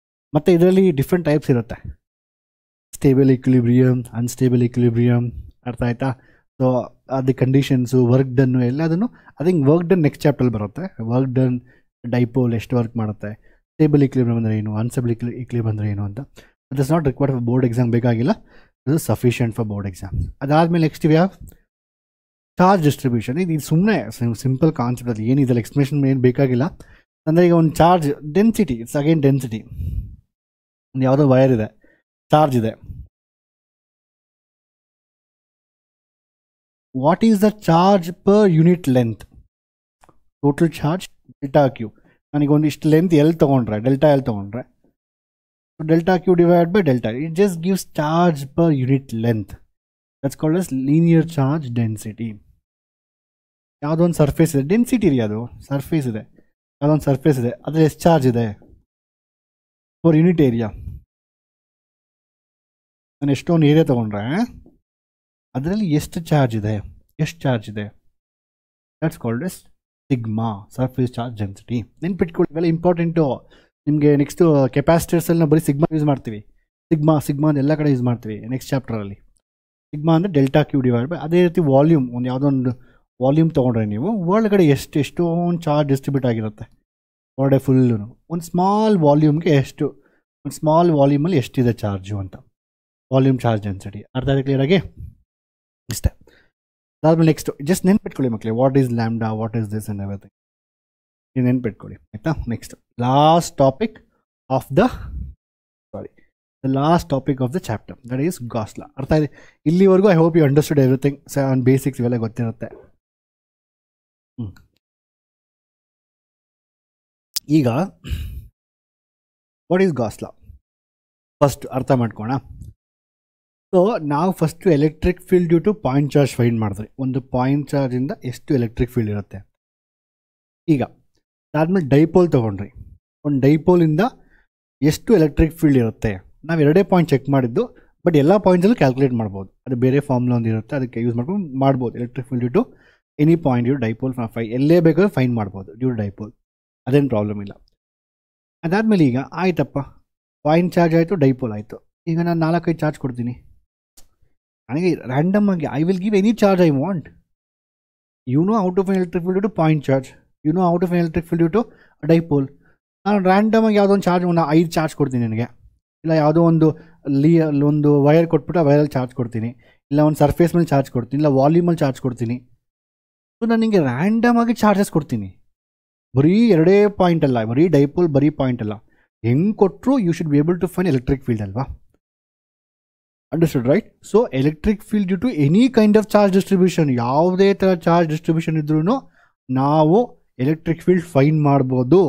ಮತ್ತು ಇದರಲ್ಲಿ ಡಿಫ್ರೆಂಟ್ ಟೈಪ್ಸ್ ಇರುತ್ತೆ, ಸ್ಟೇಬಲ್ ಈಕ್ವಿಲಿಬ್ರಿಯಮ್, ಅನ್ಸ್ಟೇಬಲ್ ಈಕ್ವಿಲಿಬ್ರಿಯಮ್. ಅರ್ಥ ಆಯ್ತಾ? ಸೊ ಅದು ಕಂಡೀಷನ್ಸು, ವರ್ಕ್ ಡನ್ನು ಎಲ್ಲದನ್ನು ಅದಕ್ಕೆ ವರ್ಕ್ ಡನ್ ನೆಕ್ಸ್ಟ್ ಚಾಪ್ಟರ್ ಬರುತ್ತೆ. ವರ್ಕ್ ಡನ್, ಡೈಪೋಲ್ ಎಷ್ಟು ವರ್ಕ್ ಮಾಡುತ್ತೆ, ಸ್ಟೇಬಲ್ ಈಕ್ವಿಲಿಬ್ರಿಯಮ್ ಅಂದರೆ ಏನು, ಅನ್ಸ್ಟೇಬಲ್ ಈಕ್ವಿಲಿಬ್ರಿಯಮ್ ಅಂದರೆ ಏನು ಅಂತ. It is not required for board exam, ಬೇಕಾಗಿಲ್ಲ. ಇದು ಸಫಿಷಿಯಂಟ್ ಫಾರ್ ಬೋರ್ಡ್ ಎಕ್ಸಾಮ್. ಅದಾದಮೇಲೆ next we have charge distribution. ಇದು ಸುಮ್ಮನೆ ಸಿಂಪಲ್ ಕಾನ್ಸೆಪ್ಟ್, ಅದು ಏನಿದೆಲ್ಲ ಎಕ್ಸ್ಪ್ಲೇಷನ್ ಏನು ಬೇಕಾಗಿಲ್ಲ. ಅಂದರೆ ಈಗ ಒಂದು charge density, it's again density. ಒಂದು ಯಾವುದೋ ವೈರ್ ಇದೆ, ಚಾರ್ಜ್ ಇದೆ. What is the charge per unit length? Total charge delta q. ನನಗೊಂದು ಇಷ್ಟು ಲೆಂತ್ ಎಲ್ ತೊಗೊಂಡ್ರೆ, ಡೆಲ್ಟಾ ಎಲ್ ತೊಗೊಂಡ್ರೆ, delta q divide by delta, it just gives charge per unit length. That's called as linear charge density. ಯಾವುದೋ ಒಂದು surface ಇದೆ, density ರೀ, ಅದು surface ಇದೆ, ಯಾವುದೊಂದು ಸರ್ಫೇಸ್ ಇದೆ, ಅದರಲ್ಲಿ ಎಷ್ಟು ಚಾರ್ಜ್ ಇದೆ ಫಾರ್ ಯೂನಿಟ್ ಏರಿಯಾ. ನಾನು ಎಷ್ಟೊಂದು ಏರಿಯಾ ತೊಗೊಂಡ್ರೆ ಅದರಲ್ಲಿ ಎಷ್ಟು ಚಾರ್ಜ್ ಇದೆ, that's called S sigma, surface charge density. ನೆನ್ಪಿಟ್ಕೊಳ್ಳಿ, ಇವೆಲ್ಲ ಇಂಪಾರ್ಟೆಂಟು ನಿಮಗೆ. ನೆಕ್ಸ್ಟು ಕೆಪಾಸಿಟರ್ಸಲ್ಲಿ ನಾವು ಬರೀ ಸಿಗ್ಮಾ ಯೂಸ್ ಮಾಡ್ತೀವಿ. ಸಿಗ್ಮಾ ಎಲ್ಲ ಕಡೆ ಯೂಸ್ ಮಾಡ್ತೀವಿ ನೆಕ್ಸ್ಟ್ ಚಾಪ್ಟರಲ್ಲಿ. ಸಿಗ್ಮಾ ಅಂದರೆ ಡೆಲ್ಟಾ ಕ್ಯೂ ಡಿವೈಡ್ ಬೈ. ಅದೇ ರೀತಿ ವಾಲ್ಯೂಮ್, ಒಂದು ಯಾವುದೋ ಒಂದು ವಾಲ್ಯೂಮ್ ತೊಗೊಂಡ್ರೆ ನೀವು ಒಳಗಡೆ ಎಷ್ಟೊಂದು ಚಾರ್ಜ್ ಡಿಸ್ಟ್ರಿಬ್ಯೂಟ್ ಆಗಿರುತ್ತೆ ಒಳಗಡೆ ಫುಲ್ಲು. ಒಂದು ಸ್ಮಾಲ್ ವಾಲ್ಯೂಮ್ಗೆ ಒಂದು ಸ್ಮಾಲ್ ವಾಲ್ಯೂಮಲ್ಲಿ ಎಷ್ಟಿದೆ ಚಾರ್ಜು ಅಂತ, ವಾಲ್ಯೂಮ್ ಚಾರ್ಜ್ ಡೆನ್ಸಿಟಿ. ಅರ್ಥ ಆಗಿದೆ ಕ್ಲಿಯರಾಗಿ? ಇಷ್ಟೇ. ಅದಾದ್ಮೇಲೆ ನೆಕ್ಸ್ಟು ಜಸ್ಟ್ ನೆನ್ಪಿಟ್ಕೊಳ್ಳಿ ಮಕ್ಕಳೇ, what is lambda, what is this and everything. ನೀವು ನೆನ್ಪಿಟ್ಕೊಳ್ಳಿ ಆಯಿತಾ? Next last topic of the chapter, that is Gauss law. ಅರ್ಥ ಇದೆ ಇಲ್ಲಿವರೆಗೂ? I hope you understood everything. On basics ಇವೆಲ್ಲ ಗೊತ್ತಿರುತ್ತೆ. ಈಗ what is Gauss law first ಅರ್ಥ ಮಾಡ್ಕೋಣ. ಸೊ ನಾವು first electric field due to point charge find ಮಾಡಿದ್ರಿ. ಒಂದು ಪಾಯಿಂಟ್ ಚಾರ್ಜಿಂದ ಎಷ್ಟು ಎಲೆಕ್ಟ್ರಿಕ್ ಫೀಲ್ಡ್ ಇರುತ್ತೆ. ಈಗ ಅದಾದ್ಮೇಲೆ ಡೈಪೋಲ್ ತೊಗೊಂಡ್ರಿ. ಒಂದು ಡೈಪೋಲಿಂದ ಎಷ್ಟು ಎಲೆಕ್ಟ್ರಿಕ್ ಫೀಲ್ಡ್ ಇರುತ್ತೆ. ನಾವು ಎರಡೇ ಪಾಯಿಂಟ್ ಚೆಕ್ ಮಾಡಿದ್ದು, ಬಟ್ ಎಲ್ಲ ಪಾಯಿಂಟ್ಸಲ್ಲೂ ಕ್ಯಾಲ್ಕುಲೇಟ್ ಮಾಡ್ಬೋದು. ಅದು ಬೇರೆ ಫಾರ್ಮುಲಾ ಒಂದು ಇರುತ್ತೆ, ಅದಕ್ಕೆ ಯೂಸ್ ಮಾಡ್ಬೋದು. Electric field due to any point due dipole ಎಲ್ಲೇ ಬೇಕಾದ್ರೂ ಫೈಂಡ್ ಮಾಡ್ಬೋದು ಡ್ಯೂ ಡೈಪೋಲ್, ಅದೇನು ಪ್ರಾಬ್ಲಮ್ ಇಲ್ಲ. ಅದಾದಮೇಲೆ ಈಗ ಆಯ್ತಪ್ಪ, ಪಾಯಿಂಟ್ ಚಾರ್ಜ್ ಆಯಿತು, ಡೈಪೋಲ್ ಆಯಿತು. ಈಗ ನಾನು 4-5 ಚಾರ್ಜ್ ಕೊಡ್ತೀನಿ. ನನಗೆ ರ್ಯಾಂಡಮ್ ಆಗಿ I will give any charge I want. You know out of electric field due to point charge, you know out of electric field due to dipole. ನಾನು random ಆಗಿ ಯಾವುದೋ ಒಂದು ಚಾರ್ಜ್ 5 ಚಾರ್ಜ್ ಕೊಡ್ತೀನಿ ನನಗೆ. ಇಲ್ಲ ಯಾವುದೋ ಒಂದು ವೈರ್ ಕೊಟ್ಬಿಟ್ಟು ಆ ವೈರಲ್ಲಿ ಚಾರ್ಜ್ ಕೊಡ್ತೀನಿ, ಇಲ್ಲ ಒಂದು ಸರ್ಫೇಸ್ ಮೇಲೆ ಚಾರ್ಜ್ ಕೊಡ್ತೀನಿ, ಇಲ್ಲ ವಾಲ್ಯೂಮಲ್ಲಿ ಚಾರ್ಜ್ ಕೊಡ್ತೀನಿ. ಸೊ ನಾನು ನಿಮಗೆ ರ್ಯಾಂಡಮ್ ಆಗಿ ಚಾರ್ಜಸ್ ಕೊಡ್ತೀನಿ. ಬರೀ ಎರಡೇ ಪಾಯಿಂಟ್ ಅಲ್ಲ, ಬರೀ ಡೈಪೋಲ್, ಬರೀ ಪಾಯಿಂಟ್ ಅಲ್ಲ. ಹೆಂಗೆ ಕೊಟ್ಟರು you should be able to find electric field ಅಲ್ವಾ? Understood right? So electric field due to any kind of charge distribution, ಯಾವುದೇ ಥರ ಚಾರ್ಜ್ ಡಿಸ್ಟ್ರಿಬ್ಯೂಷನ್ ಇದ್ರೂ ನಾವು ಎಲೆಕ್ಟ್ರಿಕ್ ಫೀಲ್ಡ್ ಫೈಂಡ್ ಮಾಡ್ಬೋದು.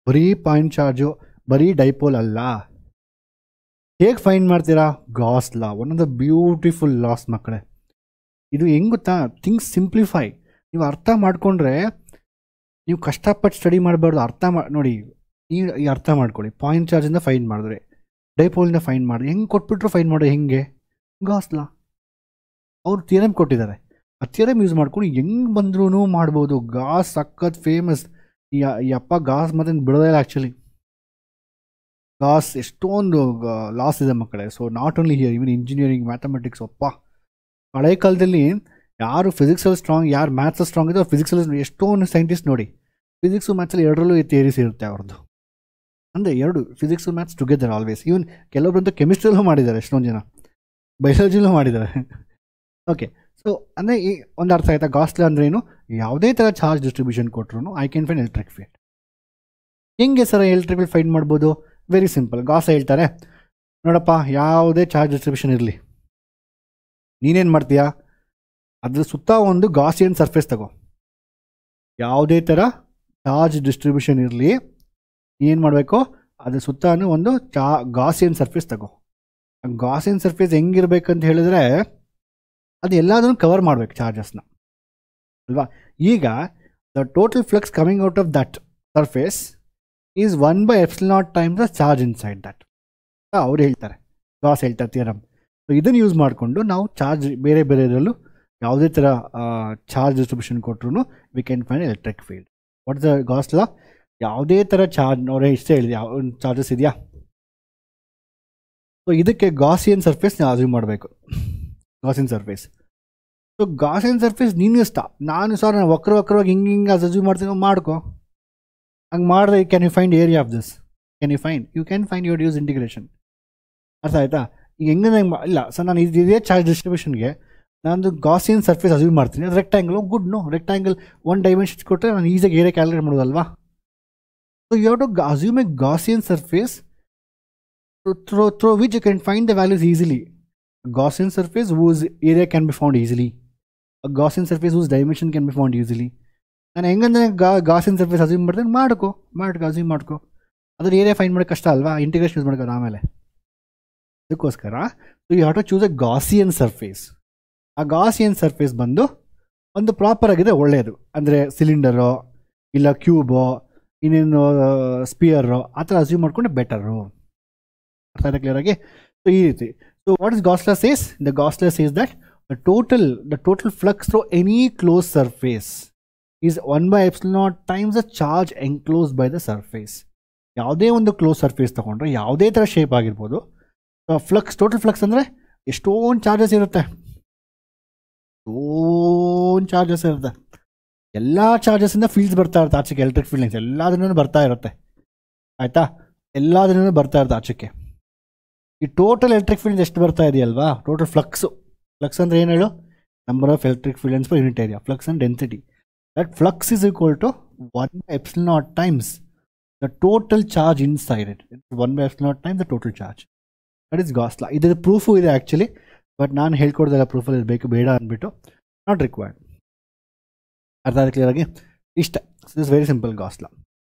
ಬರೀ ಪಾಯಿಂಟ್ ಚಾರ್ಜು, ಬರೀ ಡೈಪೋಲ್ ಅಲ್ಲ. ಹೇಗೆ ಫೈಂಡ್ ಮಾಡ್ತೀರಾ? Gauss law, one of the beautiful loss ಮಕ್ಕಳೇ. ಇದು ಹೆಂಗೆ ಗೊತ್ತಾ? Things simplify. ನೀವು ಅರ್ಥ ಮಾಡಿಕೊಂಡ್ರೆ ನೀವು ಕಷ್ಟಪಟ್ಟು ಸ್ಟಡಿ ಮಾಡಬಾರ್ದು. ನೋಡಿ, ಈ ಅರ್ಥ ಮಾಡ್ಕೊಳ್ಳಿ. ಪಾಯಿಂಟ್ ಚಾರ್ಜಿಂದ ಫೈಂಡ್ ಮಾಡಿದ್ರೆ, ಡೈಪೋಲಿಂದ ಫೈಂಡ್ ಮಾಡಿದ್ರೆ, ಹೆಂಗೆ ಕೊಟ್ಬಿಟ್ರು ಫೈಂಡ್ ಮಾಡಿ ಹೆಂಗೆ? ಗಾಸ್ ಲಾ. ಅವ್ರು ಥಿಯರಮ್ ಕೊಟ್ಟಿದ್ದಾರೆ, ಆ ಥಿಯರಮ್ ಯೂಸ್ ಮಾಡ್ಕೊಂಡು ಹೆಂಗೆ ಬಂದ್ರೂ ಮಾಡ್ಬೋದು. ಗಾಸ್ ಸಖತ್ ಫೇಮಸ್. ಈ ಅಪ್ಪ ಗಾಸ್ ಮತ್ತೆ ಬಿಡೋದೇ ಇಲ್ಲ ಆ್ಯಕ್ಚುಲಿ. ಗಾಸ್ ಎಷ್ಟೊಂದು ಲಾಸ್ ಇದೆ ಮಕ್ಕಳೇ. So not only here, even engineering, mathematics. ಅಪ್ಪ ಹಳೆ ಕಾಲದಲ್ಲಿ ಯಾರು ಫಿಸಿಕ್ಸಲ್ಲಿ ಸ್ಟ್ರಾಂಗ್, ಯಾರು ಮ್ಯಾಥ್ಸಲ್ಲಿ ಸ್ಟ್ರಾಂಗ್ ಇದೆ, ಅವ್ರು ಫಿಸಿಕ್ಸಲ್ಲಿ ಎಷ್ಟೊಂದು ಸೈಂಟಿಸ್ಟ್ ನೋಡಿ ಫಿಸಿಕ್ಸು ಮ್ಯಾಥ್ಸಲ್ಲಿ ಎರಡರಲ್ಲೂ ಈ ಥಿಯರೀಸ್ ಇರುತ್ತೆ ಅವ್ರದ್ದು. ಅಂದರೆ ಎರಡು physics maths together always. Even ಕೆಲವೊಬ್ಬರಂತೂ ಕೆಮಿಸ್ಟ್ರಿಯಲ್ಲೂ ಮಾಡಿದ್ದಾರೆ, ಎಷ್ಟೊಂದು ಜನ ಬಯಾಲಜಿಲೂ ಮಾಡಿದ್ದಾರೆ. ಓಕೆ, ಸೊ ಅಂದರೆ ಈ ಒಂದು ಅರ್ಥ ಆಯ್ತಾ? ಗಾಸ್ ಲಾ ಅಂದ್ರೆ ಏನು? ಯಾವುದೇ ಥರ ಚಾರ್ಜ್ ಡಿಸ್ಟ್ರಿಬ್ಯೂಷನ್ ಕೊಟ್ಟರು I can find electric field. ಹೆಂಗೆ ಸರ್ ಎಲೆಕ್ಟ್ರಿಕ್ ಫೀಲ್ಡ್ ಫೈಂಡ್ ಮಾಡ್ಬೋದು? Very simple. ಗಾಸ್ ಹೇಳ್ತಾರೆ, ನೋಡಪ್ಪ, ಯಾವುದೇ ಚಾರ್ಜ್ ಡಿಸ್ಟ್ರಿಬ್ಯೂಷನ್ ಇರಲಿ, ನೀನೇನು ಮಾಡ್ತೀಯಾ, ಅದ್ರ ಸುತ್ತ ಒಂದು ಗಾಸಿಯನ್ ಸರ್ಫೇಸ್ ತಗೋ. ಯಾವುದೇ ಥರ ಚಾರ್ಜ್ ಡಿಸ್ಟ್ರಿಬ್ಯೂಷನ್ ಇರಲಿ, ಏನು ಮಾಡಬೇಕು, ಅದ್ರ ಸುತ್ತಾನು ಒಂದು ಗಾಸಿಯನ್ ಸರ್ಫೇಸ್ ತಗೋ. ಗಾಸಿಯನ್ ಸರ್ಫೇಸ್ ಹೆಂಗಿರ್ಬೇಕಂತ ಹೇಳಿದ್ರೆ ಅದು ಎಲ್ಲದನ್ನು ಕವರ್ ಮಾಡಬೇಕು ಚಾರ್ಜಸ್ನ, ಅಲ್ವಾ? ಈಗ the total flux coming out of that surface is 1/ε0 times the charge inside that. ಅವ್ರು ಹೇಳ್ತಾರೆ, ಗಾಸ್ ಹೇಳ್ತಾರೆ ಥಿಯರಮ್. ಸೊ ಇದನ್ನು ಯೂಸ್ ಮಾಡಿಕೊಂಡು ನಾವು ಚಾರ್ಜ್ ಬೇರೆ ಬೇರೆ ಇದರಲ್ಲೂ ಯಾವುದೇ ಥರ ಚಾರ್ಜ್ ಡಿಸ್ಟ್ರಿಬ್ಯೂಷನ್ ಕೊಟ್ಟರು we can find electric field. What the Gauss law? ಯಾವುದೇ ಥರ ಚಾರ್ಜ್ ಅವರೇ ಇಷ್ಟೇ ಹೇಳಿದೆ, ಯಾವ ಚಾರ್ಜಸ್ ಇದೆಯಾ, ಸೊ ಇದಕ್ಕೆ ಗಾಸಿಯನ್ ಸರ್ಫೇಸ್ ನಾವು ಅಸ್ಯೂಮ್ ಮಾಡಬೇಕು. Gaussian surface. So Gaussian surface ನೀನು ಇಷ್ಟ, ನಾನು ಸರ್ ನಾನು ವಕ್ರವಾಗಿ ಹಿಂಗೆ ಅಸ್ಯೂಮ್ ಮಾಡ್ತೀನಿ, ಮಾಡ್ಕೊ. ಹಂಗೆ ಮಾಡಿದ್ರೆ can you find area of this? Can you find? You can find your use integration. ಅರ್ಥ ಆಯ್ತಾ? ಈಗ ಹೆಂಗೆ ಇಲ್ಲ ಸರ್, ನಾನು ಇದೇ ಚಾರ್ಜ್ ಡಿಸ್ಟ್ರಿಬ್ಯೂಷನ್ಗೆ ನಾನು ಗಾಸಿಯನ್ ಸರ್ಫೇಸ್ ಅಸ್ಯೂಮ್ ಮಾಡ್ತೀನಿ, ಅದು rectangle. Good, no, rectangle one dimensions ಕೊಟ್ಟರೆ ನಾನು ಈಸಿಯಾಗಿ ಏರಿಯಾ ಕ್ಯಾಲ್ಕುಲೇಟ್ ಮಾಡೋದಲ್ವಾ? So you have to assume a Gaussian surface through which you can find the values easily. A Gaussian surface whose area can be found easily. A Gaussian surface whose dimension can be found easily. ನಾನು ಹೆಂಗಂದ್ರೆ Gaussian surface assume ಮಾಡ್ತೀನಿ, ಮಾಡ್ಕೊ assume ಮಾಡ್ಕೊ. ಅದ್ರ area find ಮಾಡೋಕ್ಕೆ ಕಷ್ಟ ಅಲ್ವಾ? Integration use ಮಾಡ್ಕೋದು ಆಮೇಲೆ. ಅದಕ್ಕೋಸ್ಕರ so you have to choose a Gaussian surface. ಆ ಗಾಸಿಯನ್ ಸರ್ಫೇಸ್ ಬಂದು ಒಂದು ಪ್ರಾಪರ್ ಆಗಿದೆ, ಒಳ್ಳೆಯದು. ಅಂದರೆ ಸಿಲಿಂಡರೋ ಇಲ್ಲ ಕ್ಯೂಬೋ ಇನ್ನೇನು ಸ್ಪಿಯರೋ ಆ ಥರ ಅಸ್ಯೂಮ್ ಮಾಡ್ಕೊಂಡೆ ಬೆಟರು. ಅರ್ಥ ಆಯ್ತಾ ಕ್ಲಿಯರ್ ಆಗಿ? ಸೊ ಈ ರೀತಿ. So what is Gauss law says? The Gauss law says that the total flux through any close surface is 1/ε0 times the charge enclosed by the surface. ಯಾವುದೇ ಒಂದು ಕ್ಲೋಸ್ ಸರ್ಫೇಸ್ ತೊಗೊಂಡ್ರೆ ಯಾವುದೇ ಥರ ಶೇಪ್ ಆಗಿರ್ಬೋದು, flux, total flux ಅಂದರೆ ಎಷ್ಟೊಂದು charges ಇರುತ್ತೆ, ಎಲ್ಲ ಚಾರ್ಜಸ್ಸಿಂದ ಫೀಲ್ಡ್ಸ್ ಬರ್ತಾ ಇರುತ್ತೆ ಆಚೆಗೆ. ಎಲೆಕ್ಟ್ರಿಕ್ ಫೀಲ್ಡ್ಸ್ ಎಲ್ಲದನ್ನೂ ಬರ್ತಾ ಇರುತ್ತೆ, ಆಯಿತಾ? ಎಲ್ಲದನ್ನೂ ಬರ್ತಾ ಇರುತ್ತೆ ಆಚೆಗೆ. ಈ ಟೋಟಲ್ ಎಲೆಕ್ಟ್ರಿಕ್ ಫೀಲ್ಡ್ ಎಷ್ಟು ಬರ್ತಾ ಇದೆಯಲ್ವಾ? ಟೋಟಲ್ ಫ್ಲಕ್ಸ್ ಅಂದರೆ ಏನು ಹೇಳು? Number of electric fields per unit area, flux and density. That flux is equal to 1/ε0 times the total charge inside it. 1/ε0 times the total charge. That is Gauss law. ಇದರ proof ಇದೆ actually, but ನಾನು ಹೇಳ್ಕೊಡ್ದಲ್ಲ ಪ್ರೂಫಲ್ಲಿ ಬೇಕು ಬೇಡ ಅಂದ್ಬಿಟ್ಟು, not required. ಅರ್ಥ ಆಗಿದೆ clear ಆಗಿ? ಇಷ್ಟ. Is very simple Gauss law.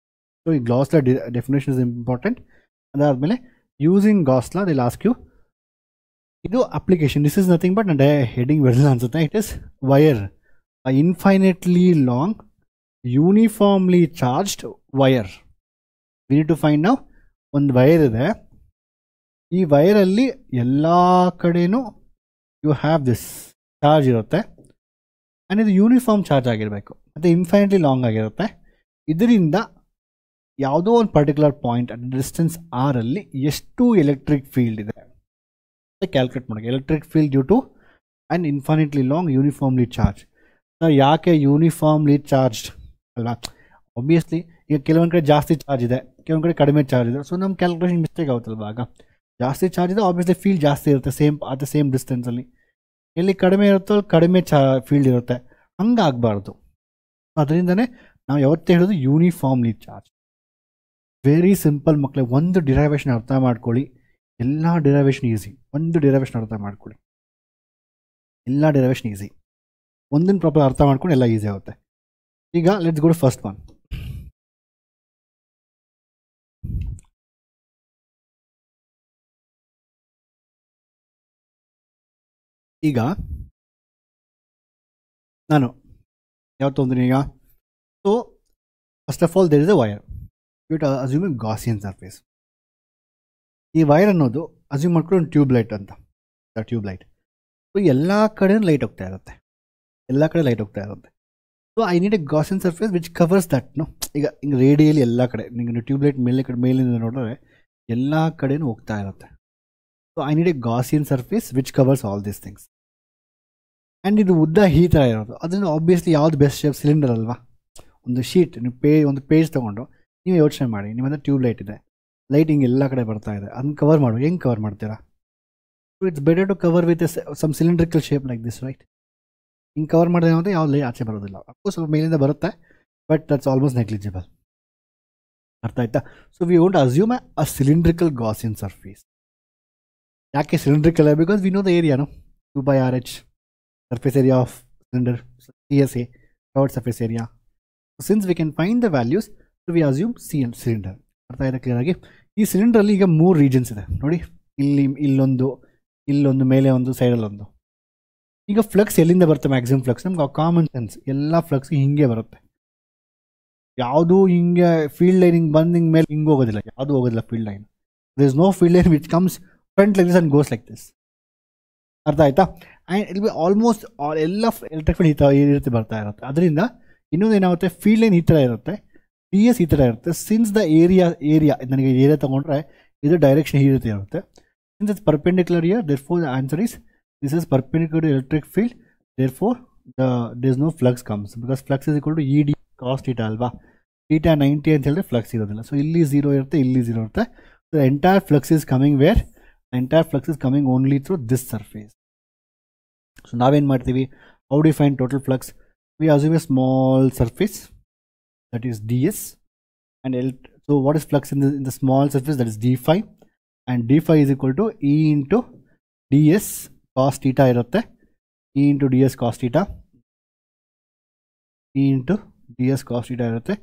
So ಈ Gauss law definition is important. ಅದಾದಮೇಲೆ using Gauss law they'll ask you, ಇದು application. This is nothing but ನನ್ನ ಹೆಡಿಂಗ್ ಬರಲಿಲ್ಲ ಅನ್ಸುತ್ತೆ. It is wire, infinitely long uniformly charged wire. We need to find ನಾವು ಒಂದು wire ಇದೆ, ಈ ವೈರಲ್ಲಿ ಎಲ್ಲ ಕಡೆಯೂ ಯು ಹ್ಯಾವ್ ದಿಸ್ ಚಾರ್ಜ್ ಇರುತ್ತೆ, ಆ್ಯಂಡ್ ಇದು ಯೂನಿಫಾರ್ಮ್ ಚಾರ್ಜ್ ಆಗಿರಬೇಕು ಮತ್ತು ಇನ್ಫೈನೆಟ್ಲಿ ಲಾಂಗ್ ಆಗಿರುತ್ತೆ. ಇದರಿಂದ ಯಾವುದೋ ಒಂದು ಪರ್ಟಿಕ್ಯುಲರ್ ಪಾಯಿಂಟ್ ಅಟ್ ಡಿಸ್ಟೆನ್ಸ್ ಆರಲ್ಲಿ ಎಷ್ಟು ಎಲೆಕ್ಟ್ರಿಕ್ ಫೀಲ್ಡ್ ಇದೆ ಕ್ಯಾಲ್ಕುಲೇಟ್ ಮಾಡೋಕೆ. Electric field due to and infinitely long uniformly charge. ಯಾಕೆ ಯೂನಿಫಾರ್ಮ್ಲಿ ಚಾರ್ಜ್ಡ್ ಅಲ್ವಾ? ಒಬ್ವಿಯಸ್ಲಿ ಈಗ ಕೆಲವೊಂದು ಕಡೆ ಜಾಸ್ತಿ ಚಾರ್ಜ್ ಇದೆ, ಕೆಲವೊಂದು ಕಡೆ ಕಡಿಮೆ ಚಾರ್ಜ್ ಇದೆ. ಸೊ ನಮ್ಮ ಕ್ಯಾಲ್ಕುಲೇಷನ್ ಮಿಸ್ಟೇಕ್ ಆಗುತ್ತಲ್ವ? ಆಗ ಜಾಸ್ತಿ ಚಾರ್ಜ್ ಇದೆ, ಆಬ್ವಿಯಸ್ಲಿ ಫೀಲ್ಡ್ ಜಾಸ್ತಿ ಇರುತ್ತೆ ಸೇಮ್ ಡಿಸ್ಟೆನ್ಸಲ್ಲಿ. ಎಲ್ಲಿ ಕಡಿಮೆ ಇರುತ್ತೋ ಅಲ್ಲಿ ಕಡಿಮೆ ಫೀಲ್ಡ್ ಇರುತ್ತೆ, ಹಂಗಾಗಬಾರ್ದು. ಅದರಿಂದನೇ ನಾವು ಯಾವತ್ತೇ ಹೇಳೋದು ಯೂನಿಫಾರ್ಮ್ಲಿ ಚಾರ್ಜ್. ವೆರಿ ಸಿಂಪಲ್ ಮಕ್ಕಳೇ. ಒಂದು ಡಿರೈವೇಷನ್ ಅರ್ಥ ಮಾಡ್ಕೊಳ್ಳಿ, ಎಲ್ಲ ಡಿರೈವೇಷನ್ ಈಸಿ. ಒಂದು ಡಿರೈವೇಷನ್ ಅರ್ಥ ಮಾಡ್ಕೊಳ್ಳಿ, ಎಲ್ಲ ಡಿರೈವೇಷನ್ ಈಸಿ. ಒಂದನ್ನು ಪ್ರಾಪರ್ ಅರ್ಥ ಮಾಡ್ಕೊಂಡು ಎಲ್ಲ ಈಸಿ ಆಗುತ್ತೆ. ಈಗ let's go to first one. ಈಗ ನಾನು ಯಾವತ್ತು ತೊಂದರೆ ಈಗ, so first of all there is a wire. You assume a Gaussian surface. ಈ ವೈರ್ ಅನ್ನೋದು ಅಸ್ಯೂಮ್ ಮಾಡ್ಕೊಂಡು ಒಂದು ಟ್ಯೂಬ್ಲೈಟ್ ಅಂತ, ಟ್ಯೂಬ್ಲೈಟ್. ಸೊ ಎಲ್ಲ ಕಡೆ ಲೈಟ್ ಹೋಗ್ತಾ ಇರುತ್ತೆ, ಎಲ್ಲ ಕಡೆ ಲೈಟ್ ಹೋಗ್ತಾ ಇರುತ್ತೆ. So I need A Gaussian surface which covers that. ಈಗ ಹಿಂಗೆ ರೇಡಿಯಲಿ ಎಲ್ಲ ಕಡೆ ನಿಮಗೆ ಟ್ಯೂಬ್ಲೈಟ್ ಮೇಲಿಂದ ನೋಡಿದ್ರೆ ಎಲ್ಲ ಕಡೆನೂ ಹೋಗ್ತಾ ಇರುತ್ತೆ. So I need A Gaussian surface which covers all these things. And ಇದು ಉದ್ದ ಈ ಥರ ಇರೋದು. ಅದನ್ನು ಆಬ್ವಿಯಸ್ಲಿ ಯಾವ್ದು ಬೆಸ್ಟ್ ಶೇಪ್? ಸಿಲಿಂಡರ್ ಅಲ್ವಾ? ಒಂದು ಶೀಟ್ ನೀವು ಒಂದು ಪೇಜ್ ತೊಗೊಂಡು ನೀವು ಯೋಚನೆ ಮಾಡಿ, ನಿಮ್ಮ ಹತ್ರ ಟ್ಯೂಬ್ ಲೈಟ್ ಇದೆ, ಲೈಟ್ ಹಿಂಗೆ ಎಲ್ಲ ಕಡೆ ಬರ್ತಾ ಇದೆ, ಅದನ್ನು ಕವರ್ ಮಾಡು, ಹೆಂಗೆ ಕವರ್ ಮಾಡ್ತೀರಾ? So it's better to cover with some cylindrical shape like this, right? ಹಿಂಗೆ ಕವರ್ ಮಾಡಿದ್ರೆ ಅಂದರೆ ಯಾವ ಲೈಟ್ ಆಚೆ ಬರೋದಿಲ್ಲ. ಅಫ್ಕೋರ್ಸ್ ಸ್ವಲ್ಪ ಮೇಲಿಂದ ಬರುತ್ತೆ, ಬಟ್ ದಟ್ಸ್ ಆಲ್ಮೋಸ್ಟ್ ನೆಗ್ಲಿಜಿಬಲ್. ಅರ್ಥ ಆಯ್ತಾ? So we won't assume a cylindrical Gaussian surface. ಯಾಕೆ cylindrical? Because we know the ಏರಿಯಾನು 2/RH surface area of cylinder, CSA, covered surface area. So since we can find the values, so we assume cylinder. ಅರ್ಥ ಆಯ್ತಾ clear ಆಗಿ? ಈ ಸಿಲಿಂಡ್ರಲ್ಲಿ ಈಗ 3 regions ಇದೆ ನೋಡಿ, ಇಲ್ಲೊಂದು ಮೇಲೆ ಒಂದು, ಸೈಡಲ್ಲಿ ಒಂದು. ಈಗ ಫ್ಲಕ್ಸ್ ಎಲ್ಲಿಂದ ಬರುತ್ತೆ? ಮ್ಯಾಕ್ಸಿಮಮ್ ಫ್ಲಕ್ಸ್ ನಮ್ಗೆ ಕಾಮನ್ ಸೆನ್ಸ್, ಎಲ್ಲ ಫ್ಲಕ್ಸ್ ಹಿಂಗೆ ಬರುತ್ತೆ. ಯಾವುದು ಹಿಂಗೆ ಫೀಲ್ಡ್ ಲೈನ್ ಹಿಂಗೆ ಬಂದು ಹಿಂಗೆ ಮೇಲೆ ಹಿಂಗೆ ಹೋಗೋದಿಲ್ಲ, ಯಾವುದು ಹೋಗೋದಿಲ್ಲ field line. There is no field line which comes front like this and goes like this. ಅರ್ಥ ಆಯ್ತಾ? ಆ್ಯಂಡ್ ಇಟ್ ಬಿ ಆಲ್ಮೋಸ್ಟ್ ಎಲ್ಲ ಎಲೆಕ್ಟ್ರಿಕ್ ಫೀಲ್ಡ್ ಈ ರೀತಿ ಬರ್ತಾ ಇರುತ್ತೆ. ಅದರಿಂದ ಇನ್ನೊಂದು ಏನಾಗುತ್ತೆ, ಫೀಲ್ಡ್ ಲೈನ್ ಈ ಥರ ಇರುತ್ತೆ, DS ಈ ಥರ ಇರುತ್ತೆ. ಸಿನ್ಸ್ ದ ಏರಿಯಾ ನನಗೆ ಏರಿಯಾ ತೊಗೊಂಡ್ರೆ ಇದು ಡೈರೆಕ್ಷನ್ ಈ ರೀತಿ ಇರುತ್ತೆ. Since it's perpendicular here, therefore the answer is this is perpendicular to electric field, therefore there is no flux comes, because flux is equal to ED cos θ ಅಲ್ವಾ? θ 90 ಅಂತ ಹೇಳಿದ್ರೆ flux ಇರೋದಿಲ್ಲ. So ಇಲ್ಲಿ 0 ಇರುತ್ತೆ, ಇಲ್ಲಿ 0 ಇರುತ್ತೆ. So the entire flux is coming where? Entire flux is coming only through this surface. So ನಾವೇನು ಮಾಡ್ತೀವಿ? How do find total flux? We assume a small surface that is DS, and so what is flux in the small surface? That is d∅, and d∅ is equal to E into DS cos θ ಇರುತ್ತೆ. E into DS cos θ, E into DS cos θ ಇರುತ್ತೆ.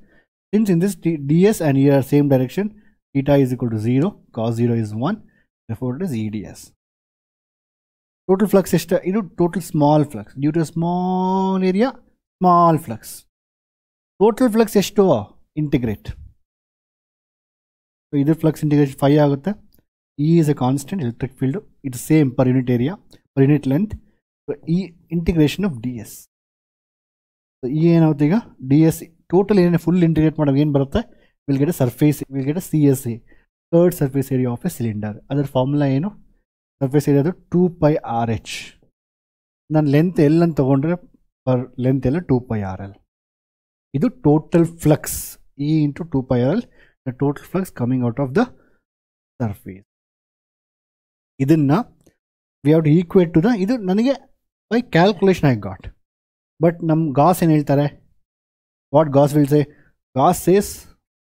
Since in this DS and here same direction, θ is equal to 0, cos 0 is 1, therefore it is EDS. Total flux is total small flux due to a small area, small flux. Total flux is to integrate. So either flux integration 5 ಆಗುತ್ತೆ. E is a constant electric field, it is same per unit area, per unit length. So E integration of DS. So E ಏನಾಗುತ್ತೆ ಈಗ? DS total ಏನೇ full integrate ಮಾಡೋದು ಏನು ಬರುತ್ತೆ? Will get a surface, will get a CSA, third surface area of a cylinder. ಅದರ formula ಏನು? Surface ಏರಿಯಾದು 2πRH. ನಾನು ಲೆಂತ್ ಎಲ್ ಅಂತ ತೊಗೊಂಡ್ರೆ ಪರ್ ಲೆಂತ್ ಎಲ್ಲ 2πRL. ಇದು total flux, E into 2πRL, the total flux coming out of the surface. ಇದನ್ನು we have to equate to the, ಇದು ನನಗೆ by calculation I got. But ನಮ್ಮ ಗಾಸ್ ಏನು ಹೇಳ್ತಾರೆ? What Gauss will say? Gauss says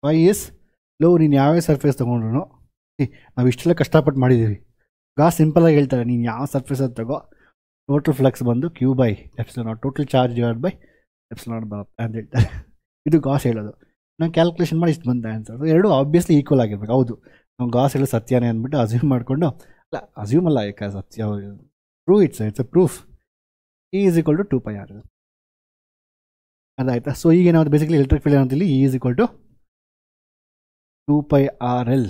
why is low. ನೀನು ಯಾವ್ಯಾವ surface ತೊಗೊಂಡ್ರು, ನಾವು ಇಷ್ಟೆಲ್ಲ ಕಷ್ಟಪಟ್ಟು ಮಾಡಿದ್ದೀವಿ. ಗಾಸ್ ಸಿಂಪಲಾಗಿ ಹೇಳ್ತಾರೆ, ನೀನು ಯಾವ ಸರ್ಫೇಸ್ ಅದು ತಗೋ, ಟೋಟಲ್ ಫ್ಲಕ್ಸ್ ಬಂದು Q/ε0, total charge divide by ε0 ಬರುತ್ತೆ ಅಂತ ಹೇಳ್ತಾರೆ. ಇದು ಗಾಸ್ ಹೇಳೋದು. ನಾನು ಕ್ಯಾಲ್ಕುಲೇಷನ್ ಮಾಡಿ ಇಷ್ಟು ಬಂದ ಆನ್ಸರ್. ಎರಡು ಆಬ್ವಿಯಸ್ಲಿ ಈಕ್ವಲ್ ಆಗಿರ್ಬೇಕು. ಹೌದು, ನಾವು ಗಾಸ್ ಹೇಳೋ ಸತ್ಯನೇ ಅಂದ್ಬಿಟ್ಟು ಅಸ್ಯೂಮ್ ಮಾಡಿಕೊಂಡು, ಅಲ್ಲ ಅಸ್ಯೂಮ್ ಅಲ್ಲ, ಯಾಕೆ ಸತ್ಯ, prove it's a proof. E is equal to 2πRL. ಅದಾಯ್ತಾ? ಸೊ ಈಗ ಏನಾದ್ರು ಬೇಸಿಕಲಿ ಎಲೆಕ್ಟ್ರಿಕ್ ಫೀಲ್ಡ್ ಏನಂತೀವಿ? E is equal to 2πRL,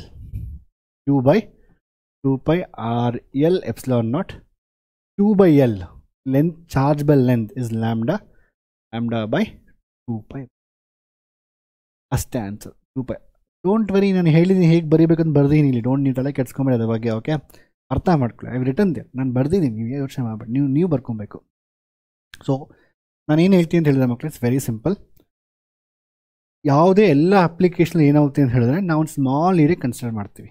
Q/2πRL ε0. 2/L length, charge by length is lambda by 2π. ಅಷ್ಟೇ ಆನ್ಸರ್, 2π. ಡೋಂಟ್ ವರಿ, ನಾನು ಹೇಳಿದ್ದೀನಿ ಹೇಗೆ ಬರೀಬೇಕಂತ ಬರ್ದಿದ್ದೀನಿ ಇಲ್ಲಿ. ಡೋಂಟ್ ನೀವು ತಲೆ ಕೆಡ್ಸ್ಕೊಂಬೇಡಿ ಅದ್ರ ಬಗ್ಗೆ. ಓಕೆ, ಅರ್ಥ ಮಾಡ್ಕೊಳ್ಳಿ. ಐ ರಿಟರ್ನ್ ದೇ, ನಾನು ಬರ್ದಿದ್ದೀನಿ, ನೀವು ಯೋಚನೆ ಮಾಡಬೇಡಿ, ನೀವು ಬರ್ಕೊಬೇಕು. ಸೊ ನಾನೇನು ಹೇಳ್ತೀನಿ ಅಂತ ಹೇಳಿದ್ರೆ ಮಕ್ಕಳು, ಇಟ್ಸ್ ವೆರಿ ಸಿಂಪಲ್. ಯಾವುದೇ ಎಲ್ಲ ಅಪ್ಲಿಕೇಶನ್ ಏನಾಗುತ್ತೆ ಅಂತ ಹೇಳಿದ್ರೆ ನಾವು ಒಂದು ಸ್ಮಾಲ್ ಏರಿಯಾ ಕನ್ಸಿಡರ್ ಮಾಡ್ತೀವಿ.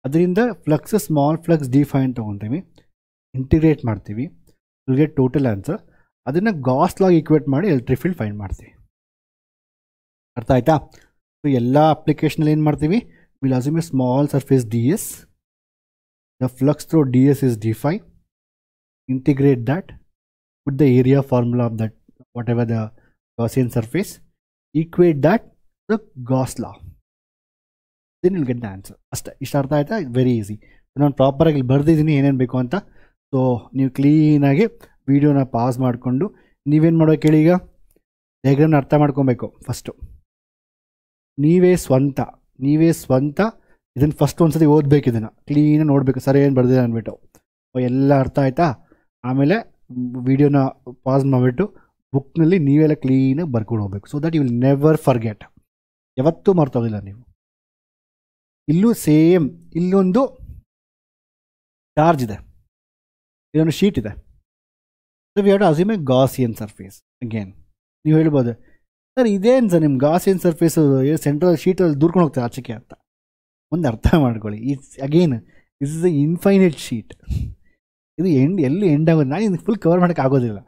ಅದರಿಂದ ಫ್ಲಕ್ಸ್, ಸ್ಮಾಲ್ ಫ್ಲಕ್ಸ್ d∅ ಅಂತ ತೊಗೊತೀವಿ, ಇಂಟಿಗ್ರೇಟ್ ಮಾಡ್ತೀವಿ, ವಿಲ್ ಗೆಟ್ ಟೋಟಲ್ ಆನ್ಸರ್. ಅದನ್ನು ಗಾಸ್ ಲಾಗ್ ಈಕ್ವೇಟ್ ಮಾಡಿ ಎಲೆಕ್ಟ್ರಿಕ್ ಫೀಲ್ಡ್ ಫೈಂಡ್ ಮಾಡ್ತೀವಿ. ಅರ್ಥ ಆಯ್ತಾ? ಸೊ ಎಲ್ಲ ಅಪ್ಲಿಕೇಶನಲ್ಲಿ ಏನು ಮಾಡ್ತೀವಿ? Will assume a small surface DS, the flux through DS is d∅, integrate that, put the area formula of that whatever the Gaussian surface, equate that to the Gauss law, then you'll get the answer. ಅಷ್ಟೇ. ಇಷ್ಟು ಅರ್ಥ ಆಯ್ತಾ? Very easy. ನಾನು ಪ್ರಾಪರಾಗಿ ಇಲ್ಲಿ ಬರ್ದಿದ್ದೀನಿ ಏನೇನು ಬೇಕು ಅಂತ. So ನೀವು ಕ್ಲೀನಾಗಿ ವೀಡಿಯೋನ ಪಾಸ್ ಮಾಡಿಕೊಂಡು ನೀವೇನು ಮಾಡ್ಬೇಕು ಹೇಳಿ? ಈಗ ಡಯಾಗ್ರಾಮ್ನ ಅರ್ಥ ಮಾಡ್ಕೊಬೇಕು ಫಸ್ಟು. ನೀವೇ ಸ್ವಂತ ಇದನ್ನು ಫಸ್ಟ್ ಒಂದ್ಸತಿ ಓದಬೇಕು, ಇದನ್ನು ಕ್ಲೀನಾಗಿ ನೋಡಬೇಕು, ಸರಿ ಏನು ಬರ್ದಿದೆ ಅಂದ್ಬಿಟ್ಟು. ಎಲ್ಲ ಅರ್ಥ ಆಯ್ತಾ? ಆಮೇಲೆ ವಿಡಿಯೋನ ಪಾಸ್ ಮಾಡಿಬಿಟ್ಟು ಬುಕ್ನಲ್ಲಿ ನೀವೆಲ್ಲ ಕ್ಲೀನಾಗಿ ಬರ್ಕೊಂಡು ಹೋಗ್ಬೇಕು. So that you will never forget. ಯಾವತ್ತೂ ಮರ್ತೋಗಿಲ್ಲ ನೀವು. ಇಲ್ಲೂ ಸೇಮ್, ಇಲ್ಲೊಂದು ಚಾರ್ಜ್ ಇದೆ, ಇದೊಂದು ಶೀಟ್ ಇದೆ. So we have to assume a Gaussian surface. Again ನೀವು ಹೇಳ್ಬೋದು ಸರ್ ಇದೇನು ಸರ್ ನಿಮ್ಮ ಗಾಸಿಯನ್ ಸರ್ಫೇಸು ಸೆಂಟ್ರಲ್ ಶೀಟಲ್ಲಿ ದೂರ್ಕೊಂಡು ಹೋಗ್ತಾರೆ ಆಚೆಗೆ ಅಂತ ಒಂದು ಅರ್ಥ ಮಾಡ್ಕೊಳ್ಳಿ. Again this is a infinite sheet. ಇದು ಎಲ್ಲಿ ಎಂಡ್ ಆಗೋದು, ನಾನು ಇದು ಫುಲ್ ಕವರ್ ಮಾಡೋಕ್ಕೆ ಆಗೋದಿಲ್ಲ.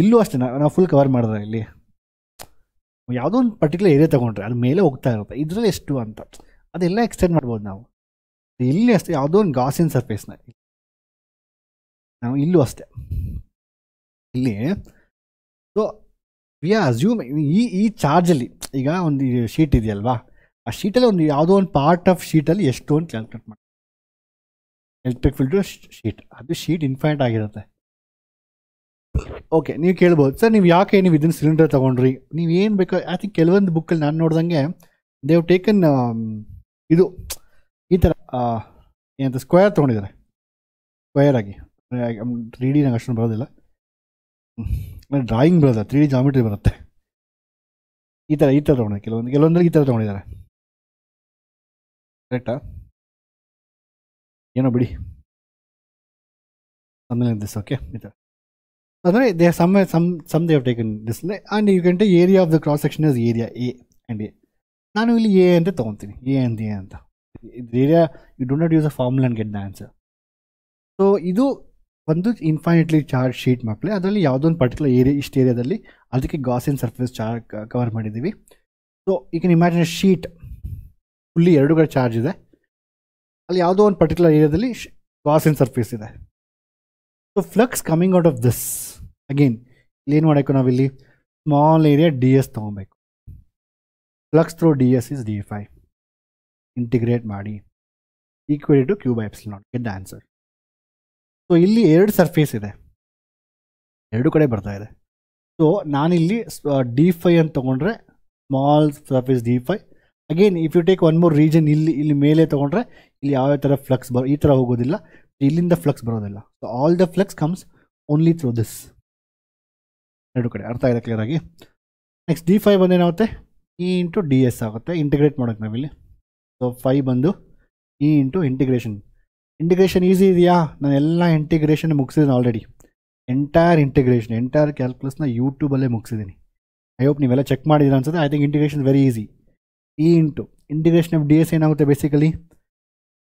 ಇಲ್ಲೂ ಅಷ್ಟೇ ನಾವು ಫುಲ್ ಕವರ್ ಮಾಡಿದ್ರೆ ಇಲ್ಲಿ ಯಾವುದೋ ಒಂದು ಪರ್ಟಿಕ್ಯುಲರ್ ಏರಿಯಾ ತೊಗೊಂಡ್ರೆ ಅದು ಮೇಲೆ ಹೋಗ್ತಾ ಇರುತ್ತೆ, ಇದರಲ್ಲಿ ಎಷ್ಟು ಅಂತ ಅದೆಲ್ಲ ಎಕ್ಸ್ಟೆಂಡ್ ಮಾಡ್ಬೋದು ನಾವು. ಇಲ್ಲಿ ಅಷ್ಟೇ ಯಾವುದೋ ಒಂದು ಗಾಸಿಯನ್ ಸರ್ಫೇಸ್ನ ನಾವು ಇಲ್ಲೂ ಅಷ್ಟೇ ಇಲ್ಲಿ. ಸೊ ವಿ ಆರ್ ಅಸ್ಯೂಮ್ ಈ ಚಾರ್ಜಲ್ಲಿ ಈಗ ಒಂದು ಶೀಟ್ ಇದೆಯಲ್ವಾ, ಆ ಶೀಟಲ್ಲಿ ಒಂದು ಯಾವುದೋ ಒಂದು ಪಾರ್ಟ್ ಆಫ್ ಶೀಟಲ್ಲಿ ಎಷ್ಟು ಅಂತ ಕ್ಯಾಲ್ಕುಲೇಟ್ ಮಾಡಿ ಎಲೆಕ್ಟ್ರಿಕ್ ಫೀಲ್ಡ್ ಶೀಟ್, ಅದು ಶೀಟ್ ಇನ್ಫೈನೈಟ್ ಆಗಿರುತ್ತೆ. ಓಕೆ, ನೀವು ಕೇಳ್ಬೋದು ಸರ್ ನೀವು ಯಾಕೆ ನೀವು ಇದನ್ನು ಸಿಲಿಂಡರ್ ತೊಗೊಂಡ್ರಿ, ನೀವು ಏನು ಬೇಕು. ಐ ಥಿಂಕ್ ಕೆಲವೊಂದು ಬುಕ್ಕಲ್ಲಿ ನಾನು ನೋಡ್ದಂಗೆ ದೇವ್ ಟೇಕನ್ ಇದು ಈ ಥರ ಏನಂತ ಸ್ಕ್ವೇರ್ ತೊಗೊಂಡಿದ್ದಾರೆ, ಸ್ಕ್ವೇರ್ ಆಗಿ. ಡಿ ನಂಗೆ ಅಷ್ಟೊಂದು ಬರೋದಿಲ್ಲ, ಡ್ರಾಯಿಂಗ್ ಬರೋದಿಲ್ಲ, 3D ಜಾಮಿಟ್ರಿ ಬರುತ್ತೆ. ಈ ಥರ ತೊಗೊಂಡಿದ್ದಾರೆ ಕೆಲವೊಂದ್ರಲ್ಲಿ ಈ ಥರ ತೊಗೊಂಡಿದ್ದಾರೆ. ಕರೆಕ್ಟಾ? ಏನೋ ಬಿಡಿ, ಆಮೇಲೆ ದಿಸ್ ಓಕೆ ಈ ಥರ ಅಂದರೆ they some they have taken this and you can take area of the cross section is area a and a. ನಾನು ಇಲ್ಲಿ ಎ ಅಂತ ತೊಗೊತೀನಿ, ಎ ಆ್ಯಂಡ್ ಎ ಅಂತ. ಇದು area you don't not use a formula and get the answer. So ಇದು ಒಂದು infinitely charge sheet ಮಕ್ಕಳೇ. ಅದರಲ್ಲಿ ಯಾವುದೋ ಒಂದು ಪರ್ಟಿಕ್ಯುಲರ್ ಏರಿಯಾ, ಇಷ್ಟು ಏರಿಯಾದಲ್ಲಿ ಅದಕ್ಕೆ ಗಾಸಿಯನ್ ಸರ್ಫೇಸ್ ಚಾರ್ಜ್ ಕವರ್ ಮಾಡಿದ್ದೀವಿ. So you can imagine sheet fully ಎರಡು ಕಡೆ ಚಾರ್ಜ್ ಇದೆ, ಅಲ್ಲಿ ಯಾವುದೋ ಒಂದು ಪರ್ಟಿಕ್ಯುಲರ್ ಏರಿಯಾದಲ್ಲಿ ಗಾಸಿಯನ್ ಸರ್ಫೇಸ್ ಇದೆ. So flux coming out of this again ಏನು ಮಾಡಬೇಕು, ನಾವಿಲ್ಲಿ ಸ್ಮಾಲ್ ಏರಿಯಾ ಡಿ ಎಸ್ ತೊಗೊಬೇಕು. Flux through D S is d5. Integrate ಮಾಡಿ equal to q by epsilon, get the answer. So ಇಲ್ಲಿ ಎರಡು ಸರ್ಫೇಸ್ ಇದೆ, ಎರಡು ಕಡೆ ಬರ್ತಾ ಇದೆ. ಸೊ ನಾನಿಲ್ಲಿ d5 ಅಂತ ತೊಗೊಂಡ್ರೆ small surface d5. Again if you take one more region, ಇಲ್ಲಿ ಮೇಲೆ ತೊಗೊಂಡ್ರೆ ಇಲ್ಲಿ ಯಾವ ಥರ ಫ್ಲಕ್ಸ್ ಈ ಥರ ಹೋಗೋದಿಲ್ಲ, ಇಲ್ಲಿಂದ ಫ್ಲಕ್ಸ್ ಬರೋದಿಲ್ಲ. So all the flux comes only through this, ಎರಡು ಕಡೆ. ಅರ್ಥ ಇದೆ ಕ್ಲಿಯರ್ ಆಗಿ? ನೆಕ್ಸ್ಟ್ d5 ಬಂದೇನಾಗುತ್ತೆ, ಇ ಇಂಟು ಡಿ ಎಸ್ ಆಗುತ್ತೆ. ಇಂಟಿಗ್ರೇಟ್ ಮಾಡೋಕ್ಕೆ ನಾವಿಲ್ಲಿ. ಸೊ 5 ಬಂದು ಇ ಇಂಟು ಇಂಟಿಗ್ರೇಷನ್ ಈಸಿ ಇದೆಯಾ? ನಾನು ಎಲ್ಲ ಇಂಟಿಗ್ರೇಷನ್ ಮುಗಿಸಿದ್ದೀನಿ ಆಲ್ರೆಡಿ. ಎಂಟೈರ್ ಕ್ಯಾಲ್ಕುಲಸ್ನ ಯೂಟ್ಯೂಬಲ್ಲೇ ಮುಗಿಸಿದ್ದೀನಿ. ಐ ಹೋಪ್ ನೀವೆಲ್ಲ ಚೆಕ್ ಮಾಡಿದ್ದೀರ ಅನ್ಸುತ್ತೆ. I think integration very easy. E into integration of D S ಏನಾಗುತ್ತೆ ಬೇಸಿಕಲಿ,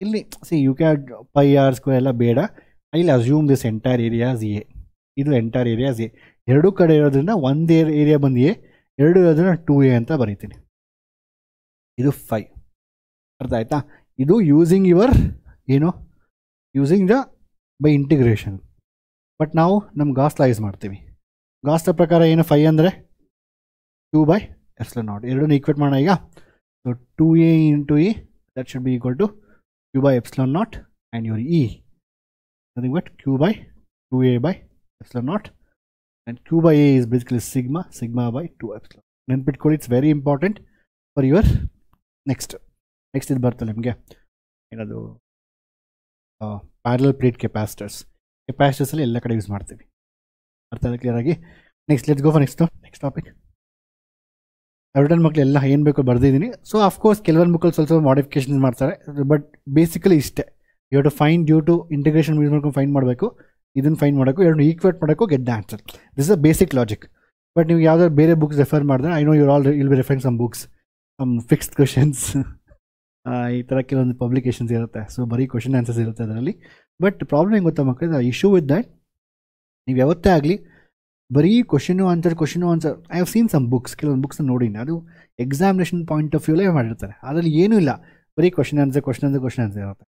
ಇಲ್ಲಿ you can pi R square ಎಲ್ಲ ಬೇಡ, ಇಲ್ಲಿ assume this entire areas A. ಇದು ಎಂಟೈರ್ ಏರಿಯಾಸ್ ಎ. ಎರಡೂ ಕಡೆ ಇರೋದ್ರಿಂದ ಒಂದು ಏರಿಯಾ ಬಂದು ಎ, ಎರಡು ಇರೋದ್ರಿಂದ 2a ಅಂತ ಬರೀತೀನಿ. ಇದು 5. ಅರ್ಥ ಆಯ್ತಾ? ಇದು using your using the by integration. But ನಾವು ನಮ್ಮ ಗಾಸ್ ಲಾ ಯೂಸ್ ಮಾಡ್ತೀವಿ. ಗಾಸ್ ಲಾ ಪ್ರಕಾರ ಏನು 5 ಅಂದರೆ q by epsilon naught. ಎರಡನ್ನೂ ಈಕ್ವೇಟ್ ಮಾಡೋಣ ಈಗ. So 2a into E that should be equal to q by epsilon naught and your e nothing but q by 2a by epsilon naught, and q by a is basically sigma by 2 epsilon. ನೆನ್ಪಿಟ್ಕೊಳ್ಳಿ, it's very important for your next ಇದು ಬರ್ತಲ್ಲ ನಿಮಗೆ ಏನದು parallel plate ಕೆಪಾಸಿಟರ್ಸಲ್ಲಿ ಎಲ್ಲ ಕಡೆ use ಮಾಡ್ತೀವಿ. ಅರ್ಥ ಆಗಿದೆ ಕ್ಲಿಯರ್ ಆಗಿ? Next let's go for next topic. Return ಮಕ್ಕಳು ಎಲ್ಲ ಏನು ಬೇಕೋ ಬರ್ದಿದ್ದೀನಿ. ಸೊ ಅಫ್ಕೋರ್ಸ್ ಕೆಲವೊಂದು ಬುಕ್ಕಲ್ಲಿ ಸ್ವಲ್ಪ ಮಾಡಿಫಿಕೇಶನ್ ಮಾಡ್ತಾರೆ, ಬಟ್ ಬೇಸಿಕಲಿ ಇಷ್ಟೇ. You to find due to integration use ಮಾಡ್ಕೊಂಡು ಫೈಂಡ್ ಮಾಡಬೇಕು, ಇದನ್ನು ಫೈಂಡ್ ಮಾಡಬೇಕು, ಎರಡು ಈಕ್ವೇಟ್ ಮಾಡಬೇಕು, get the answer. This is a basic logic. But ನೀವು ಯಾವ್ದಾದ್ರು ಬೇರೆ ಬುಕ್ಸ್ ರೆಫರ್ ಮಾಡಿದ್ರೆ, I know you're all will be referring some books, some fixed questions, ಈ ಥರ ಕೆಲವೊಂದು ಪಬ್ಲಿಕೇಶನ್ಸ್ ಇರುತ್ತೆ. ಸೊ ಬರೀ ಕ್ವೆಶನ್ ಆನ್ಸರ್ಸ್ ಇರುತ್ತೆ ಅದರಲ್ಲಿ. ಬಟ್ ಪ್ರಾಬ್ಲಮ್ ಹೆಂಗೆ ಗೊತ್ತಾ ಮಕ್ಕಳು, ಇಶ್ಯೂ ವಿತ್ ದ್ಯಾಟ್, ನೀವು ಯಾವತ್ತೇ ಆಗಲಿ ಬರೀ question answer. I have seen some books, ಕೆಲವೊಂದು ಬುಕ್ಸ್ ನೋಡಿನಿ, ಅದು ಎಕ್ಸಾಮಿನೇಷನ್ ಪಾಯಿಂಟ್ ಆಫ್ ವ್ಯೂಲೇ ಮಾಡಿರ್ತಾರೆ. ಅದರಲ್ಲಿ ಏನೂ ಇಲ್ಲ, ಬರೀ ಕ್ವಶನ್ ಆನ್ಸರ್ ಇರುತ್ತೆ.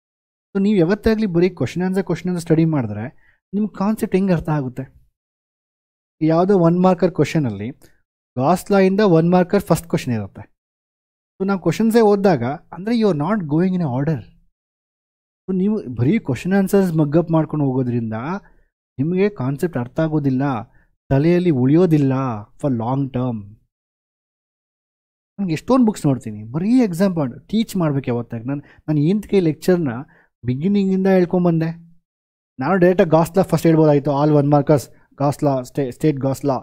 ಸೊ ನೀವು ಯಾವತ್ತಾಗಲಿ ಬರೀ ಕ್ವಶನ್ ಆನ್ಸರ್ ಸ್ಟಡಿ ಮಾಡಿದ್ರೆ ನಿಮ್ಗೆ ಕಾನ್ಸೆಪ್ಟ್ ಹೆಂಗೆ ಅರ್ಥ ಆಗುತ್ತೆ? ಯಾವುದೋ 1 ಮಾರ್ಕರ್ ಕ್ವಶನಲ್ಲಿ ಗಾಸ್ ಲಾ ಇಂದ 1 ಮಾರ್ಕರ್ ಫಸ್ಟ್ ಕ್ವಶನ್ ಇರುತ್ತೆ. ಸೊ ನಾವು ಕ್ವಶನ್ಸೇ ಓದಿದಾಗ ಅಂದರೆ you are not going in a order. So ನೀವು ಬರೀ ಕ್ವಶನ್ ಆನ್ಸರ್ಸ್ ಮಗ್ಗಪ್ ಮಾಡ್ಕೊಂಡು ಹೋಗೋದ್ರಿಂದ ನಿಮಗೆ ಕಾನ್ಸೆಪ್ಟ್ ಅರ್ಥ ಆಗೋದಿಲ್ಲ, ತಲೆಯಲ್ಲಿ ಉಳಿಯೋದಿಲ್ಲ ಫಾರ್ ಲಾಂಗ್ ಟರ್ಮ್. ನನಗೆ ಎಷ್ಟೊಂದು ಬುಕ್ಸ್ ನೋಡ್ತೀನಿ, ಬರೀ ಎಕ್ಸಾಂಪಲ್ ಟೀಚ್ ಮಾಡ್ಬೇಕು ಯಾವತ್ತಾಗ. ನಾನು ಏನಕ್ಕೆ ಲೆಕ್ಚರ್ನ ಬಿಗಿನಿಂಗಿಂದ ಹೇಳ್ಕೊಂಬಂದೆ. ನಾನು ಡೈರೆಕ್ಟಾಗಿ Gauss law first ಹೇಳ್ಬೋದಾಯಿತು, all 1 markers Gauss ಲಾ, ಸ್ಟೇಟ್ ಗಾಸ್ ಲಾ.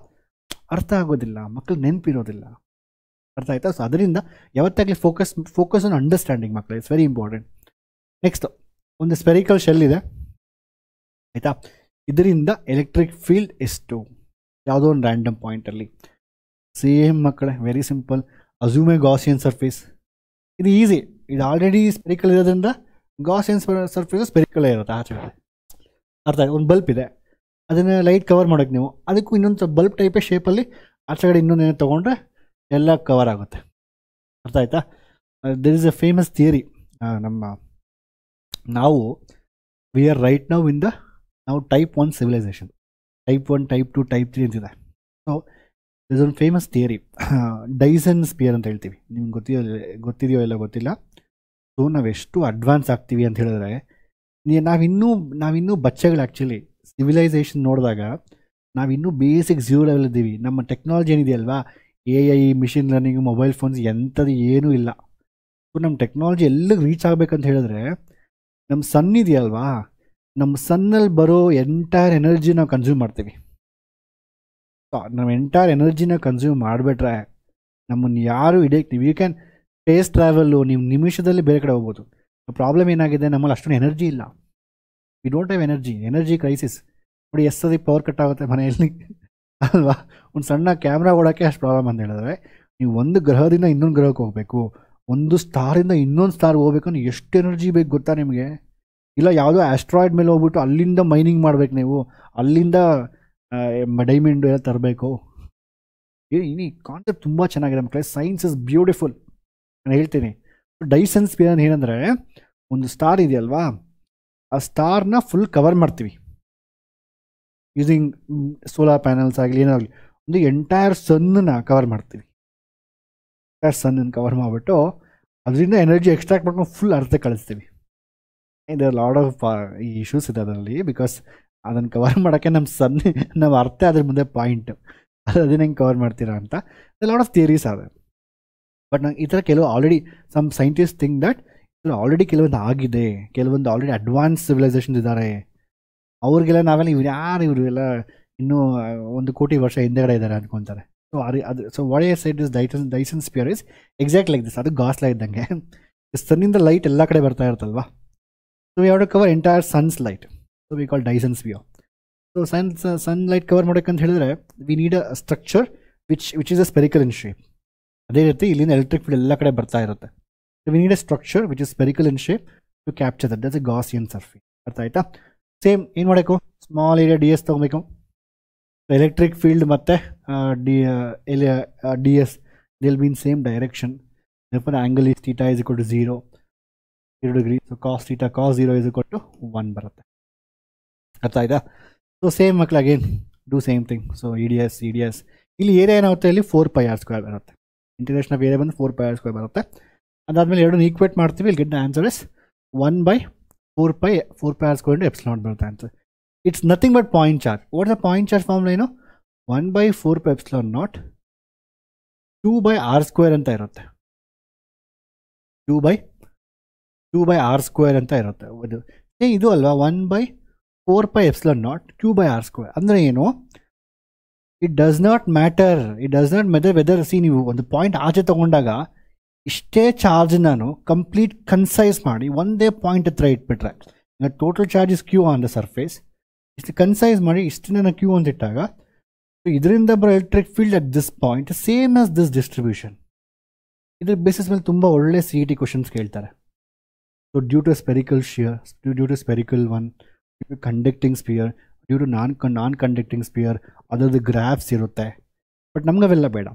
ಅರ್ಥ ಆಗೋದಿಲ್ಲ, ಮಕ್ಕಳು ನೆನಪಿರೋದಿಲ್ಲ. ಅರ್ಥ ಆಯ್ತಾ? ಸೊ ಅದರಿಂದ ಯಾವತ್ತಾಗಲಿ ಫೋಕಸ್ ಆನ್ ಅಂಡರ್ಸ್ಟ್ಯಾಂಡಿಂಗ್ ಮಕ್ಕಳು, ಇಟ್ಸ್ ವೆರಿ ಇಂಪಾರ್ಟೆಂಟ್. ನೆಕ್ಸ್ಟ್ ಒಂದು ಸ್ಪೆರಿಕಲ್ ಶೆಲ್ ಇದೆ ಆಯಿತಾ, ಇದರಿಂದ ಎಲೆಕ್ಟ್ರಿಕ್ ಫೀಲ್ಡ್ ಎಷ್ಟು ಯಾವುದೋ ಒಂದು ರ್ಯಾಂಡಮ್ ಪಾಯಿಂಟಲ್ಲಿ ಸೇಮ್ ಮಕ್ಕಳೇ, very simple. Assume a Gaussian surface. ಇದು ಈಸಿ. ಇದು ಆಲ್ರೆಡಿ ಸ್ಪೆರಿಕಲ್ ಇರೋದ್ರಿಂದ ಗಾಸಿಯನ್ ಸರ್ಫೇಸ್ ಸ್ಪೆರಿಕಲೇ ಇರುತ್ತೆ ಆಚೆ. ಅರ್ಥ ಆಯ್ತು? ಒಂದು ಬಲ್ಪ್ ಇದೆ, ಅದನ್ನು ಲೈಟ್ ಕವರ್ ಮಾಡೋಕ್ಕೆ ನೀವು ಅದಕ್ಕೂ ಇನ್ನೊಂದು ಬಲ್ಪ್ ಟೈಪೇ ಶೇಪಲ್ಲಿ ಆಚೆಗಡೆ ಇನ್ನೊಂದೇನು ತೊಗೊಂಡ್ರೆ ಎಲ್ಲ ಕವರ್ ಆಗುತ್ತೆ. ಅರ್ಥ ಆಯ್ತಾ? There is a famous theory. ನಾವು we are right now in the ನಾವು type 1 civilization. Type 1, type 2, type 3 ಅಂತಿದೆ. ಸೊ ದಿಸ್ ಒಂದು ಫೇಮಸ್ ಥಿಯರಿ, ಡೈಸನ್ ಸ್ಪಿಯರ್ ಅಂತ ಹೇಳ್ತೀವಿ. ನಿಮ್ಗೆ ಗೊತ್ತಿದೆಯೋ ಇಲ್ಲ ಗೊತ್ತಿಲ್ಲ. ಸೊ ನಾವೆಷ್ಟು ಅಡ್ವಾನ್ಸ್ ಆಗ್ತೀವಿ ಅಂತ ಹೇಳಿದ್ರೆ, ನಾವಿನ್ನೂ ಬಚ್ಚೆಗಳು. ಆ್ಯಕ್ಚುಲಿ ಸಿವಿಲೈಸೇಷನ್ ನೋಡಿದಾಗ ನಾವಿನ್ನೂ ಬೇಸಿಕ್ ಝೀರೋ ಲೆವೆಲ್ ಇದ್ದೀವಿ. ನಮ್ಮ ಟೆಕ್ನಾಲಜಿ ಏನಿದೆಯಲ್ವಾ, AI, machine learning, mobile phones ಎಂಥದ್ದು ಏನೂ ಇಲ್ಲ. ಸೊ ನಮ್ಮ ಟೆಕ್ನಾಲಜಿ ಎಲ್ಲಿಗೆ ರೀಚ್ ಆಗಬೇಕಂತ ಹೇಳಿದ್ರೆ, ನಮ್ಮ ಸನ್ ಇದೆಯಲ್ವಾ, ನಮ್ಮ ಸನ್ನಲ್ಲಿ ಬರೋ ಎಂಟೈರ್ ಎನರ್ಜಿ ನಾವು ಕನ್ಸ್ಯೂಮ್ ಮಾಡ್ತೀವಿ. ನಾವು ಎಂಟೈರ್ ಎನರ್ಜಿನ ಕನ್ಸ್ಯೂಮ್ ಮಾಡಿಬಿಟ್ರೆ ನಮ್ಮನ್ನು ಯಾರು ಹಿಡಿಯಕ್ಕೆ, ಯು ಕ್ಯಾನ್ ಸ್ಪೇಸ್ ಟ್ರಾವೆಲ್ಲು, ನೀವು ನಿಮಿಷದಲ್ಲಿ ಬೇರೆ ಕಡೆ ಹೋಗ್ಬೋದು. ಪ್ರಾಬ್ಲಮ್ ಏನಾಗಿದೆ, ನಮ್ಮಲ್ಲಿ ಅಷ್ಟೊಂದು ಎನರ್ಜಿ ಇಲ್ಲ. We don't have energy crisis. ನೋಡಿ ಎಷ್ಟು ಸತಿ ಪವರ್ ಕಟ್ ಆಗುತ್ತೆ ಮನೆಯಲ್ಲಿ ಅಲ್ವಾ. ಒಂದು ಸಣ್ಣ ಕ್ಯಾಮ್ರಾ ಓಡೋಕ್ಕೆ ಅಷ್ಟು ಪ್ರಾಬ್ಲಮ್ ಅಂತ ಹೇಳಿದ್ರೆ, ನೀವು ಒಂದು ಗ್ರಹದಿಂದ ಇನ್ನೊಂದು ಗ್ರಹಕ್ಕೆ ಹೋಗಬೇಕು, ಒಂದು ಸ್ಟಾರಿಂದ ಇನ್ನೊಂದು ಸ್ಟಾರ್ ಹೋಗ್ಬೇಕು ಅಂದ್ರೆ ಎಷ್ಟು ಎನರ್ಜಿ ಬೇಕು ಗೊತ್ತಾ ನಿಮಗೆ? ಇಲ್ಲ ಯಾವುದೋ ಆಸ್ಟ್ರಾಯ್ಡ್ ಮೇಲೆ ಹೋಗ್ಬಿಟ್ಟು ಅಲ್ಲಿಂದ ಮೈನಿಂಗ್ ಮಾಡಬೇಕು, ನೀವು ಅಲ್ಲಿಂದ ಡೈಮಂಡ್ ಎಲ್ಲ ತರಬೇಕು. ಈ ಕಾನ್ಸೆಪ್ಟ್ ತುಂಬ ಚೆನ್ನಾಗಿದೆ ಮಕ್ಕಳೇ. Science is beautiful. ನಾನು ಹೇಳ್ತೀನಿ, ಡೈಸನ್ ಸ್ಪಿಯರ್ ಏನಂದರೆ, ಒಂದು ಸ್ಟಾರ್ ಇದೆಯಲ್ವಾ, ಆ ಸ್ಟಾರ್ನ ಫುಲ್ ಕವರ್ ಮಾಡ್ತೀವಿ ಯೂಸಿಂಗ್ ಸೋಲಾರ್ ಪ್ಯಾನಲ್ಸ್ ಆಗಲಿ ಏನಾಗಲಿ. ಒಂದು ಎಂಟೈರ್ ಸನ್ನನ್ನು ಕವರ್ ಮಾಡ್ತೀವಿ. ಸನ್ನನ್ನು ಕವರ್ ಮಾಡಿಬಿಟ್ಟು ಅದರಿಂದ ಎನರ್ಜಿ ಎಕ್ಸ್ಟ್ರಾಕ್ಟ್ ಮಾಡ್ಕೊಂಡು ಫುಲ್ ಅರ್ಥ ಕಳಿಸ್ತೀವಿ. ಇದು ಲಾಡ್ ಆಫ್ ಈ ಇಶ್ಯೂಸ್ ಇದೆ ಅದರಲ್ಲಿ. ಬಿಕಾಸ್ ಅದನ್ನು ಕವರ್ ಮಾಡೋಕ್ಕೆ ನಮ್ಮ ಅರ್ಥ ಅದ್ರ ಮುಂದೆ ಪಾಯಿಂಟ್, ಅದನ್ನ ಹೆಂಗೆ ಕವರ್ ಮಾಡ್ತೀರಾ ಅಂತ ಲಾಡ್ ಆಫ್ ಥಿಯರೀಸ್ ಅದ. ಬಟ್ ನಂಗೆ ಈ ಥರ ಕೆಲವು already some scientist think that already ಕೆಲವೊಂದು ಆಗಿದೆ, ಕೆಲವೊಂದು ಆಲ್ರೆಡಿ ಅಡ್ವಾನ್ಸ್ ಸಿವಿಲೈಸೇಷನ್ಸ್ ಇದ್ದಾರೆ. ಅವ್ರಿಗೆಲ್ಲ ನಾವೆಲ್ಲ ಇವರು ಎಲ್ಲ ಇನ್ನೂ 1 ಕೋಟಿ ವರ್ಷ ಹಿಂದೆಗಡೆ ಇದ್ದಾರೆ ಅಂದ್ಕೊತಾರೆ. So what I said is Dyson sphere is exact like this. ಅದು ಗಾಸ್ಲಾ ಇದ್ದಂಗೆ, ಸನ್ನಿಂದ ಲೈಟ್ ಎಲ್ಲ ಕಡೆ ಬರ್ತಾ ಇರುತ್ತಲ್ವಾ. So we have to cover entire sun's light. So we call Dyson sphere. So sun light cover ಮಾಡೋಕ್ಕಂತ ಹೇಳಿದ್ರೆ we need a structure which is a spherical in shape. ಅದೇ ರೀತಿ ಇಲ್ಲಿಂದ ಎಲೆಕ್ಟ್ರಿಕ್ ಫೀಲ್ಡ್ ಎಲ್ಲ ಕಡೆ ಬರ್ತಾ ಇರುತ್ತೆ. So we need a structure which is spherical in shape to capture that. That's a Gaussian surface. ಅರ್ಥ ಆಯ್ತಾ? ಸೇಮ್ ಏನು ಮಾಡಬೇಕು, ಸ್ಮಾಲ್ ಏರಿಯಾ DS ತೊಗೊಬೇಕು. ಎಲೆಕ್ಟ್ರಿಕ್ ಫೀಲ್ಡ್ ಮತ್ತು DS will be in same direction. therefore the angle is theta is equal to 0 degree. So cos theta cos 0 is equal to 1 ಬರುತ್ತೆ. ಅರ್ಥ ಆಯ್ತಾ? So same ಮಕ್ಕಳು again do same thing. So EDS ಇಲ್ಲಿ area ಏನಾಗುತ್ತೆ, ಇಲ್ಲಿ 4πr² ಬರುತ್ತೆ. Integration of area ಬಂದು 4πr² ಬರುತ್ತೆ. ಅದಾದಮೇಲೆ ಎರಡನ್ನು ಈಕ್ವೇಟ್ ಮಾಡ್ತೀವಿ. ಇಲ್ಲಿ get the answer is 1/4πr² epsilon ಬರುತ್ತೆ answer. It's nothing but point charge. What the point charge formula ಏನು? 1/4πε0 2/r² ಅಂತ ಇರುತ್ತೆ. 2/r² ಅಂತ ಇರುತ್ತೆ. ಇದು ಅಲ್ವಾ 1/4πε0 q/r². ಅಂದರೆ ಏನು? It does not matter whether. See, ನೀವು ಒಂದು ಪಾಯಿಂಟ್ ಆಚೆ ತೊಗೊಂಡಾಗ ಇಷ್ಟೇ ಚಾರ್ಜ್ ನಾನು ಕಂಪ್ಲೀಟ್ ಕನ್ಸೈಸ್ ಮಾಡಿ ಒಂದೇ ಪಾಯಿಂಟ್ ಹತ್ರ ಇಟ್ಬಿಟ್ರೆ, ಈಗ total charge is Q on the surface, ಇಷ್ಟು ಕನ್ಸೈಸ್ ಮಾಡಿ ಇಷ್ಟನ್ನ ಕ್ಯೂ ಅಂತ ಇಟ್ಟಾಗ ಇದರಿಂದ ಬರೋ electric field at this point same as this distribution. ಇದ್ರ ಬೇಸಿಸ್ ಮೇಲೆ ತುಂಬ ಒಳ್ಳೆ CET ಕ್ವಶನ್ಸ್ ಕೇಳ್ತಾರೆ. So due to spherical sphere, due to spherical one, due to conducting sphere, due to non conducting sphere, ಅದರದ್ದು ಗ್ರಾಫ್ಸ್ ಇರುತ್ತೆ. But ನಮ್ಗೆ ಅವೆಲ್ಲ ಬೇಡ.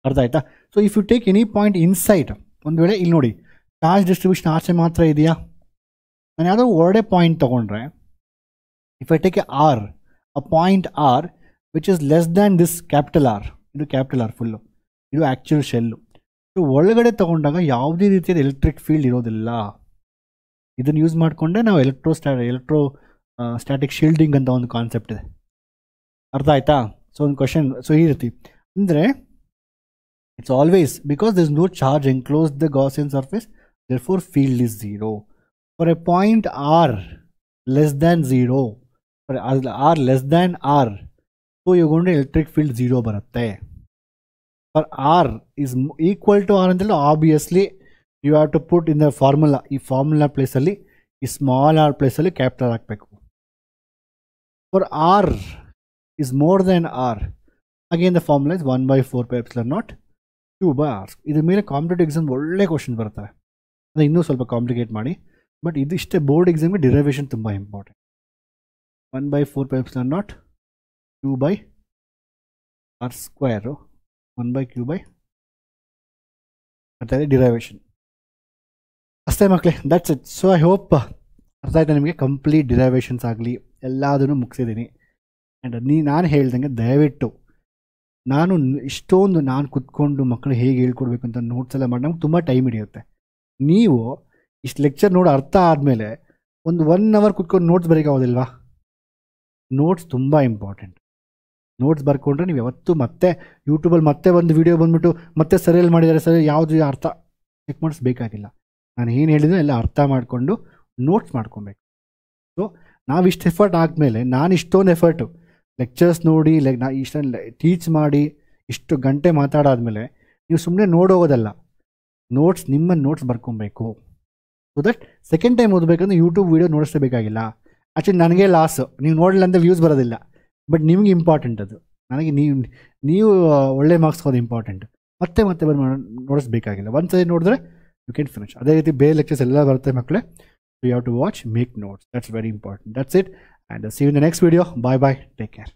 ಅರ್ಥ ಆಯ್ತಾ? So if you take any point inside, ಒಂದು ವೇಳೆ ಇಲ್ಲಿ ನೋಡಿ ಚಾರ್ಜ್ ಡಿಸ್ಟ್ರಿಬ್ಯೂಷನ್ ಆಚೆ ಮಾತ್ರ ಇದೆಯಾ, ನಾನು ಯಾವುದೋ ಒಳ್ಳೆ ಪಾಯಿಂಟ್ ತೊಗೊಂಡ್ರೆ, if I take a point R which is less than this capital R, ಇದು ಕ್ಯಾಪಿಟಲ್ ಆರ್ ಫುಲ್ಲು, ಇದು ಆ್ಯಕ್ಚುಯಲ್ ಶೆಲ್ಲು. ಸೊ ಒಳಗಡೆ ತೊಗೊಂಡಾಗ ಯಾವುದೇ ರೀತಿಯಾದ ಎಲೆಕ್ಟ್ರಿಕ್ ಫೀಲ್ಡ್ ಇರೋದಿಲ್ಲ. ಇದನ್ನು ಯೂಸ್ ಮಾಡಿಕೊಂಡೆ ನಾವು ಸ್ಟ್ಯಾಟಿಕ್ ಶೀಲ್ಡಿಂಗ್ ಅಂತ ಒಂದು ಕಾನ್ಸೆಪ್ಟ್ ಇದೆ. ಅರ್ಥ ಆಯ್ತಾ? ಸೊ ಒಂದು ಕ್ವಶನ್, ಸೊ ಈ ರೀತಿ ಅಂದರೆ it's always because there is no charge enclosed the Gaussian surface, therefore field is 0. For a point r less than 0, for r less than r, so you're going to electric field 0 ಬರುತ್ತೆ. For r is equal to r ಅಂತಲ್ಲ, obviously you have to put in the formula, ಈ formula ಪ್ಲೇಸಲ್ಲಿ ಈ small r ಪ್ಲೇಸಲ್ಲಿ capital ಹಾಕಬೇಕು. For r is more than r, again the formula is 1/4πε0 q/r. ಇದ್ರ ಮೇಲೆ competitive exam ಒಳ್ಳೆ question ಬರ್ತವೆ. ಅದು ಇನ್ನೂ ಸ್ವಲ್ಪ ಕಾಂಪ್ಲಿಕೇಟ್ ಮಾಡಿ, ಬಟ್ ಇದು ಇಷ್ಟೇ ಬೋರ್ಡ್ ಎಕ್ಸಾಮ್ಗೆ ಡಿರೈವೇಷನ್ ತುಂಬ ಇಂಪಾರ್ಟೆಂಟ್. 1/4πε0 q/r², 1/q/ ಅಂತ ಇದೆ ಡಿರೈವೇಷನ್. ಅಷ್ಟೇ ಮಕ್ಕಳೇ, that's it. So I hope ಅರ್ಥ ಆಯ್ತಾ ನಿಮಗೆ. ಕಂಪ್ಲೀಟ್ ಡಿರೈವೇಷನ್ಸ್ ಆಗಲಿ ಎಲ್ಲದನ್ನು ಮುಗಿಸಿದ್ದೀನಿ. ಆ್ಯಂಡ್ ನಾನು ಹೇಳ್ದಂಗೆ ದಯವಿಟ್ಟು ಇಷ್ಟೊಂದು ನಾನು ಕುತ್ಕೊಂಡು ಮಕ್ಕಳು ಹೇಗೆ ಹೇಳ್ಕೊಡ್ಬೇಕು ಅಂತ ನೋಟ್ಸ್ ಎಲ್ಲ ಮಾಡಿ ನಮ್ಗೆ ತುಂಬ ಟೈಮ್ ಹಿಡಿಯುತ್ತೆ. ನೀವು ಇಷ್ಟು ಲೆಕ್ಚರ್ ನೋಡಿ ಅರ್ಥ ಆದಮೇಲೆ ಒಂದು 1 hour ಕುತ್ಕೊಂಡು ನೋಟ್ಸ್ ಬರೀಕಾಗೋದಿಲ್ವಾ? ನೋಟ್ಸ್ ತುಂಬ ಇಂಪಾರ್ಟೆಂಟ್. ನೋಟ್ಸ್ ಬರ್ಕೊಂಡ್ರೆ ನೀವು ಯಾವತ್ತೂ ಮತ್ತೆ ಯೂಟ್ಯೂಬಲ್ಲಿ ಮತ್ತೆ ಒಂದು ವೀಡಿಯೋ ಬಂದುಬಿಟ್ಟು ಮತ್ತೆ ಸರಿಯಲ್ಲಿ ಮಾಡಿದ್ದಾರೆ, ಸರಿ ಯಾವುದು ಅರ್ಥ ಚೆಕ್ ಮಾಡಿಸ್ಬೇಕಾಗಿಲ್ಲ. ನಾನು ಏನು ಹೇಳಿದ್ರು ಎಲ್ಲ ಅರ್ಥ ಮಾಡಿಕೊಂಡು ನೋಟ್ಸ್ ಮಾಡ್ಕೊಬೇಕು. ಸೊ ನಾವಿಷ್ಟು ಎಫರ್ಟ್ ಆದಮೇಲೆ, ನಾನು ಇಷ್ಟೊಂದು ಎಫರ್ಟು ಲೆಕ್ಚರ್ಸ್ ನೋಡಿ ನಾ ಇಷ್ಟೊಂದು ಟೀಚ್ ಮಾಡಿ ಇಷ್ಟು ಗಂಟೆ ಮಾತಾಡಾದ್ಮೇಲೆ ನೀವು ಸುಮ್ಮನೆ ನೋಡೋಗೋದಲ್ಲ, ನಿಮ್ಮ ನೋಟ್ಸ್ ಬರ್ಕೊಬೇಕು. ಸೊ ದಟ್ ಸೆಕೆಂಡ್ ಟೈಮ್ ಓದಬೇಕಂದ್ರೆ ಯೂಟ್ಯೂಬ್ ವೀಡಿಯೋ ನೋಡಿಸಬೇಕಾಗಿಲ್ಲ. ಆ್ಯಕ್ಚುಲಿ ನನಗೆ ಲಾಸು, ನೀವು ನೋಡಲಿಲ್ಲ ಅಂತ ವ್ಯೂಸ್ ಬರೋದಿಲ್ಲ, ಬಟ್ ನಿಮ್ಗೆ ಇಂಪಾರ್ಟೆಂಟ್ ಅದು. ನನಗೆ ನೀವು ಒಳ್ಳೆ ಮಾರ್ಕ್ಸ್ ಹೋಗೋದು ಇಂಪಾರ್ಟೆಂಟ್. ಮತ್ತೆ ಬಂದು ನೋಡಿಸ್ಬೇಕಾಗಿಲ್ಲ. ಒಂದು ಸರಿ ನೋಡಿದ್ರೆ ಯು ಕ್ಯಾನ್ ಫಿನಿಶ್. ಅದೇ ರೀತಿ ಬೇರೆ ಲೆಕ್ಚರ್ಸ್ ಎಲ್ಲ ಬರುತ್ತೆ ಮಕ್ಕಳೇ. You have to watch, make notes. That's very important. That's it, and see you in the next video. Bye bye, take care.